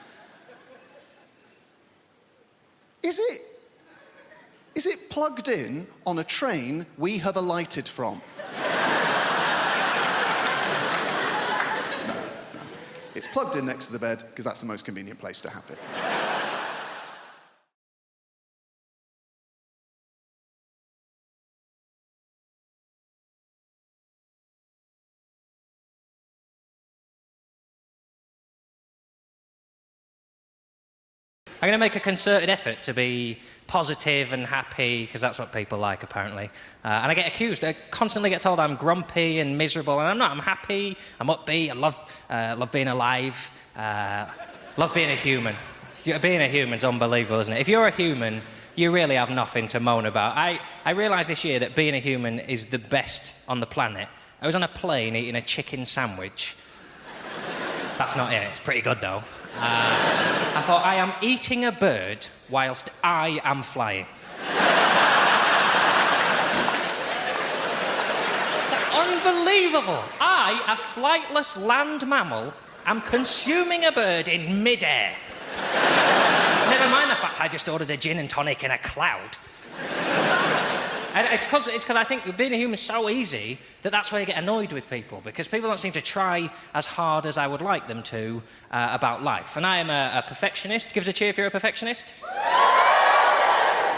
Is it plugged in on a train we have alighted from? No. It's plugged in next to the bed because that's the most convenient place to have it. I'm going to make a concerted effort to be positive and happy, because that's what people like, apparently. And I get accused. I constantly get told I'm grumpy and miserable, and I'm not. I'm happy, I'm upbeat, I love being alive, love being a human. Being a human's unbelievable, isn't it? If you're a human, you really have nothing to moan about. I realised this year that being a human is the best on the planet. I was on a plane eating a chicken sandwich. That's not it. It's pretty good, though. I thought, I am eating a bird whilst I am flying. Unbelievable! I, a flightless land mammal, am consuming a bird in mid-air. Never mind the fact I just ordered a gin and tonic in a cloud. And it's because I think being a human is so easy that's why I get annoyed with people, because people don't seem to try as hard as I would like them to about life. And I am a perfectionist. Give us a cheer if you're a perfectionist.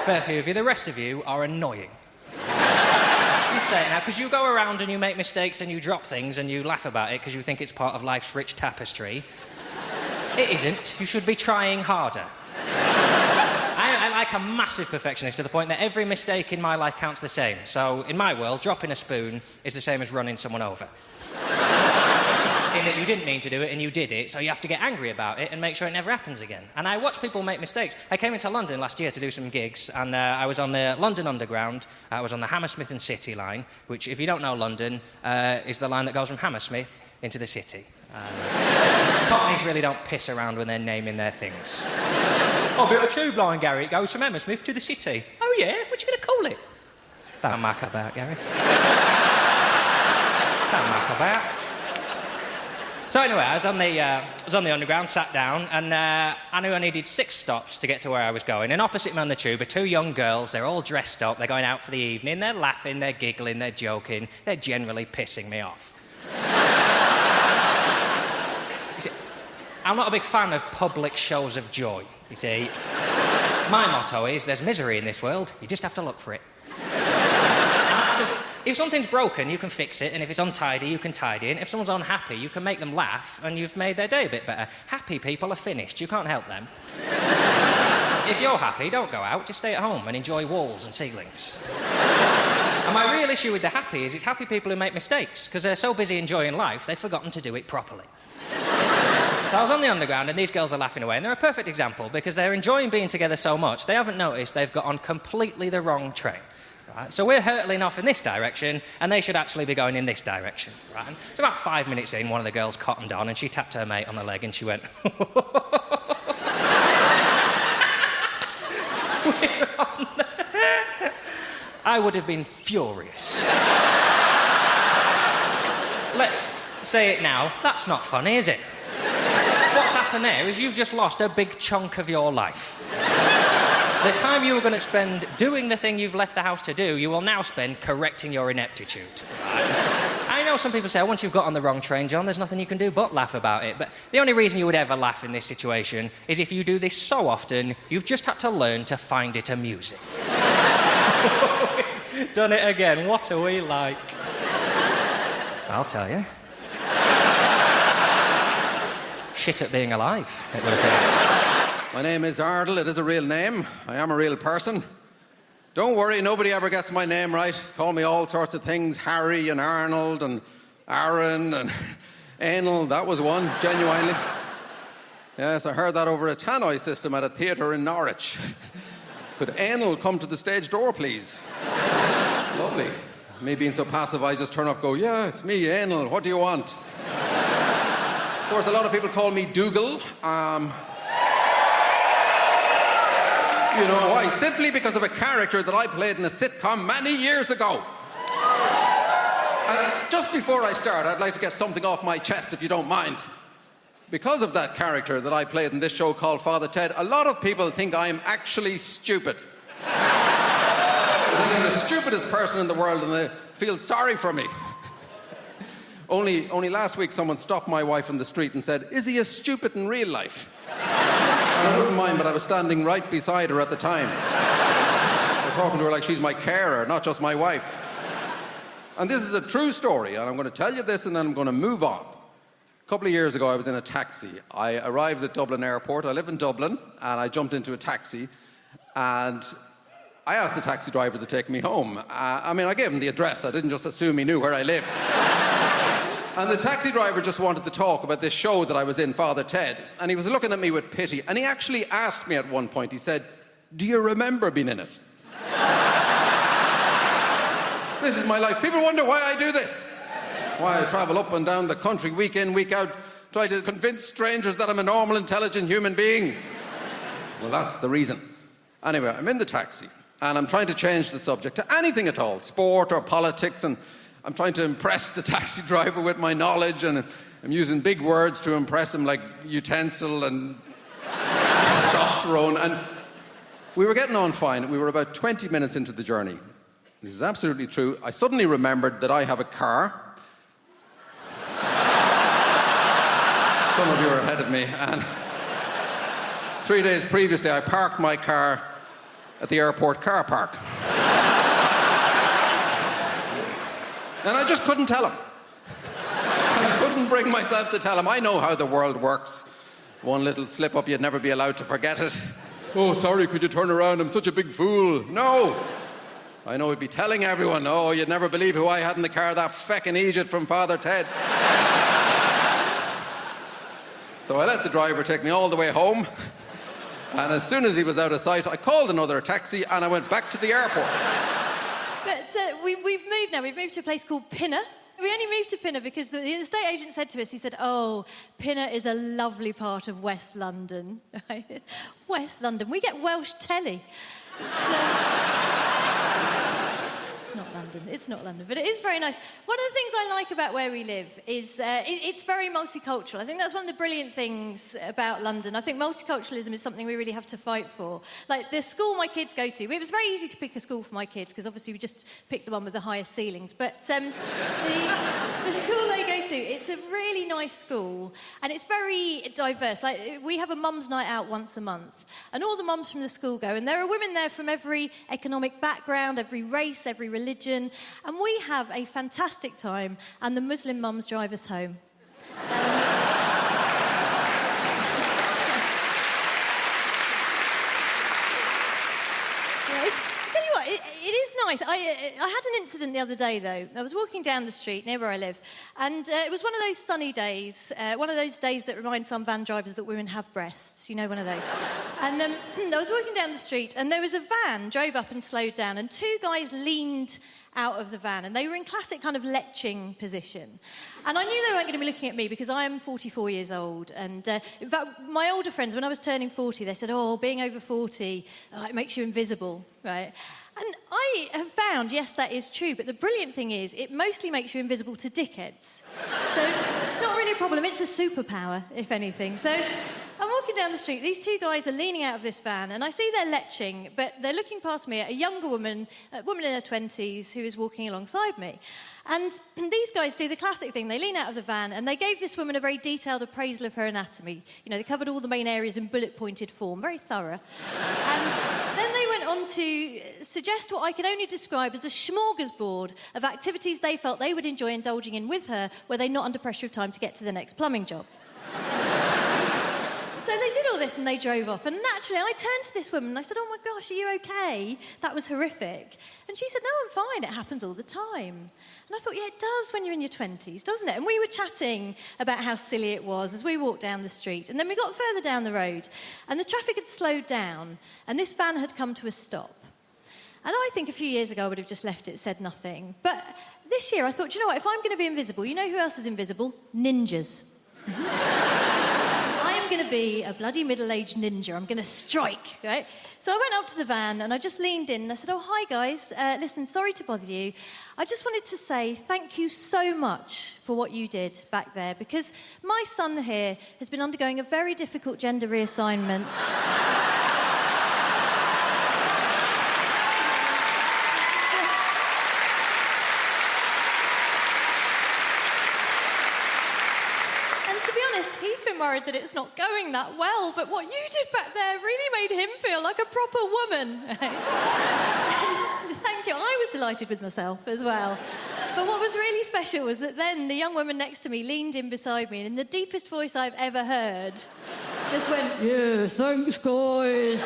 Fair few of you. The rest of you are annoying. You say it now, because you go around and you make mistakes and you drop things and you laugh about it because you think it's part of life's rich tapestry. It isn't. You should be trying harder. I'm like a massive perfectionist to the point that every mistake in my life counts the same. So, in my world, dropping a spoon is the same as running someone over. In that you didn't mean to do it and you did it, so you have to get angry about it and make sure it never happens again. And I watch people make mistakes. I came into London last year to do some gigs, and I was on the London Underground. I was on the Hammersmith and City line, which, if you don't know London, is the line that goes from Hammersmith into the city. Cockneys really don't piss around when they're naming their things. Oh, a bit of a tube line, Gary. It goes from Hammersmith to the city. Oh, yeah? What you going to call it? Don't muck about, Gary. Don't muck about. So anyway, I was on the Underground, sat down, and I knew I needed 6 stops to get to where I was going. And opposite me on the tube are 2 young girls. They're all dressed up. They're going out for the evening. They're laughing. They're giggling. They're joking. They're generally pissing me off. See, I'm not a big fan of public shows of joy, you see. My motto is, there's misery in this world. You just have to look for it. If something's broken, you can fix it, and if it's untidy, you can tidy it. And if someone's unhappy, you can make them laugh, and you've made their day a bit better. Happy people are finished. You can't help them. If you're happy, don't go out, just stay at home and enjoy walls and ceilings. And my real issue with the happy is it's happy people who make mistakes, because they're so busy enjoying life, they've forgotten to do it properly. So I was on the underground and these girls are laughing away, and they're a perfect example because they're enjoying being together so much, they haven't noticed they've got on completely the wrong train. Right? So we're hurtling off in this direction, and they should actually be going in this direction. Right? And so about 5 minutes in, one of the girls cottoned on, and she tapped her mate on the leg, and she went... I would have been furious. Let's say it now. That's not funny, is it? What's happened there is you've just lost a big chunk of your life. The time you were going to spend doing the thing you've left the house to do, you will now spend correcting your ineptitude. I know some people say, once you've got on the wrong train, John, there's nothing you can do but laugh about it. But the only reason you would ever laugh in this situation is if you do this so often, you've just had to learn to find it amusing. Done it again. What are we like? I'll tell you. Shit at being alive, it would appear. My name is Ardle. It is a real name. I am a real person. Don't worry, nobody ever gets my name right. Call me all sorts of things. Harry and Arnold and Aaron and Anal. That was one, genuinely. Yes, I heard that over a tannoy system at a theatre in Norwich. Could Anal come to the stage door, please? Lovely. Me being so passive, I just turn up and go, yeah, it's me, Anal. What do you want? Of course, a lot of people call me Dougal. You know why? Simply because of a character that I played in a sitcom many years ago. And just before I start, I'd like to get something off my chest, if you don't mind. Because of that character that I played in this show called Father Ted, a lot of people think I'm actually stupid. I think I'm the stupidest person in the world, and they feel sorry for me. Only last week, someone stopped my wife in the street and said, "Is he as stupid in real life?" I wouldn't mind, but I was standing right beside her at the time. I'm talking to her like she's my carer, not just my wife. And this is a true story, and I'm going to tell you this and then I'm going to move on. A couple of years ago, I was in a taxi. I arrived at Dublin Airport. I live in Dublin, and I jumped into a taxi, and I asked the taxi driver to take me home. I gave him the address. I didn't just assume he knew where I lived. And the taxi driver just wanted to talk about this show that I was in, Father Ted. And he was looking at me with pity. And he actually asked me at one point, he said, "Do you remember being in it?" This is my life. People wonder why I do this. Why I travel up and down the country week in, week out, try to convince strangers that I'm a normal, intelligent human being. Well, that's the reason. Anyway, I'm in the taxi. And I'm trying to change the subject to anything at all, sport or politics, and I'm trying to impress the taxi driver with my knowledge, and I'm using big words to impress him, like utensil and testosterone. And we were getting on fine. We were about 20 minutes into the journey. This is absolutely true. I suddenly remembered that I have a car. Some of you are ahead of me. And 3 days previously, I parked my car at the airport car park. And I just couldn't tell him. I couldn't bring myself to tell him. I know how the world works. One little slip up, you'd never be allowed to forget it. "Oh, sorry, could you turn around? I'm such a big fool." No. I know he'd be telling everyone, "Oh, you'd never believe who I had in the car, that feckin' Egypt from Father Ted." So I let the driver take me all the way home. And as soon as he was out of sight, I called another taxi and I went back to the airport. But we've moved now. We've moved to a place called Pinner. We only moved to Pinner because the estate agent said to us, he said, "Oh, Pinner is a lovely part of West London." Right? West London. We get Welsh telly. It's not London. It's not London, but it is very nice. One of the things I like about where we live is it's very multicultural. I think that's one of the brilliant things about London. I think multiculturalism is something we really have to fight for. Like the school my kids go to, it was very easy to pick a school for my kids because obviously we just picked the one with the highest ceilings. But the school they go to, it's a really nice school and it's very diverse. Like we have a mum's night out once a month and all the mums from the school go and there are women there from every economic background, every race, every religion, and we have a fantastic time and the Muslim mums drive us home. nice. I had an incident the other day, though. I was walking down the street near where I live, and it was one of those sunny days, one of those days that remind some van drivers that women have breasts. You know, one of those. And I was walking down the street, and there was a van drove up and slowed down, and two guys leaned out of the van, and they were in classic kind of leching position. And I knew they weren't going to be looking at me because I am 44 years old. And in fact, my older friends, when I was turning 40, they said, oh, being over 40, it makes you invisible, right? And I have found, yes, that is true, but the brilliant thing is it mostly makes you invisible to dickheads. So it's not really a problem, it's a superpower, if anything. So I'm walking down the street, these two guys are leaning out of this van, and I see they're leching, but they're looking past me at a younger woman, a woman in her 20s, who is walking alongside me. And these guys do the classic thing. They lean out of the van and they gave this woman a very detailed appraisal of her anatomy. You know, they covered all the main areas in bullet-pointed form, very thorough. And then they went on to suggest what I can only describe as a smorgasbord of activities they felt they would enjoy indulging in with her, were they not under pressure of time to get to the next plumbing job. So they did all this and they drove off. And naturally, I turned to this woman and I said, oh my gosh, are you okay? That was horrific. And she said, no, I'm fine. It happens all the time. And I thought, yeah, it does when you're in your 20s, doesn't it? And we were chatting about how silly it was as we walked down the street. And then we got further down the road and the traffic had slowed down and this van had come to a stop. And I think a few years ago I would have just left it, said nothing. But this year I thought, you know what, if I'm going to be invisible, you know who else is invisible? Ninjas. I am going to be a bloody middle-aged ninja. I'm going to strike, right? So I went up to the van and I just leaned in and I said, oh, hi, guys. Listen, sorry to bother you. I just wanted to say thank you so much for what you did back there, because my son here has been undergoing a very difficult gender reassignment. He's been worried that it's not going that well, but what you did back there really made him feel like a proper woman. Thank you. I was delighted with myself as well. But what was really special was that then the young woman next to me leaned in beside me and in the deepest voice I've ever heard just went, yeah, thanks, guys.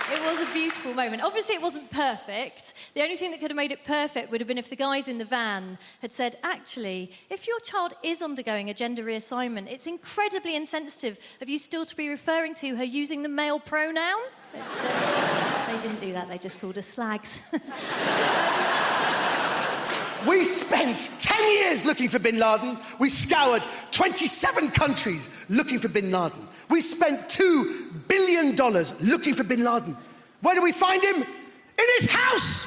It was a beautiful moment. Obviously, it wasn't perfect. The only thing that could have made it perfect would have been if the guys in the van had said, actually, if your child is undergoing a gender reassignment, it's incredibly insensitive of you still to be referring to her using the male pronoun. But, they didn't do that. They just called us slags. We spent 10 years looking for bin Laden. We scoured 27 countries looking for bin Laden. We spent $2 billion looking for bin Laden. Where do we find him? In his house!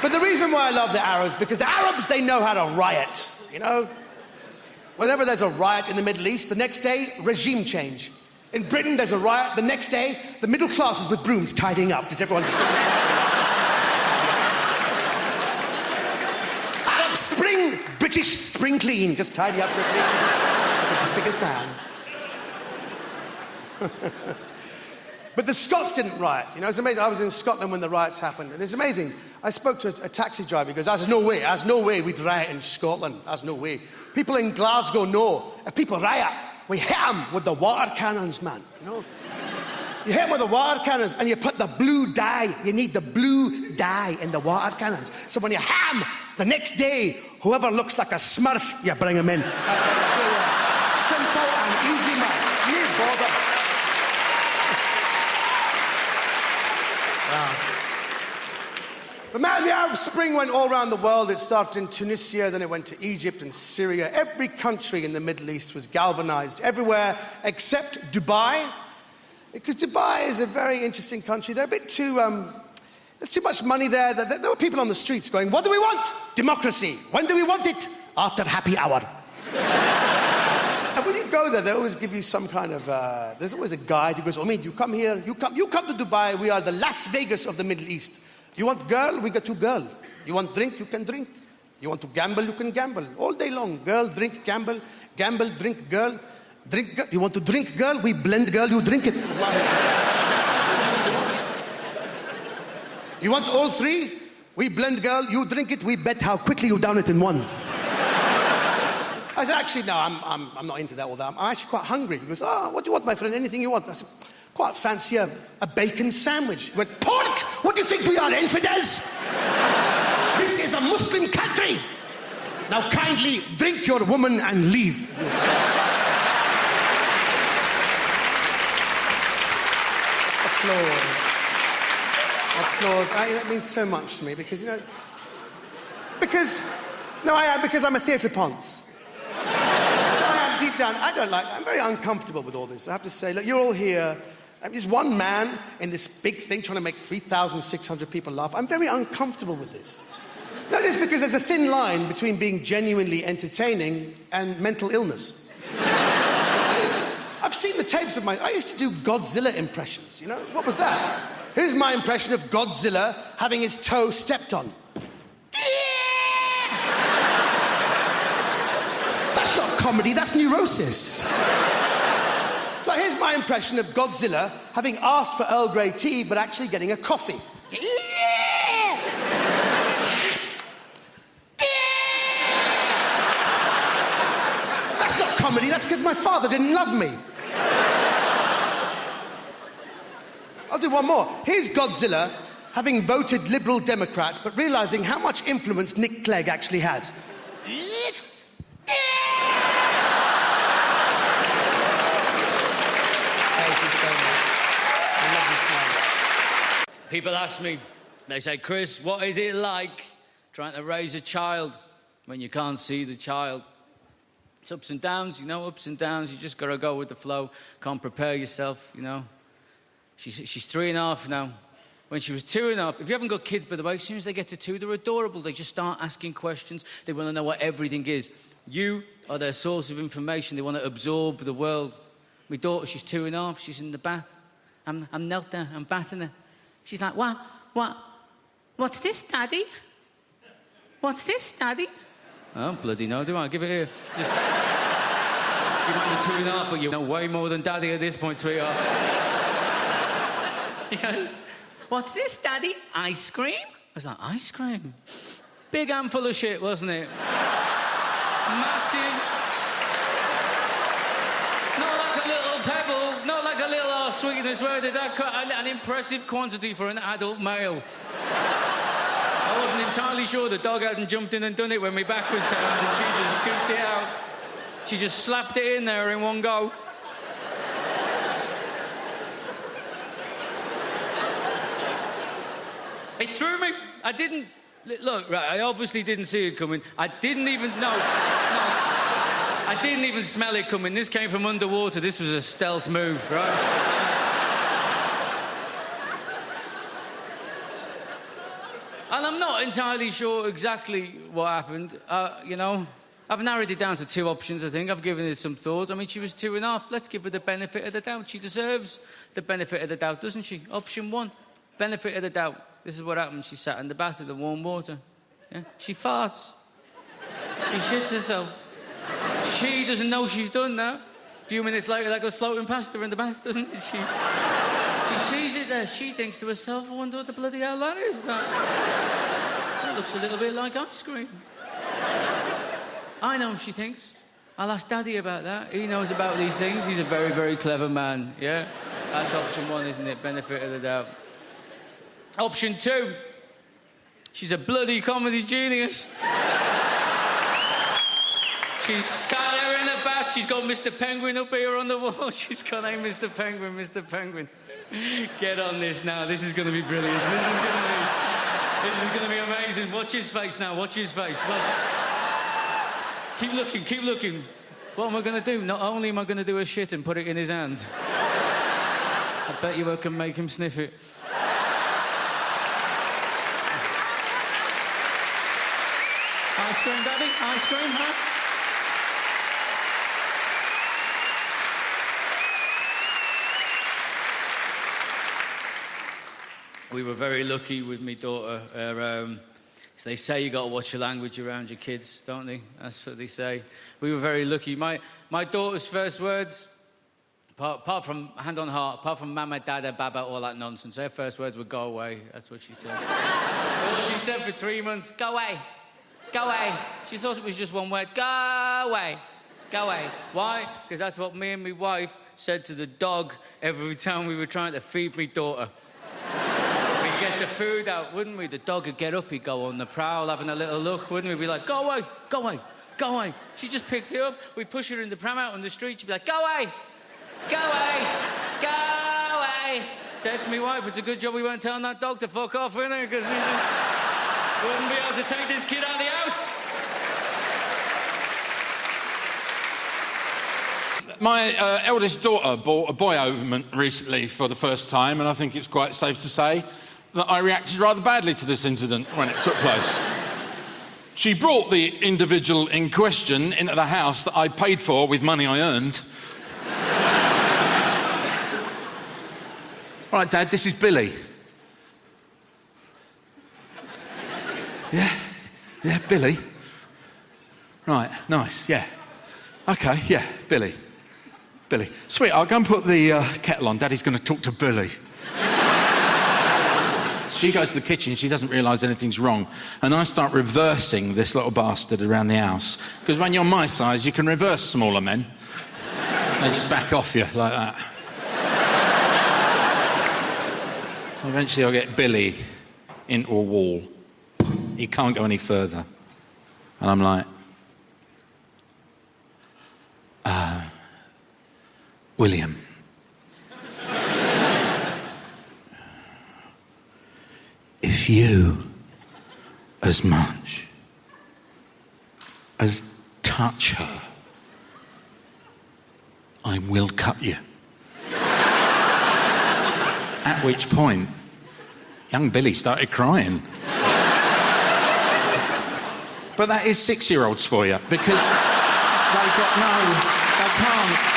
But the reason why I love the Arabs, because the Arabs, they know how to riot, you know? Whenever there's a riot in the Middle East, the next day, regime change. In Britain, there's a riot. The next day, the middle class is with brooms tidying up. Does everyone just... Arab Spring, British spring clean. Just tidy up quickly. As big as man. But the Scots didn't riot. You know, it's amazing. I was in Scotland when the riots happened, and it's amazing. I spoke to a taxi driver. He goes, there's no way we'd riot in Scotland. There's no way. People in Glasgow know if people riot, we hit them with the water cannons, man, you know? You hit them with the water cannons and you put the blue dye. You need the blue dye in the water cannons. So when you hit them, the next day, whoever looks like a smurf, you bring them in. That's how you do it. Simple and easy, man. You bother. Wow. But man, the Arab Spring went all around the world. It started in Tunisia, then it went to Egypt and Syria. Every country in the Middle East was galvanized, everywhere except Dubai. Because Dubai is a very interesting country. They're a bit too, there's too much money there. There were people on the streets going, what do we want? Democracy. When do we want it? After happy hour. And when you go there, they always give you some kind of, there's always a guide who goes, Omid, you come here, you come to Dubai, we are the Las Vegas of the Middle East. You want girl, we got you girl. You want drink, you can drink. You want to gamble, you can gamble. All day long, girl, drink, gamble, gamble, drink, girl. Drink, girl. You want to drink, girl, we blend, girl, you drink it. You want all three? We blend, girl. You drink it. We bet how quickly you down it in one. I said, actually, no, I'm not into that all that. I'm actually quite hungry. He goes, oh, what do you want, my friend? Anything you want? I said, quite fancy a bacon sandwich. He went, pork? What do you think we are, infidels? This is a Muslim country. Now kindly drink your woman and leave. Applause. That means so much to me because, you know, because I'm a theatre ponce. I am deep down, I'm very uncomfortable with all this. I have to say, look, you're all here. I'm just one man in this big thing trying to make 3,600 people laugh. I'm very uncomfortable with this. No, it is because there's a thin line between being genuinely entertaining and mental illness. I've seen the tapes of I used to do Godzilla impressions, you know? What was that? Here's my impression of Godzilla having his toe stepped on. That's not comedy, that's neurosis. Like, here's my impression of Godzilla having asked for Earl Grey tea, but actually getting a coffee. That's not comedy, that's because my father didn't love me. I'll do one more. Here's Godzilla having voted Liberal Democrat, but realizing how much influence Nick Clegg actually has. People ask me, they say, Chris, what is it like trying to raise a child when you can't see the child? It's ups and downs, you know, ups and downs. You just got to go with the flow. Can't prepare yourself, you know. She's 3.5 now. When she was 2.5, if you haven't got kids, by the way, as soon as they get to 2, they're adorable. They just start asking questions. They want to know what everything is. You are their source of information. They want to absorb the world. My daughter, she's 2.5. She's in the bath. I'm knelt there. I'm bathing her. She's like, what's this, Daddy? What's this, Daddy? Oh, bloody no, do I? Give it here. Just... You might be 2.5, but you know way more than Daddy at this point, sweetheart. She goes, what's this, Daddy? Ice cream? I was like, ice cream? Big handful of shit, wasn't it? Massive. Not like a little pebble, not like a little sweetness. Where did that cut? An impressive quantity for an adult male. I wasn't entirely sure the dog hadn't jumped in and done it when my back was turned and she just scooped it out. She just slapped it in there in one go. It threw me. I didn't... Look, right, I obviously didn't see it coming. I didn't even... No. I didn't even smell it coming. This came from underwater. This was a stealth move, right? And I'm not entirely sure exactly what happened. You know, I've narrowed it down to 2 options, I think. I've given it some thought. I mean, she was 2.5. Let's give her the benefit of the doubt. She deserves the benefit of the doubt, doesn't she? Option 1, benefit of the doubt. This is what happened. She sat in the bath with the warm water. Yeah? She farts. She shits herself. She doesn't know she's done that. A few minutes later, that goes floating past her in the bath, doesn't it? She sees it there. She thinks to herself, I wonder what the bloody hell that is. That looks a little bit like ice cream. I know, she thinks. I'll ask Daddy about that. He knows about these things. He's a very, very clever man, yeah? That's option 1, isn't it? Benefit of the doubt. Option 2. She's a bloody comedy genius. She's sat there in the bath. She's got Mr. Penguin up here on the wall. She's got, hey, Mr. Penguin, Mr. Penguin. Get on this now. This is going to be brilliant. This is going to be amazing. Watch his face now. Watch his face. Watch. Keep looking. Keep looking. What am I going to do? Not only am I going to do a shit and put it in his hand, I bet you I can make him sniff it. Ice cream, Daddy? Ice cream, huh? We were very lucky with my daughter. So they say you got to watch your language around your kids, don't they? That's what they say. We were very lucky. My daughter's first words, Apart from, hand on heart, apart from mama, dada, baba, all that nonsense, her first words were, go away. That's what she said. That's all she said for 3 months. Go away. Go away. She thought it was just one word. Go away. Go away. Why? Because that's what me and my wife said to the dog every time we were trying to feed my daughter. We'd get the food out, wouldn't we? The dog would get up, he'd go on the prowl, having a little look, wouldn't we? We'd be like, go away, go away, go away. She just picked it up, we'd push her in the pram out on the street, she'd be like, go away, go away, go away. Said to my wife, it's a good job we weren't telling that dog to fuck off, innit? Because we just wouldn't be able to take this kid out of the house. My eldest daughter bought a boy ointment recently for the first time, and I think it's quite safe to say that I reacted rather badly to this incident when it took place. She brought the individual in question into the house that I paid for with money I earned. All right, Dad, this is Billy. Yeah, Billy. Right, nice, yeah. Okay, yeah, Billy. Sweetheart, go and put the kettle on. Daddy's going to talk to Billy. She goes to the kitchen, she doesn't realise anything's wrong. And I start reversing this little bastard around the house. Because when you're my size, you can reverse smaller men. They just back off you like that. So eventually I get Billy into a wall. He can't go any further. And I'm like, William. If you as much as touch her, I will cut you. At which point, young Billy started crying. But that is 6-year-olds for you, because they can't.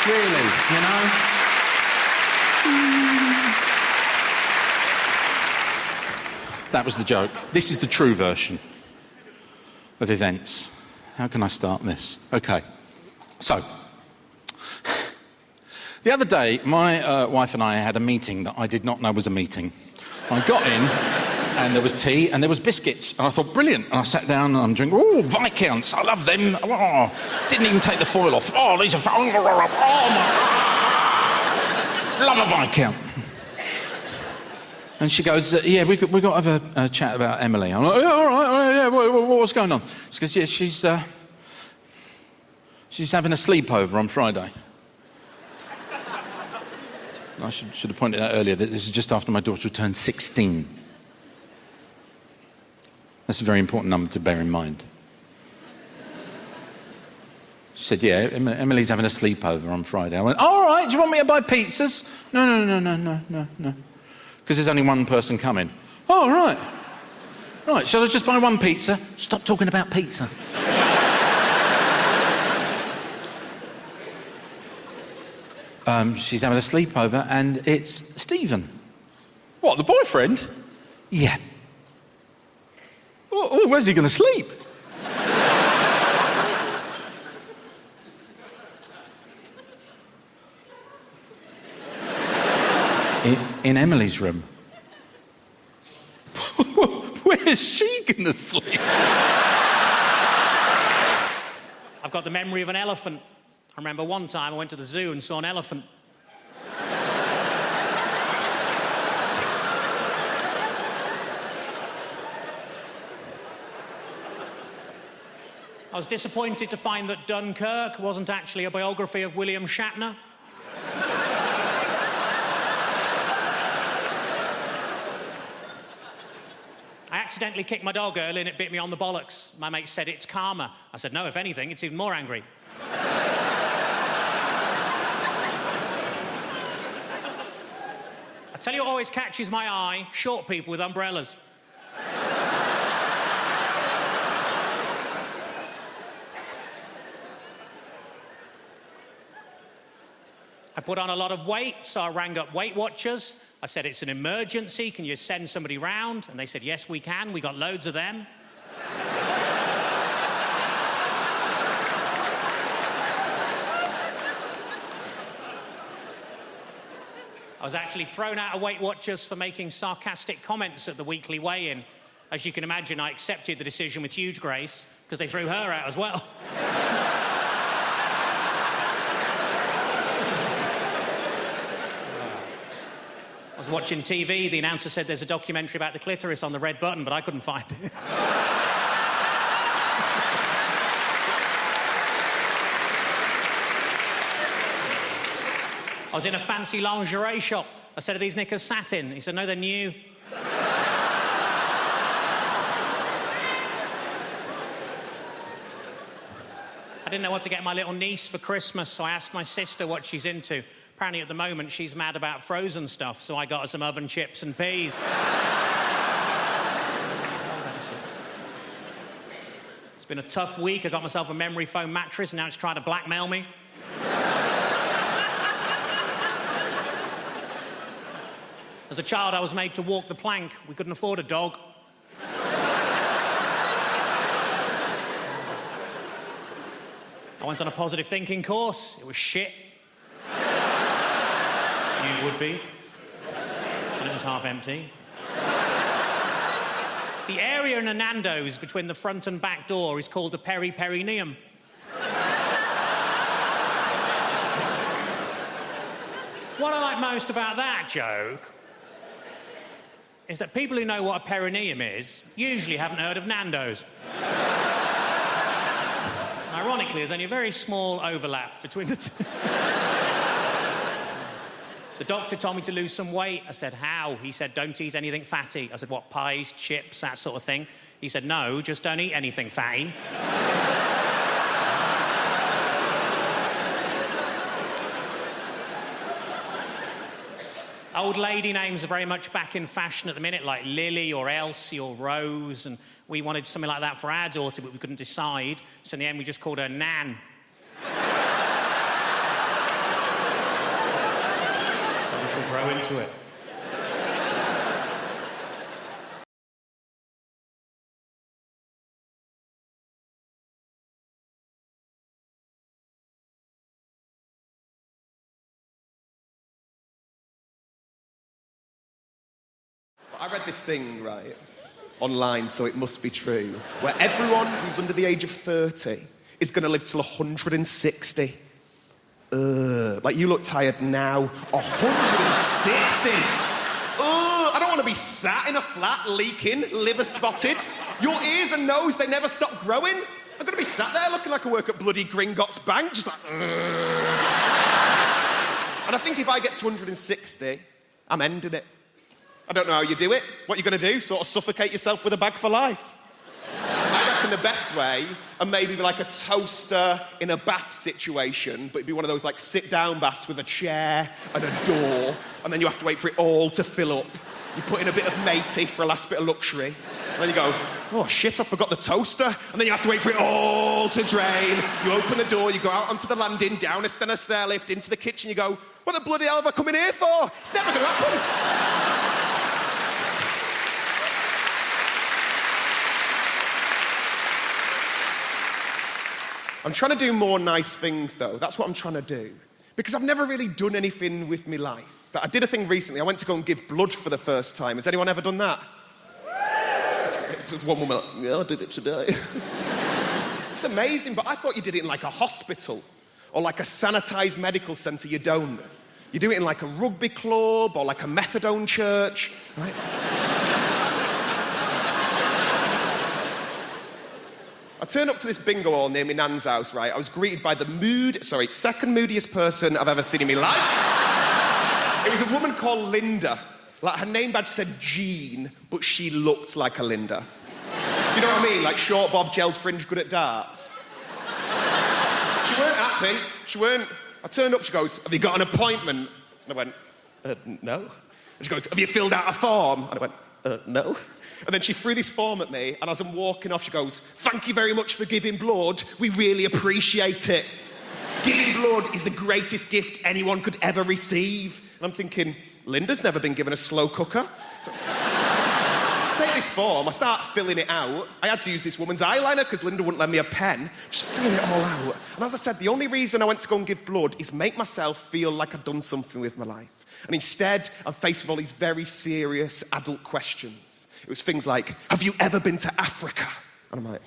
Really, you know? That was the joke. This is the true version of events. How can I start this? Okay. So, the other day, my wife and I had a meeting that I did not know was a meeting. I got in, and there was tea, and there was biscuits. And I thought, brilliant. And I sat down, and I'm drinking, oh, Viscounts, I love them. Oh, didn't even take the foil off. Oh, these are, oh my, love a Viscount. And she goes, yeah, we got to have a chat about Emily. I'm like, yeah, all right, yeah, what's going on? She goes, yeah, she's having a sleepover on Friday. I should have pointed out earlier that this is just after my daughter turned 16. That's a very important number to bear in mind. She said, yeah, Emily's having a sleepover on Friday. I went, all right, do you want me to buy pizzas? No. Because there's only one person coming. Oh, right. Right, shall I just buy one pizza? Stop talking about pizza. She's having a sleepover, and it's Stephen. What, the boyfriend? Yeah. Oh, where's he going to sleep? In Emily's room. Where's she going to sleep? I've got the memory of an elephant. I remember one time I went to the zoo and saw an elephant. I was disappointed to find that Dunkirk wasn't actually a biography of William Shatner. I accidentally kicked my dog early and it bit me on the bollocks. My mate said it's karma. I said, no, if anything, it's even more angry. I tell you what always catches my eye, short people with umbrellas. I put on a lot of weight, so I rang up Weight Watchers. I said, it's an emergency, can you send somebody round? And they said, yes, we can, we got loads of them. I was actually thrown out of Weight Watchers for making sarcastic comments at the weekly weigh-in. As you can imagine, I accepted the decision with huge grace, because they threw her out as well. I was watching TV, the announcer said there's a documentary about the clitoris on the red button, but I couldn't find it. I was in a fancy lingerie shop. I said, are these knickers satin? He said, no, they're new. I didn't know what to get my little niece for Christmas, so I asked my sister what she's into. Apparently, at the moment, she's mad about frozen stuff, so I got her some oven chips and peas. It's been a tough week. I got myself a memory foam mattress, and now it's trying to blackmail me. As a child, I was made to walk the plank. We couldn't afford a dog. I went on a positive thinking course. It was shit. You would be. And it was half empty. The area in a Nando's between the front and back door is called the peri-perineum. What I like most about that joke is that people who know what a perineum is usually haven't heard of Nando's. Ironically, there's only a very small overlap between the two. The doctor told me to lose some weight. I said, how? He said, don't eat anything fatty. I said, what, pies, chips, that sort of thing? He said, no, just don't eat anything fatty. Old lady names are very much back in fashion at the minute, like Lily or Elsie or Rose, and we wanted something like that for our daughter, but we couldn't decide, so in the end we just called her Nan. So we should grow into it. I read this thing, right, online, so it must be true, where everyone who's under the age of 30 is going to live till 160. Like, you look tired now. 160! I don't want to be sat in a flat, leaking, liver spotted. Your ears and nose, they never stop growing. I'm going to be sat there looking like I work at bloody Gringotts Bank, just like... And I think if I get to 160, I'm ending it. I don't know how you do it. What are you going to do? Sort of suffocate yourself with a bag for life? I reckon the best way, and maybe like a toaster in a bath situation, but it'd be one of those like sit-down baths with a chair and a door, and then you have to wait for it all to fill up. You put in a bit of matey for a last bit of luxury, and then you go, oh shit, I forgot the toaster, and then you have to wait for it all to drain. You open the door, you go out onto the landing, down a stair lift, into the kitchen, you go, what the bloody hell have I come in here for? It's never going to happen. I'm trying to do more nice things, though. That's what I'm trying to do. Because I've never really done anything with my life. I did a thing recently. I went to go and give blood for the first time. Has anyone ever done that? It's just one woman like, yeah, I did it today. It's amazing, but I thought you did it in like a hospital or like a sanitised medical centre. You don't. You do it in like a rugby club or like a methadone church, right? I turned up to this bingo hall near my nan's house, right? I was greeted by the second moodiest person I've ever seen in my life. It was a woman called Linda. Like, her name badge said Jean, but she looked like a Linda. You know what I mean? Like short bob, gelled fringe, good at darts. She weren't happy. I turned up, she goes, have you got an appointment? And I went, no. And she goes, have you filled out a form? And I went, no. And then she threw this form at me, and as I'm walking off, she goes, thank you very much for giving blood. We really appreciate it. Giving blood is the greatest gift anyone could ever receive. And I'm thinking, Linda's never been given a slow cooker. So, take this form, I start filling it out. I had to use this woman's eyeliner because Linda wouldn't lend me a pen. Just filling it all out. And as I said, the only reason I went to go and give blood is make myself feel like I'd done something with my life. And instead, I'm faced with all these very serious adult questions. It was things like, have you ever been to Africa? And I'm like,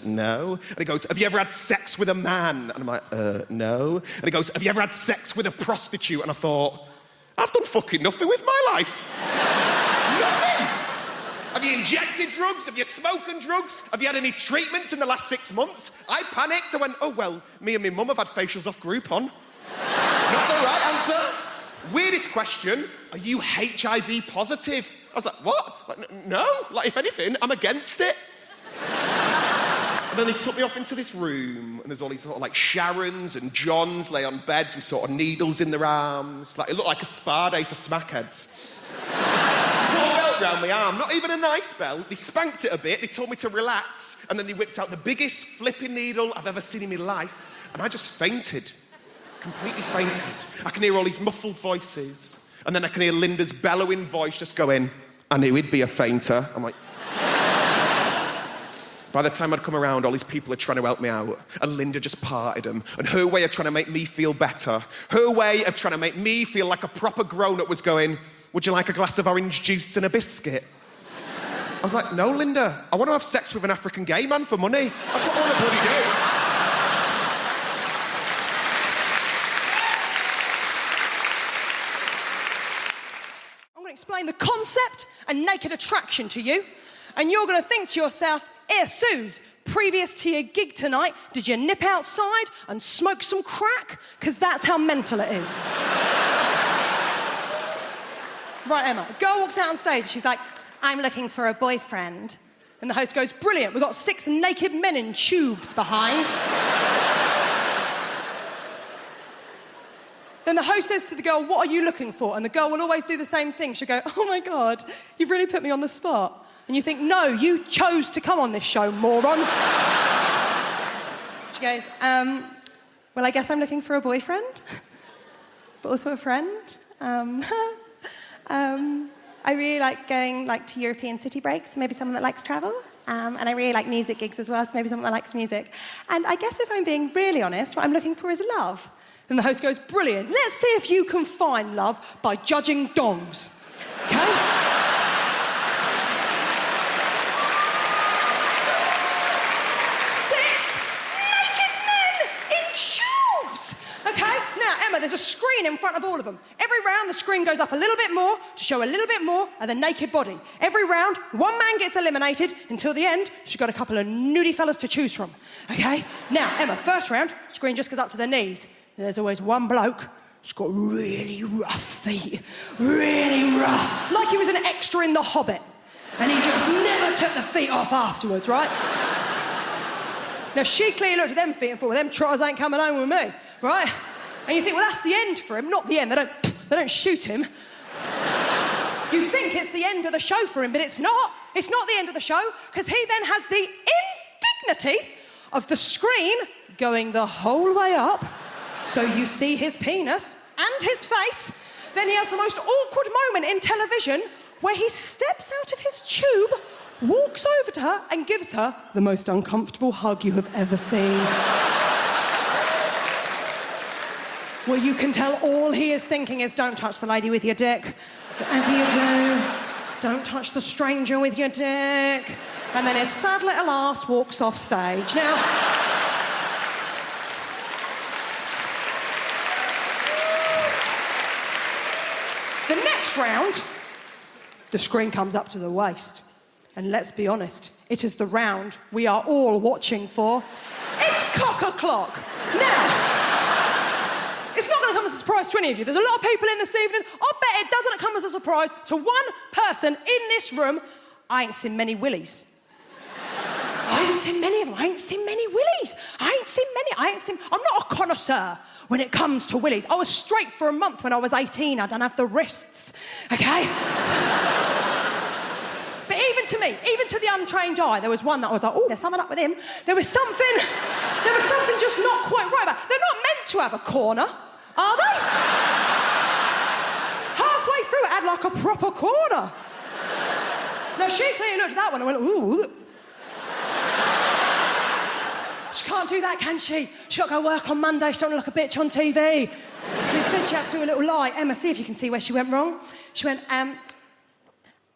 no. And he goes, have you ever had sex with a man? And I'm like, no. And he goes, have you ever had sex with a prostitute? And I thought, I've done fucking nothing with my life. Nothing. Have you injected drugs? Have you smoked drugs? Have you had any treatments in the last 6 months? I panicked. I went, oh, well, me and my mum have had facials off Groupon. Not the right answer. Weirdest question, are you HIV positive? I was like, what? Like, no. Like, if anything, I'm against it. And then they took me off into this room, and there's all these sort of like Sharons and Johns lay on beds with sort of needles in their arms. Like, it looked like a spa day for smackheads. Put a belt round my arm, not even a nice belt. They spanked it a bit, they told me to relax, and then they whipped out the biggest flipping needle I've ever seen in my life, and I just fainted. Completely fainted. I can hear all these muffled voices, and then I can hear Linda's bellowing voice just going, I knew he'd be a fainter. I'm like... By the time I'd come around, all these people are trying to help me out, and Linda just parted them. And her way of trying to make me feel better, her way of trying to make me feel like a proper grown-up was going, would you like a glass of orange juice and a biscuit? I was like, no, Linda, I want to have sex with an African gay man for money. That's what I want to bloody do. I'm going to explain the concept and naked attraction to you, and you're going to think to yourself, Suze, previous to your gig tonight, did you nip outside and smoke some crack? Because that's how mental it is. Right, Emma, a girl walks out on stage, she's like, I'm looking for a boyfriend. And the host goes, brilliant, we've got 6 naked men in tubes behind. Then the host says to the girl, what are you looking for? And the girl will always do the same thing. She'll go, oh my God, you've really put me on the spot. And you think, no, you chose to come on this show, moron. She goes, well, I guess I'm looking for a boyfriend, but also a friend. I really like going to European city breaks, maybe someone that likes travel. And I really like music gigs as well, so maybe someone that likes music. And I guess if I'm being really honest, what I'm looking for is love. And the host goes, brilliant, let's see if you can find love by judging dongs. Okay? There's a screen in front of all of them. Every round, the screen goes up a little bit more to show a little bit more of the naked body. Every round, one man gets eliminated until the end. She's got a couple of nudie fellas to choose from. Okay? Now, Emma, first round, screen just goes up to the knees. There's always one bloke who's got really rough feet. Really rough. Like he was an extra in The Hobbit. And he just never took the feet off afterwards, right? Now, she clearly looked at them feet and thought, well, them trotters ain't coming home with me, right? And you think, well, that's the end for him. Not the end. They don't shoot him. You think it's the end of the show for him, but it's not. It's not the end of the show, because he then has the indignity of the screen going the whole way up, so you see his penis and his face. Then he has the most awkward moment in television where he steps out of his tube, walks over to her, and gives her the most uncomfortable hug you have ever seen. Well, you can tell all he is thinking is, don't touch the lady with your dick. Whatever you do, don't touch the stranger with your dick. And then his sad little ass walks off stage. Now, the next round, the screen comes up to the waist. And let's be honest, it is the round we are all watching for. It's cock-a-clock. Now, it's not going to come as a surprise to any of you. There's a lot of people in this evening. I bet it doesn't come as a surprise to one person in this room. I ain't seen many willies. I ain't seen many of them. I ain't seen many willies. I'm not a connoisseur when it comes to willies. I was straight for a month when I was 18. I don't have the wrists, okay? But even to me, even to the untrained eye, there was one that I was like, oh, there's something up with him. There was something just not quite right about it. They're not meant to have a corner, are they? Halfway through, it had like a proper corner. Now, she clearly looked at that one and went, ooh. She can't do that, can she? She's got to go work on Monday. She don't look a bitch on TV. So instead, she has to do a little lie. Emma, see if you can see where she went wrong. She went, I'm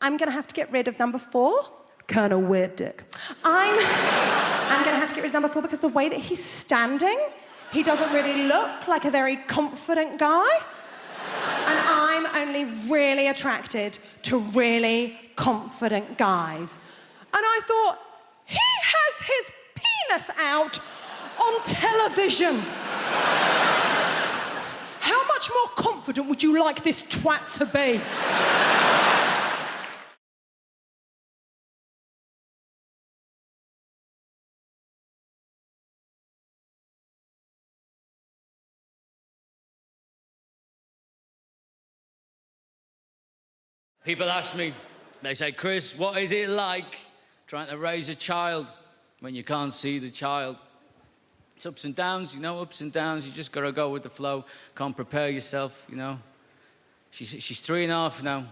going to have to get rid of number 4. Kind of weird dick. I'm going to have to get rid of number 4 because the way that he's standing, he doesn't really look like a very confident guy. And I'm only really attracted to really confident guys. And I thought, he has his penis out on television. How much more confident would you like this twat to be? People ask me, they say, Chris, what is it like trying to raise a child when you can't see the child? It's ups and downs, you know, ups and downs. You just got to go with the flow. Can't prepare yourself, you know. She's 3.5 now.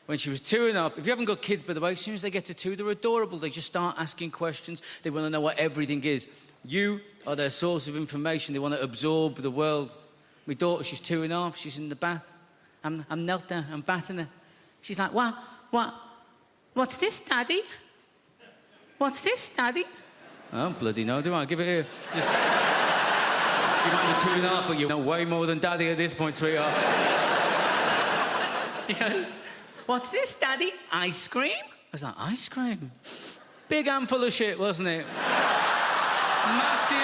When she was 2.5, if you haven't got kids, by the way, as soon as they get to 2, they're adorable. They just start asking questions. They want to know what everything is. You are their source of information. They want to absorb the world. My daughter, she's 2.5. She's in the bath. I'm knelt there. I'm bathing her. She's like, what's this, Daddy? What's this, Daddy? Oh, bloody no, do I? Give it here. Just... You're not 2.5, but you know way more than Daddy at this point, sweetheart. Yeah. What's this, Daddy? Ice cream? I was like, ice cream? Big handful of shit, wasn't it? Massive.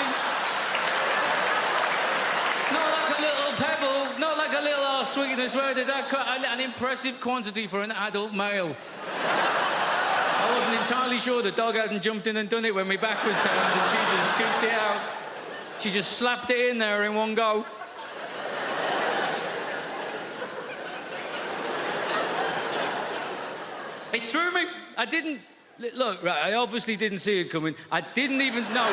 Not like a little pebble, not like a little sweetness. Where did that cut? An impressive quantity for an adult male. I wasn't entirely sure the dog hadn't jumped in and done it when my back was turned and she just scooped it out. She just slapped it in there in one go. It threw me. I didn't... Look, right, I obviously didn't see it coming. I didn't even... No.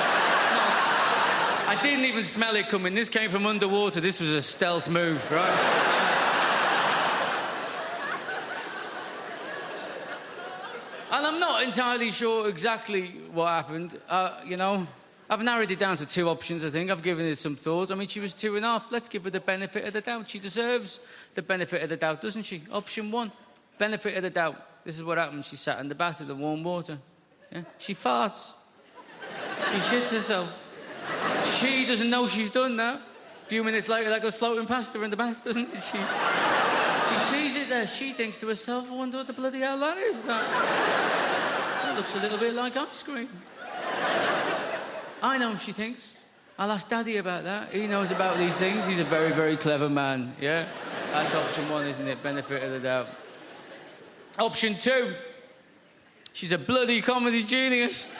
I didn't even smell it coming. This came from underwater. This was a stealth move, right? And I'm not entirely sure exactly what happened. You know, I've narrowed it down to 2 options, I think. I've given it some thought. I mean, she was 2.5. Let's give her the benefit of the doubt. She deserves the benefit of the doubt, doesn't she? Option 1, benefit of the doubt. This is what happened. She sat in the bath in the warm water. Yeah? She farts. She shits herself. She doesn't know she's done that. A few minutes later, that goes floating past her in the bath, doesn't it? She sees it there. She thinks to herself, I wonder what the bloody hell that is. That looks a little bit like ice cream. I know, she thinks. I'll ask Daddy about that. He knows about these things. He's a very, very clever man, yeah? That's option 1, isn't it? Benefit of the doubt. Option 2. She's a bloody comedy genius.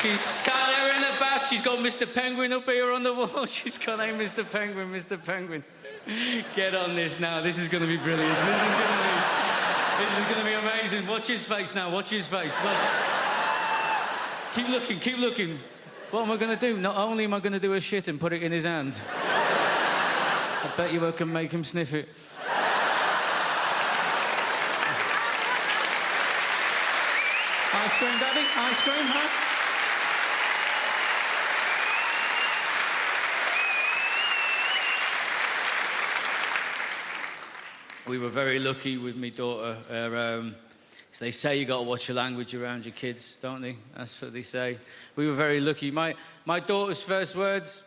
She's sat there in the bath. She's got Mr. Penguin up here on the wall. She's got, hey, Mr. Penguin, Mr. Penguin. Get on this now. This is going to be brilliant. This is going to be amazing. Watch his face now. Watch his face. Watch. Keep looking. Keep looking. What am I going to do? Not only am I going to do a shit and put it in his hand, I bet you I can make him sniff it. Ice cream, Daddy? Ice cream, huh? We were very lucky with my daughter. So they say you got to watch your language around your kids, don't they? That's what they say. We were very lucky. My daughter's first words,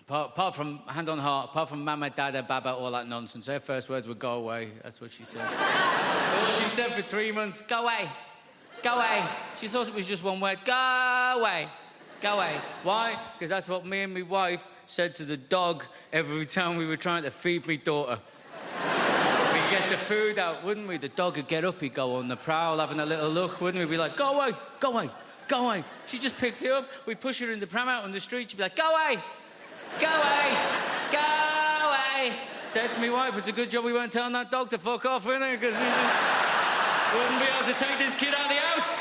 apart from hand on heart, apart from mama, dada, baba, all that nonsense, her first words were go away. That's what she said. That's all she said for 3 months. Go away. Go away. She thought it was just one word. Go away. Go away. Why? Because that's what me and my wife said to the dog every time we were trying to feed my daughter. We'd get the food out, wouldn't we? The dog would get up, he'd go on the prowl, having a little look, wouldn't we? We'd be like, go away, go away, go away. She just picked it up. We'd push her in the pram out on the street. She'd be like, go away, go away, go away. Said to my wife, it's a good job we weren't telling that dog to fuck off, innit? Because we just wouldn't be able to take this kid out of the house.